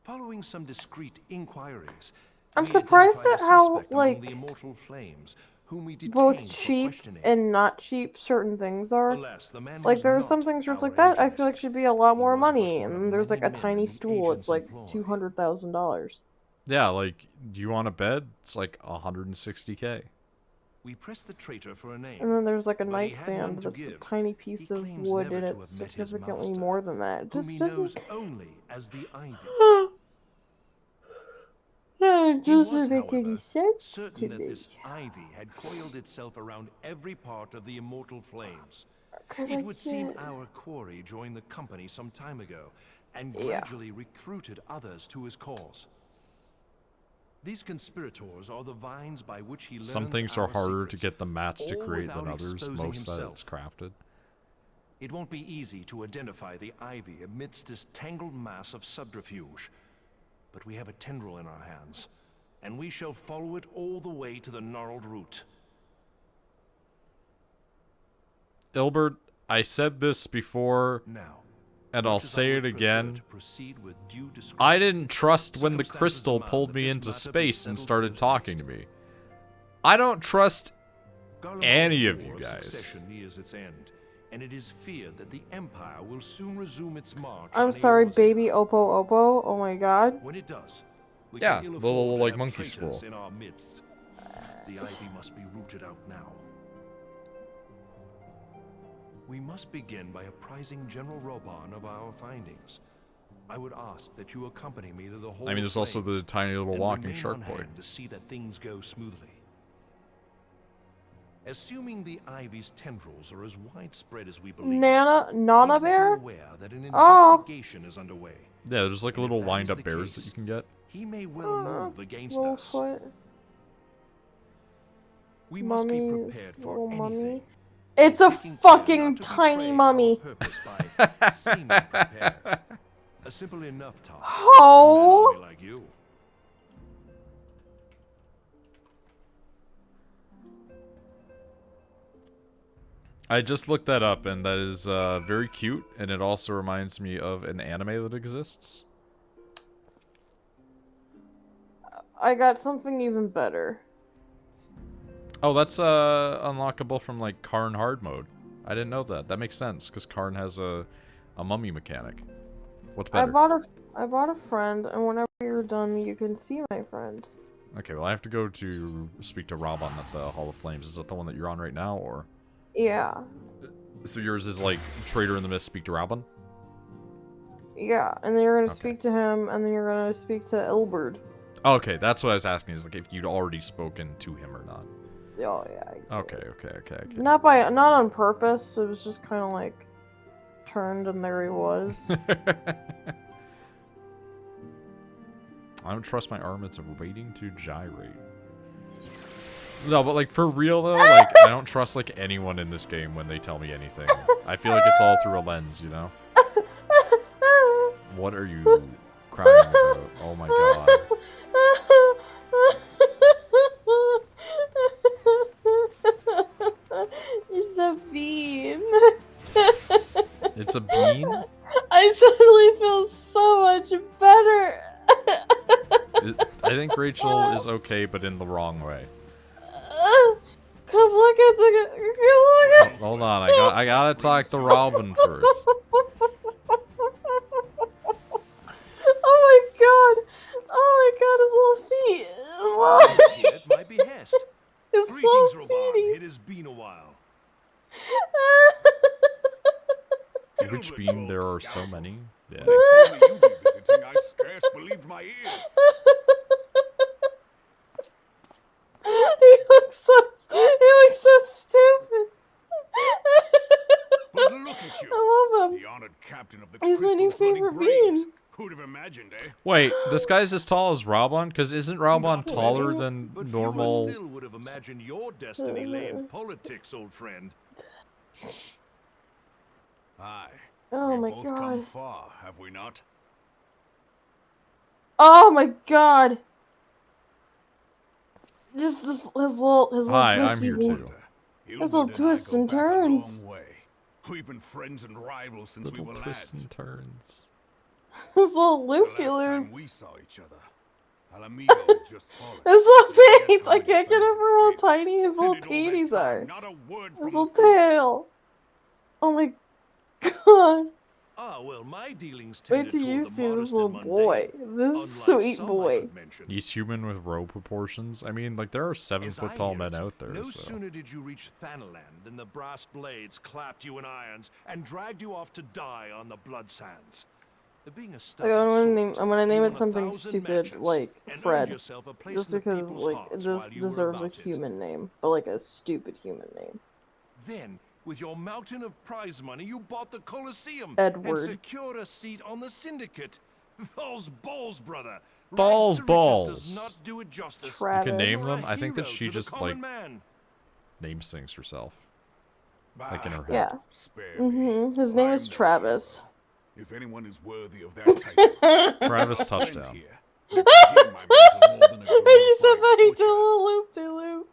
S9: Following some discreet inquiries,
S2: I'm
S9: we
S2: surprised
S9: identified
S2: at
S9: a
S2: how,
S9: suspect among
S2: like,
S9: the Immortal Flames, whom we detained
S2: both
S9: for
S2: cheap
S9: questioning.
S2: and not cheap certain things are.
S9: Alas, the man
S2: Like,
S9: was
S2: there are
S9: not
S2: some things where it's
S9: our
S2: like that, I
S9: agent.
S2: feel like should be a lot more
S9: was but
S2: money,
S9: one of
S2: and then there's like a
S9: many men
S2: tiny
S9: in the
S2: stool, it's
S9: agent's
S2: like
S9: employ.
S2: $200,000.
S1: Yeah, like, do you want a bed? It's like 160K.
S9: We pressed the traitor for a name.
S2: And then there's like a
S9: but he had none
S2: nightstand
S9: to
S2: that's a
S9: give.
S2: tiny piece
S9: He
S2: of
S9: claims
S2: wood,
S9: never
S2: and
S9: to
S2: it's
S9: have met his
S2: significantly
S9: master,
S2: more than that. It
S9: whom
S2: just
S9: he
S2: doesn't.
S9: knows only as the Ivy.
S2: It
S9: He was,
S2: doesn't make any
S9: however,
S2: sense to
S9: certain that
S2: me.
S9: this ivy had coiled itself around every part of the Immortal Flames,
S12: It would seem our quarry joined the company some time ago, and gradually recruited others to his cause. These conspirators are the vines by which he learns
S1: Some things are
S12: our
S1: harder
S12: secrets,
S1: to get the mats to
S12: all
S1: create than
S12: without
S1: others,
S12: exposing
S1: most that
S12: himself.
S1: it's crafted.
S12: It won't be easy to identify the ivy amidst this tangled mass of subterfuge, but we have a tendril in our hands, and we shall follow it all the way to the gnarled root.
S1: Ilbert, I said this before,
S12: Now,
S1: and I'll
S12: much as I
S1: say
S12: would
S1: it
S12: prefer
S1: again.
S12: to proceed with due discretion,
S1: I didn't trust when the
S12: circumstances
S1: crystal
S12: demand
S1: pulled
S12: that
S1: me
S12: this
S1: into
S12: matter be
S1: space and
S12: settled
S1: started
S12: post
S1: talking
S12: haste.
S1: to me. I don't trust
S12: Garlemald's
S1: any of
S12: war
S1: you guys.
S12: Succession nears its end, and it is feared that the Empire will soon resume its march
S2: I'm
S12: on
S2: sorry,
S12: Eorzea.
S2: baby Oppo. Oh my god.
S12: When it does, we
S1: Yeah,
S12: can ill
S1: the little,
S12: afford to
S1: like,
S12: have
S1: monkey
S12: traitors
S1: squirrel.
S12: in our midst. The ivy must be rooted out now. We must begin by apprising General Roban of our findings. I would ask that you accompany me to the Hall
S1: I mean,
S12: of
S1: there's also the
S12: Flames
S1: tiny little
S12: and
S1: walking
S12: remain
S1: shark
S12: on
S1: boy.
S12: hand to see that things go smoothly. Assuming the ivy's tendrils are as widespread as we believe,
S2: Nana
S12: please be
S2: Bear?
S12: aware that an
S2: Oh.
S12: investigation is underway.
S1: Yeah, there's like
S12: And if
S1: little
S12: that is
S1: wind-up
S12: the
S1: bears that
S12: case,
S1: you can get.
S12: He may well move against
S2: Little
S12: us.
S2: foot.
S12: We must be
S2: Mummies,
S12: prepared for
S2: little
S12: anything.
S2: mummy. It's a
S12: Taking care
S2: fucking
S12: not to
S2: tiny
S12: betray
S2: mummy.
S12: our purpose by seeming prepared. A simple enough task for a
S2: Oh.
S12: one-man army like you.
S1: I just looked that up, and that is very cute, and it also reminds me of an anime that exists.
S2: I got something even better.
S1: Oh, that's unlockable from like Karn hard mode. I didn't know that. That makes sense because Karn has a mummy mechanic. What's better?
S2: I bought a friend, and whenever you're done, you can see my friend.
S1: Okay, well I have to go to speak to Rob on the Hall of Flames. Is that the one that you're on right now, or?
S2: Yeah.
S1: So yours is like Trader in the Mist, speak to Robin?
S2: Yeah, and then you're gonna
S1: Okay.
S2: speak to him, and then you're gonna speak to Ilbert.
S1: Okay, that's what I was asking, is like if you'd already spoken to him or not.
S2: Oh yeah. I did.
S1: Okay.
S2: Not on purpose. It was just kind of like turned, and there he was.
S1: I don't trust my arm, it's waiting to gyrate. No, but like for real though, like I don't trust like anyone in this game when they tell me anything. I feel like it's all through a lens, you know? What are you crying about? Oh my god.
S2: It's a bean.
S1: It's a bean?
S2: I suddenly feel so much better.
S1: I think Rachel is okay, but in the wrong way.
S2: Come look at the. Come look at.
S1: Hold on, I gotta talk to Robin first.
S2: Oh my god! His little feet.
S12: At my behest.
S2: His
S12: Greetings,
S2: little
S12: Roban.
S2: feeties.
S12: It has been a while.
S1: Which bean? There are so many. Yeah.
S9: When they told me you'd be visiting, I scarce believed my ears.
S2: He looks so stupid.
S9: But look at you.
S2: I love him.
S9: The honored captain of the
S2: He's my new
S9: Crystal-Blooded
S2: favorite
S9: Braves.
S2: bean.
S9: Who'd have imagined, eh?
S1: Wait, this guy's as tall as Robon? Because isn't Robon taller than
S12: But
S1: normal?
S12: fewer still would have imagined your destiny lay in politics, old friend.
S9: Aye.
S2: Oh
S9: We've
S2: my
S9: both
S2: god.
S9: come far, have we not?
S2: Oh my god. Just his little
S1: Hi,
S2: twisties
S1: I'm here
S2: and
S1: too.
S2: his little twists and turns.
S9: We've been friends and rivals since we
S1: Little
S9: were
S1: twists
S9: lads.
S1: and turns.
S2: His little
S9: The last
S2: loopy
S9: time we
S2: loops.
S9: saw each other, Alamigo just fallen.
S2: His little
S9: Forget
S2: feet.
S9: how
S2: I
S9: many
S2: can't get
S9: times
S2: over how
S9: escaped.
S2: tiny his little
S9: And in all that
S2: peaties
S9: time,
S2: are.
S9: not a word
S2: His
S9: from
S2: little
S9: the priest.
S2: tail. Oh my god.
S12: Ah, well, my dealings
S2: Wait
S12: tended
S2: till you
S12: toward the
S2: see this
S12: modest
S2: little
S12: and
S2: boy.
S12: mundane,
S2: This
S12: unlike
S2: sweet
S12: some I
S2: boy.
S12: could mention.
S1: He's human with row proportions. I mean, like, there are
S12: As
S1: 7-foot
S12: I
S1: tall
S12: hear
S1: men
S12: it,
S1: out there,
S12: no
S1: so.
S12: sooner did you reach Thanaland than the brass blades clapped you in irons and dragged you off to die on the blood sands. Being a
S2: Like,
S12: stubborn sort,
S2: I'm gonna name
S12: you
S2: it
S12: won
S2: something
S12: 1,000
S2: stupid,
S12: matches
S2: like
S12: and earned
S2: Fred.
S12: yourself a place
S2: Just
S12: in the
S2: because,
S12: people's
S2: like,
S12: hearts
S2: this
S12: while you were
S2: deserves a
S12: about it.
S2: human name, but like a stupid human name.
S12: Then, With your mountain of prize money, you bought the Colosseum
S2: Edward.
S12: and secured a seat on the Syndicate. Those balls, brother.
S1: Balls,
S12: Rags to riches does
S1: balls.
S12: not do it justice.
S2: Travis.
S1: You can name
S12: You're
S1: them.
S12: a
S1: I think that
S12: hero
S1: she
S12: to the
S1: just,
S12: common
S1: like,
S12: man.
S1: names things herself. Like in her head.
S2: Yeah.
S9: Spare me.
S2: His name is
S9: I'm no
S2: Travis.
S9: hero. If anyone is worthy of that title,
S1: Travis
S9: our friend
S1: Touchdown.
S9: here. Let him my mantle more than a
S2: You said that he
S9: glorified
S2: did a
S9: butcher.
S2: little loop-de-loop.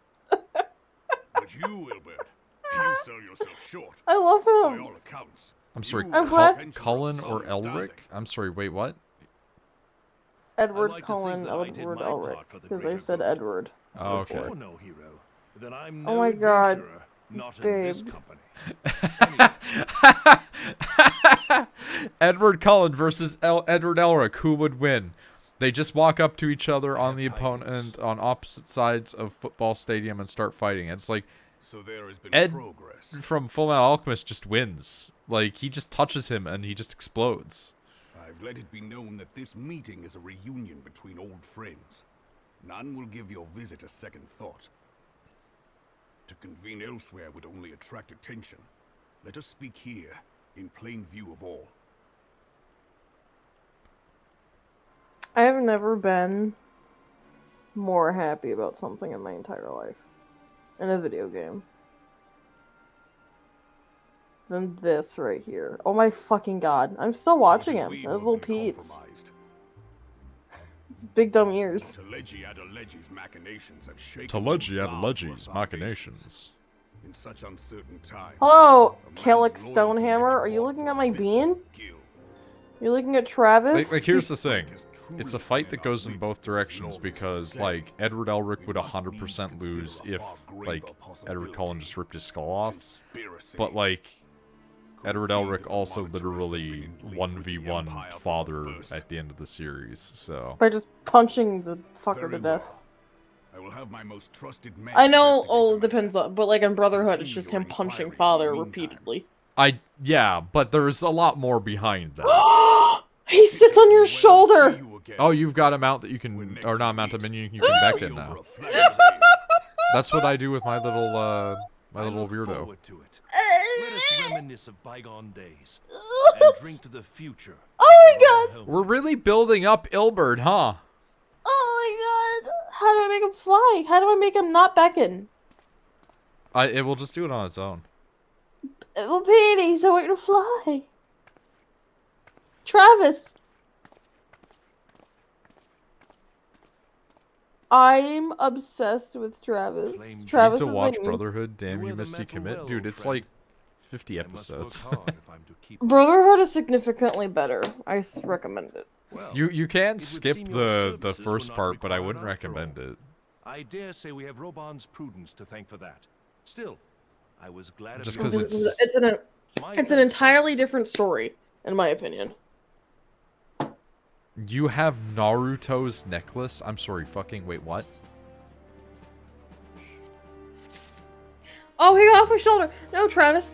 S9: But you, Wilbert, you sell yourself short.
S2: I love
S9: By
S2: him.
S9: all accounts.
S1: I'm sorry,
S9: You
S2: I'm
S9: are
S2: glad-
S9: an adventurer of
S1: Cullen or
S9: solid
S1: Elric?
S9: standing.
S1: I'm sorry, wait, what?
S2: Edward
S12: I like to
S2: Cullen,
S12: think that I did
S2: Edward
S12: my
S2: Elric.
S12: part for the
S2: Because I
S12: greater
S2: said
S12: good.
S2: Edward
S1: Oh,
S12: If
S1: okay.
S12: you're no hero, then I'm
S2: Oh
S12: no
S2: my God,
S12: adventurer, not in this
S2: babe.
S12: company.
S1: Edward Cullen versus Edward Elric. Who would win? They just walk up to each other on the opponent on opposite sides of football stadium and start fighting. It's like
S9: So there has been
S1: Ed
S9: progress.
S1: from Fullmetal Alchemist just wins. Like he just touches him and he just explodes.
S9: I've let it be known that this meeting is a reunion between old friends. None will give your visit a second thought. To convene elsewhere would only attract attention. Let us speak here, in plain view of all.
S2: I have never been more happy about something in my entire life. In a video game. Than this right here. Oh my fucking god. I'm still watching him. Those little Pete's. His big dumb ears.
S9: Telegi's machinations have shaken
S1: Telegi's machinations.
S9: in such uncertain times.
S2: Hello,
S9: a man's
S2: Calyx
S9: loyalty
S2: Stonehammer.
S9: may
S2: Are
S9: be
S2: you
S9: bought
S2: looking
S9: for
S2: at
S9: a
S2: my
S9: fistful
S2: bean?
S9: of gil.
S2: You're looking at Travis?
S1: Like here's the thing.
S9: Has truly
S1: It's a fight
S9: been
S1: that goes
S9: our
S1: in
S9: midst
S1: both
S9: as
S1: directions
S9: long as
S1: because,
S9: the
S1: like,
S9: same.
S1: Edward Elric
S9: We
S1: would
S9: must
S1: 100%
S9: needs
S1: lose
S9: consider a
S1: if,
S9: far graver
S1: like, Edward Cullen just ripped his skull off.
S9: Conspiracy.
S1: But, like,
S9: Could
S1: Edward
S9: be
S1: Elric
S9: that the
S1: also
S9: monitors have
S1: literally
S9: been in league with the
S1: 1v1
S9: Empire from the
S1: father
S9: first.
S1: at the end of the series, so.
S2: By just punching the fucker
S9: Very
S2: to death.
S9: well. I will have my most trusted men
S2: I know,
S9: investigate
S2: oh,
S9: the
S2: it depends
S9: matter.
S2: on, but like in Brotherhood, it's
S9: Continue
S2: just
S9: your
S2: him punching
S9: inquiries in
S2: father
S9: the meantime.
S2: repeatedly.
S1: Yeah, but there's a lot more behind that.
S2: He sits on your shoulder!
S1: Oh, you've got a mount that you can, or not a mount, a minion you can back in
S9: Over
S1: now.
S9: a flag of rain.
S1: That's what I do with my little, my
S12: I
S1: little
S12: look
S1: weirdo.
S12: forward to it. Let us reminisce of bygone days and drink to the future.
S2: Oh my god!
S1: We're really building up Ilbert, huh?
S2: Oh my god! How do I make him fly? How do I make him not beckon?
S1: It will just do it on its own.
S2: Little Petey, so we're gonna fly. Travis! I'm obsessed with Travis.
S12: Flame
S2: Travis
S1: To
S2: is
S1: watch
S2: my new...
S1: Brotherhood, damn
S12: You
S1: you
S12: wear the
S1: misty
S12: mantle
S1: commit.
S12: well,
S1: Dude,
S12: old
S1: it's
S12: friend.
S1: like 50
S12: I must work
S1: episodes.
S12: hard if I'm to keep.
S2: Brotherhood is significantly better. I recommend it.
S12: Well,
S1: You can
S12: it would
S1: skip
S12: seem your
S1: the
S12: services were
S1: first
S12: not
S1: part, but I
S12: required
S1: wouldn't
S12: after all.
S1: recommend it.
S12: I dare say we have Roban's prudence to thank for that. Still, I was glad
S1: Just
S12: of
S1: 'cause
S12: your
S1: it's-
S12: presence. My
S2: It's an
S12: thanks.
S2: entirely different story, in my opinion.
S1: You have Naruto's necklace? I'm sorry, fucking, wait, what?
S2: Oh, he got off my shoulder! No, Travis!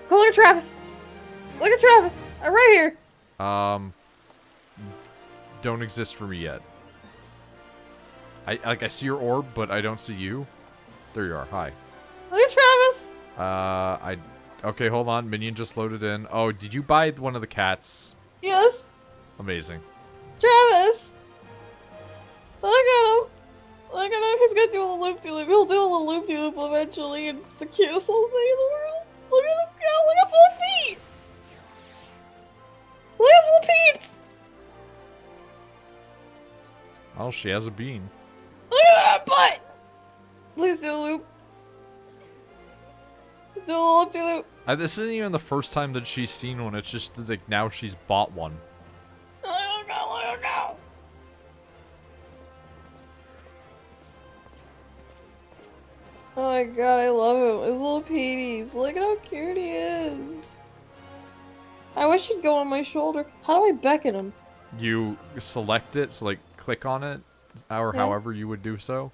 S2: Go look at Travis! Look at Travis! I'm right here!
S1: Don't exist for me yet. I see your orb, but I don't see you. There you are, hi.
S2: Look at Travis!
S1: Okay, hold on, minion just loaded in. Oh, did you buy one of the cats?
S2: Yes!
S1: Amazing.
S2: Travis! Look at him! Look at him, he's gonna do a little loop-de-loop. He'll do a little loop-de-loop eventually, and it's the cutest little thing in the world. Look at him go! Look at his little feet! Look at his little peeps!
S1: Oh, she has a bean.
S2: Look at that butt! Please do a loop. Do a little loop-de-loop.
S1: This isn't even the first time that she's seen one. It's just that, like, now she's bought one.
S2: Look at him go, look at him go! Oh my god, I love him. His little Petey's. Look at how cute he is. I wish he'd go on my shoulder. How do I beckon him?
S1: You select it, so, like, click on it, or
S2: Yeah.
S1: however you would do so,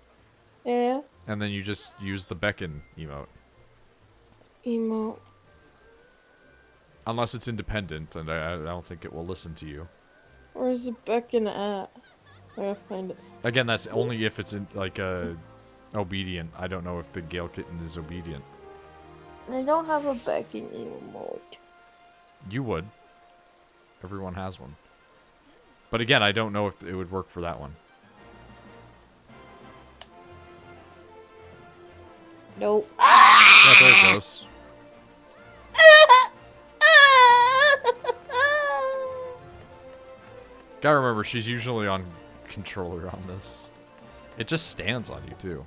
S2: Yeah.
S1: and then you just use the beckon emote.
S2: Emote.
S1: Unless it's independent, and I don't think it will listen to you.
S2: Where's the beckon at? I gotta find it.
S1: Again, that's only if it's in, like, obedient. I don't know if the Gale Kitten is obedient.
S2: I don't have a backing emote.
S1: You would. Everyone has one. But again, I don't know if it would work for that one.
S2: Nope.
S1: Yeah, there it goes. Gotta remember, she's usually on controller on this. It just stands on you, too.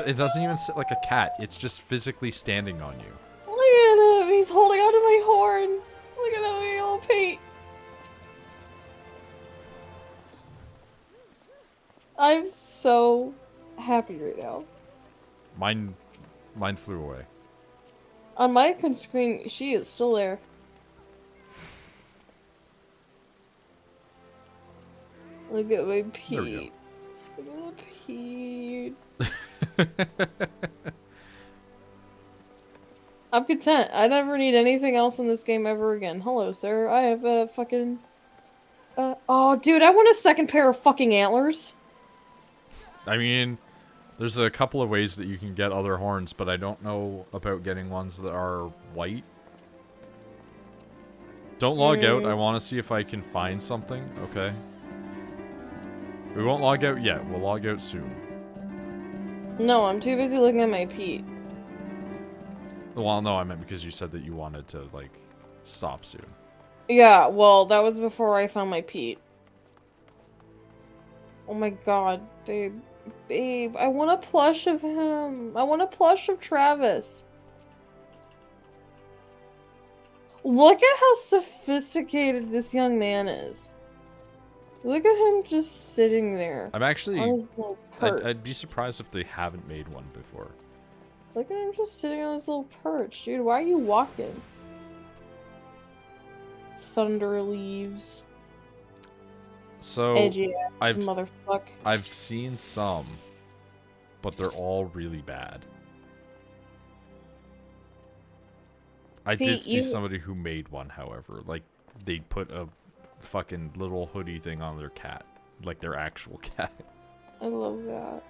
S1: It doesn't even sit like a cat. It's just physically standing on you.
S2: Look at him. He's holding onto my horn. Look at him, little Pete. I'm so happy right now.
S1: Mine flew away.
S2: On my screen, she is still there. Look at my Pete. Look at the Pete. I'm content. I never need anything else in this game ever again. Hello, sir. I have a fucking... oh, dude, I want a second pair of fucking antlers.
S1: I mean, there's a couple of ways that you can get other horns, but I don't know about getting ones that are white. Don't log out. I want to see if I can find something. Okay. We won't log out yet. We'll log out soon.
S2: No, I'm too busy looking at my Pete.
S1: Well, no, I meant because you said that you wanted to, like, stop soon.
S2: Yeah, well, that was before I found my Pete. Oh my god, babe. Babe, I want a plush of him. I want a plush of Travis. Look at how sophisticated this young man is. Look at him just sitting there.
S1: I'm actually...
S2: on his little perch.
S1: I'd be surprised if they haven't made one before.
S2: Look at him just sitting on his little perch. Dude, why are you walking? Thunder leaves.
S1: So,
S2: Edgy ass motherfucker.
S1: I've seen some, but they're all really bad. I
S2: Pete,
S1: did see somebody who made one, however. Like, they put a fucking little hoodie thing on their cat. Like, their actual cat.
S2: I love that.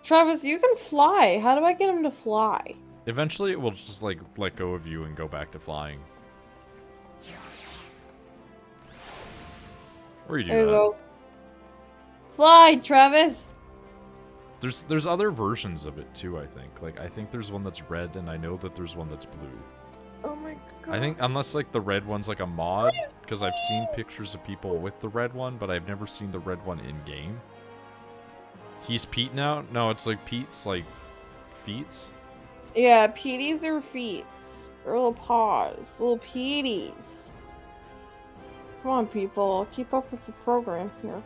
S2: Travis, you can fly. How do I get him to fly?
S1: Eventually, it will just, like, let go of you and go back to flying. Where you do
S2: There you
S1: that?
S2: go. Fly, Travis!
S1: There's other versions of it, too, I think. Like, I think there's one that's red, and I know that there's one that's blue.
S2: Oh my god.
S1: I think, unless, like, the red one's, like, a mod, because I've seen pictures of people with the red one, but I've never seen the red one in-game. He's Pete now? No, it's, like, Pete's, like, feets?
S2: Yeah, Peeties are feets. Or little paws. Little Peeties. Come on, people. Keep up with the program here.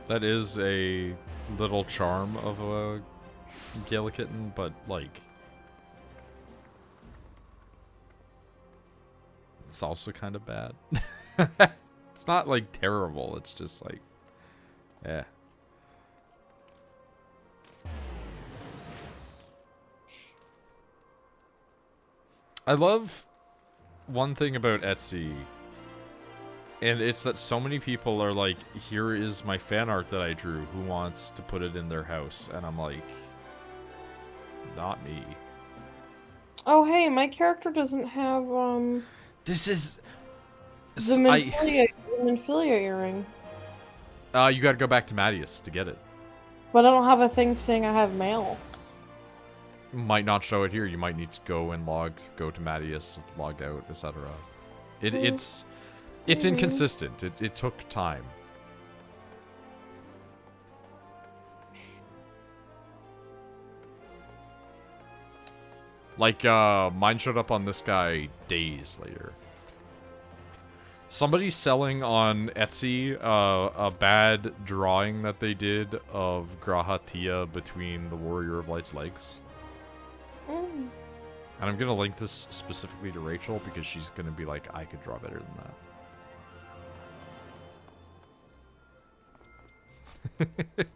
S1: That is a little charm of a Gallakitten, but, like... it's also kind of bad. It's not, like, terrible. It's just, like... yeah. I love one thing about Etsy, and it's that so many people are like, here is my fan art that I drew, who wants to put it in their house? And I'm like, not me.
S2: Oh, hey, my character doesn't have,
S1: This is...
S2: the Minfilia earring.
S1: You gotta go back to Mattias to get it.
S2: But I don't have a thing saying I have mail.
S1: Might not show it here. You might need to go and go to Mattias, log out, etc. It's inconsistent. It took time. Like, mine showed up on this guy days later. Somebody's selling on Etsy a bad drawing that they did of Grahatia between the Warrior of Light's legs. And I'm gonna link this specifically to Rachel because she's gonna be like, I could draw better than that.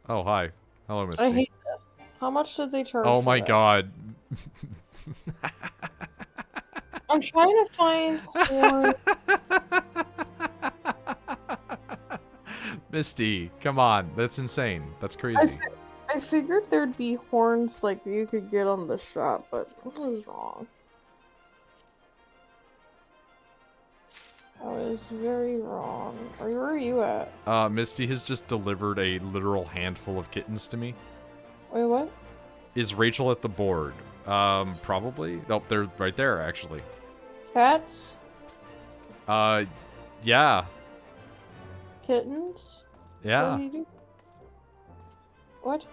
S1: Oh, hi. Hello, Misty.
S2: I hate this. How much did they charge
S1: Oh
S2: for
S1: my
S2: that?
S1: god.
S2: I'm trying to find horn.
S1: Misty, come on. That's insane. That's crazy.
S2: I figured there'd be horns like you could get on the shop, but I was wrong. I was very wrong. Where are you at?
S1: Misty has just delivered a literal handful of kittens to me.
S2: Wait, what?
S1: Is Rachel at the board? Probably. Nope, they're right there, actually.
S2: Cats?
S1: Yeah.
S2: Kittens?
S1: Yeah.
S2: What do you do? What?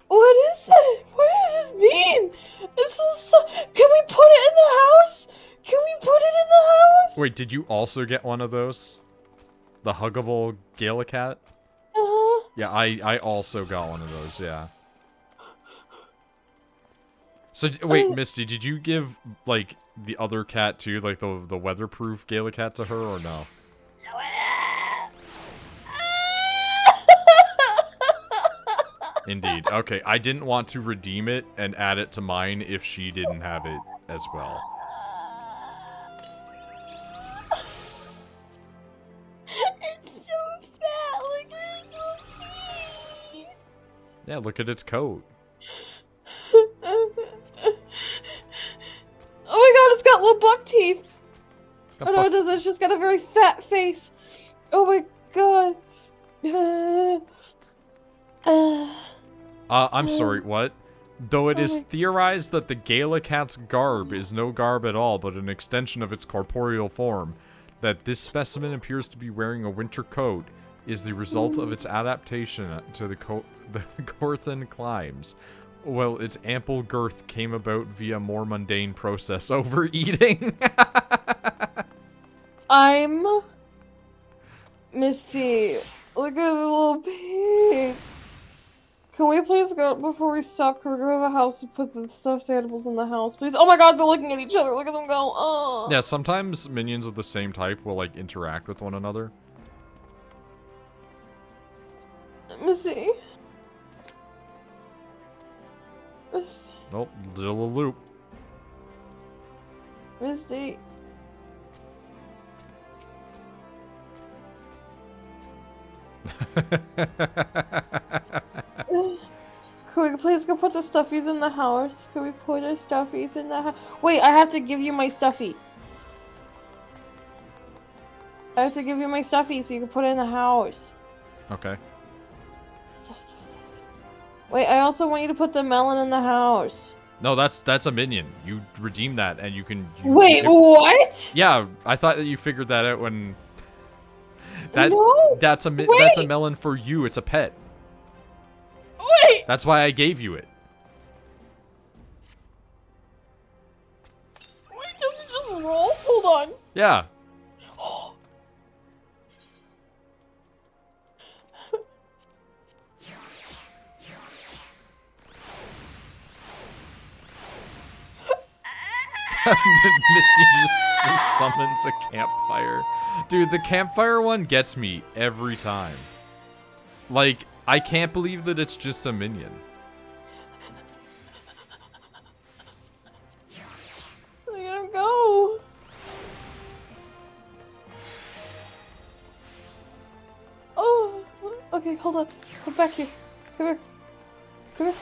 S2: What is it? What does this mean? This is so... Can we put it in the house? Can we put it in the house?
S1: Wait, did you also get one of those? The huggable Gala cat? Yeah, I also got one of those, yeah. So, wait, Misty, did you give, like, the other cat too? Like, the weatherproof Gala cat to her, or no? Indeed. Okay, I didn't want to redeem it and add it to mine if she didn't have it as well.
S2: It's so fat. Look at its little feet.
S1: Yeah, look at its coat.
S2: Oh my god, it's got little buck teeth.
S1: The
S2: Oh no, it doesn't. It's just got a very fat face. Oh my god.
S1: I'm sorry, what? Though it is theorized that the Gala cat's garb is no garb at all, but an extension of its corporeal form, that this specimen appears to be wearing a winter coat is the result of its adaptation to the Gorthan climes. Well, its ample girth came about via more mundane process, overeating.
S2: I'm Misty. Look at the little pigs. Can we please go, before we stop, can we go to the house and put the stuffed animals in the house, please? Oh my god, they're looking at each other. Look at them go, oh.
S1: Yeah, sometimes minions of the same type will, like, interact with one another.
S2: Misty. Misty.
S1: Nope, little loop.
S2: Misty. Can we please go put the stuffies in the house? Can we put the stuffies in the house? Wait, I have to give you my stuffy. I have to give you my stuffy so you can put it in the house.
S1: Okay.
S2: Stuff. Wait, I also want you to put the melon in the house.
S1: No, that's a minion. You redeem that and you can...
S2: Wait, what?
S1: Yeah, I thought that you figured that out when...
S2: No.
S1: That's a melon for you. It's a pet.
S2: Wait.
S1: That's why I gave you it.
S2: Wait, does it just roll? Hold on.
S1: Yeah. Misty just summons a campfire. Dude, the campfire one gets me every time. Like, I can't believe that it's just a minion.
S2: Look at him go. Oh, okay, hold on. Come back here. Come here. Come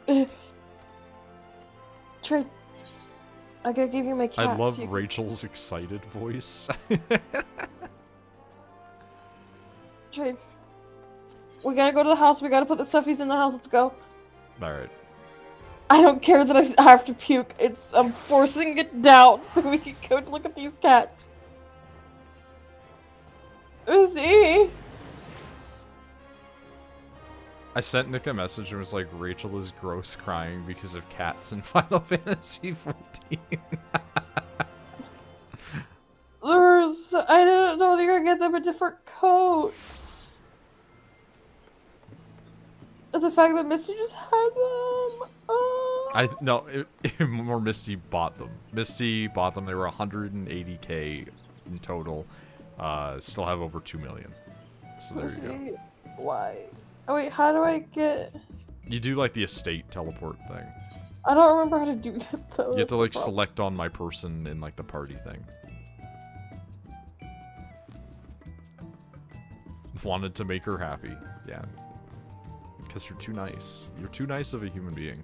S2: here. Trade. I gotta give you my cat.
S1: I love Rachel's excited voice.
S2: Trade. We gotta go to the house. We gotta put the stuffies in the house. Let's go.
S1: Alright.
S2: I don't care that I have to puke. I'm forcing it down so we can go look at these cats. Uzi.
S1: I sent Nick a message and was like, Rachel is gross crying because of cats in Final Fantasy XIV.
S2: I didn't know they were gonna get them in different coats. The fact that Misty just had them.
S1: More Misty bought them. Misty bought them. They were 180k in total. Still have over 2 million. So there you go.
S2: Why? Oh wait, how do I get?
S1: You do like the estate teleport thing.
S2: I don't remember how to do that though.
S1: You have to like select on my person in like the party thing. Wanted to make her happy. Yeah. Because you're too nice. You're too nice of a human being.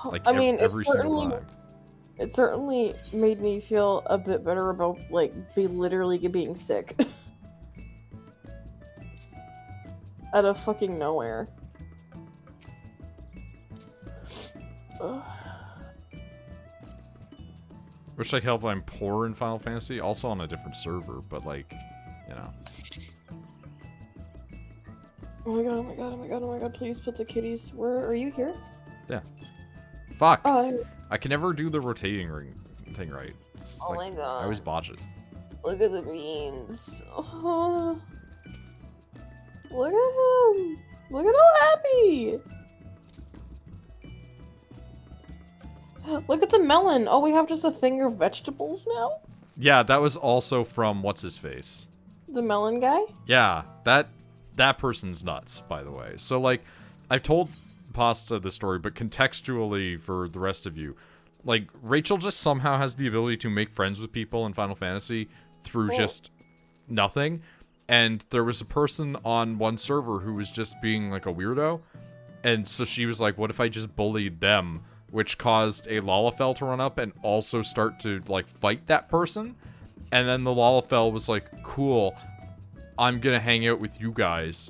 S1: Like
S2: I mean,
S1: every single time.
S2: It certainly made me feel a bit better about like literally being sick. Out of fucking nowhere. Ugh.
S1: Wish I could help. I'm poor in Final Fantasy, also on a different server, but like, you know.
S2: Oh my god, oh my god, oh my god, oh my god, please put the kitties. Where are you here?
S1: Yeah. Fuck.
S2: Oh,
S1: I can never do the rotating ring thing right. It's
S2: oh
S1: like,
S2: my god.
S1: I always botch it.
S2: Look at the beans. Oh. Look at him. Look at how happy. Look at the melon. Oh, we have just a thing of vegetables now?
S1: Yeah, that was also from what's-his-face.
S2: The melon guy?
S1: Yeah, that person's nuts, by the way. So, like, I've told Pasta the story, but contextually for the rest of you, like, Rachel just somehow has the ability to make friends with people in Final Fantasy through just nothing. And there was a person on one server who was just being, like, a weirdo. And so she was like, what if I just bullied them? Which caused a Lalafell to run up and also start to, like, fight that person. And then the Lalafell was like, cool, I'm gonna hang out with you guys.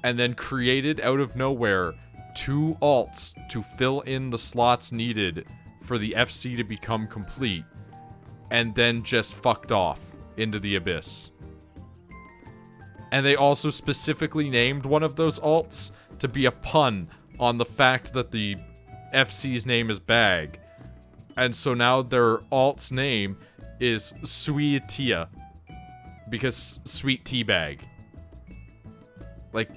S1: And then created out of nowhere 2 alts to fill in the slots needed for the FC to become complete. And then just fucked off into the abyss. And they also specifically named one of those alts to be a pun on the fact that the FC's name is Bag. And so now their alt's name is Sweet Tia. Because Sweet Tea Bag. Like,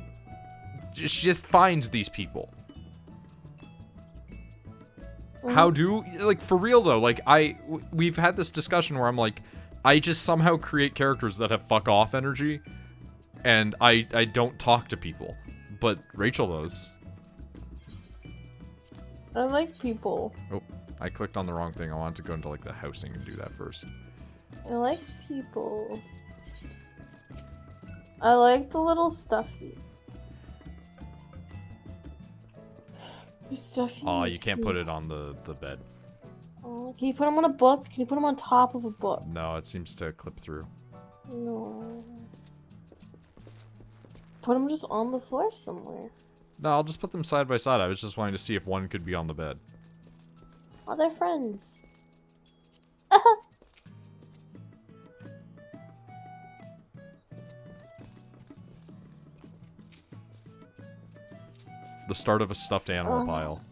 S1: she just finds these people. How do, like, for real though, like, we've had this discussion where I'm like, I just somehow create characters that have fuck off energy. And I don't talk to people. But Rachel does.
S2: I like people.
S1: Oh, I clicked on the wrong thing. I wanted to go into, like, the housing and do that first.
S2: I like people. I like the little stuffy. The stuffy.
S1: Oh, you can't put it on the bed.
S2: Oh, can you put them on a book? Can you put them on top of a book?
S1: No, it seems to clip through.
S2: No. Put them just on the floor somewhere.
S1: No, I'll just put them side by side. I was just wanting to see if one could be on the bed.
S2: Oh, they're friends.
S1: The start of a stuffed animal pile.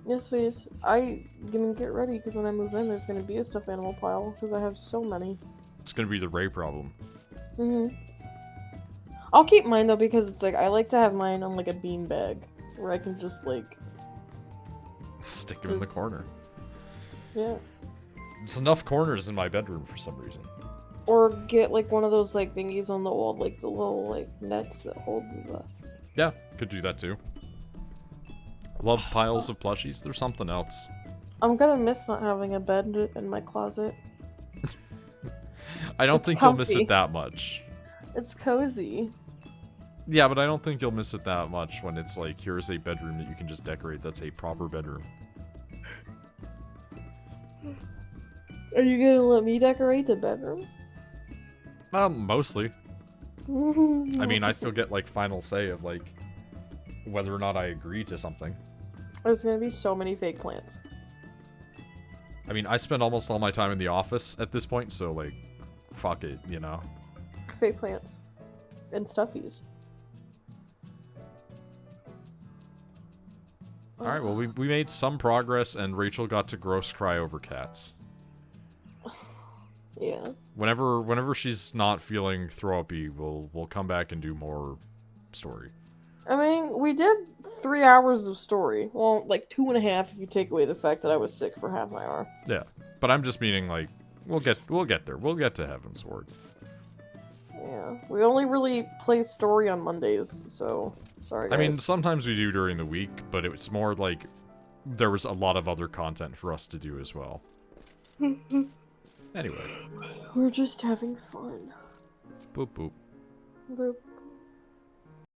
S2: Yes, please. I'm gonna get ready because when I move in, there's gonna be a stuffed animal pile because I have so many.
S1: It's gonna be the Ray problem.
S2: I'll keep mine though because it's like I like to have mine on like a bean bag where I can just like
S1: stick them in the corner.
S2: Yeah.
S1: There's enough corners in my bedroom for some reason.
S2: Or get like one of those like thingies on the wall, like the little like nets that hold the.
S1: Yeah, could do that too. Love piles of plushies. There's something else.
S2: I'm gonna miss not having a bed in my closet.
S1: I don't think you'll miss it that much.
S2: It's cozy.
S1: Yeah, but I don't think you'll miss it that much when it's like, here's a bedroom that you can just decorate. That's a proper bedroom.
S2: Are you gonna let me decorate the bedroom?
S1: Mostly. I mean, I still get like final say of like whether or not I agree to something.
S2: There's gonna be so many fake plants.
S1: I mean, I spend almost all my time in the office at this point, so like, fuck it, you know?
S2: Fake plants. And stuffies.
S1: Alright, well, we made some progress, and Rachel got to gross cry over cats.
S2: Yeah.
S1: Whenever she's not feeling throw-uppy, we'll come back and do more story.
S2: I mean, we did 3 hours of story. Well, like 2.5 if you take away the fact that I was sick for half an hour.
S1: Yeah, but I'm just meaning like we'll get there. We'll get to Heaven's Ward.
S2: Yeah, we only really play story on Mondays, so sorry guys.
S1: I mean, sometimes we do during the week, but it's more like there was a lot of other content for us to do as well. Anyway.
S2: We're just having fun.
S1: Boop boop.
S2: Boop.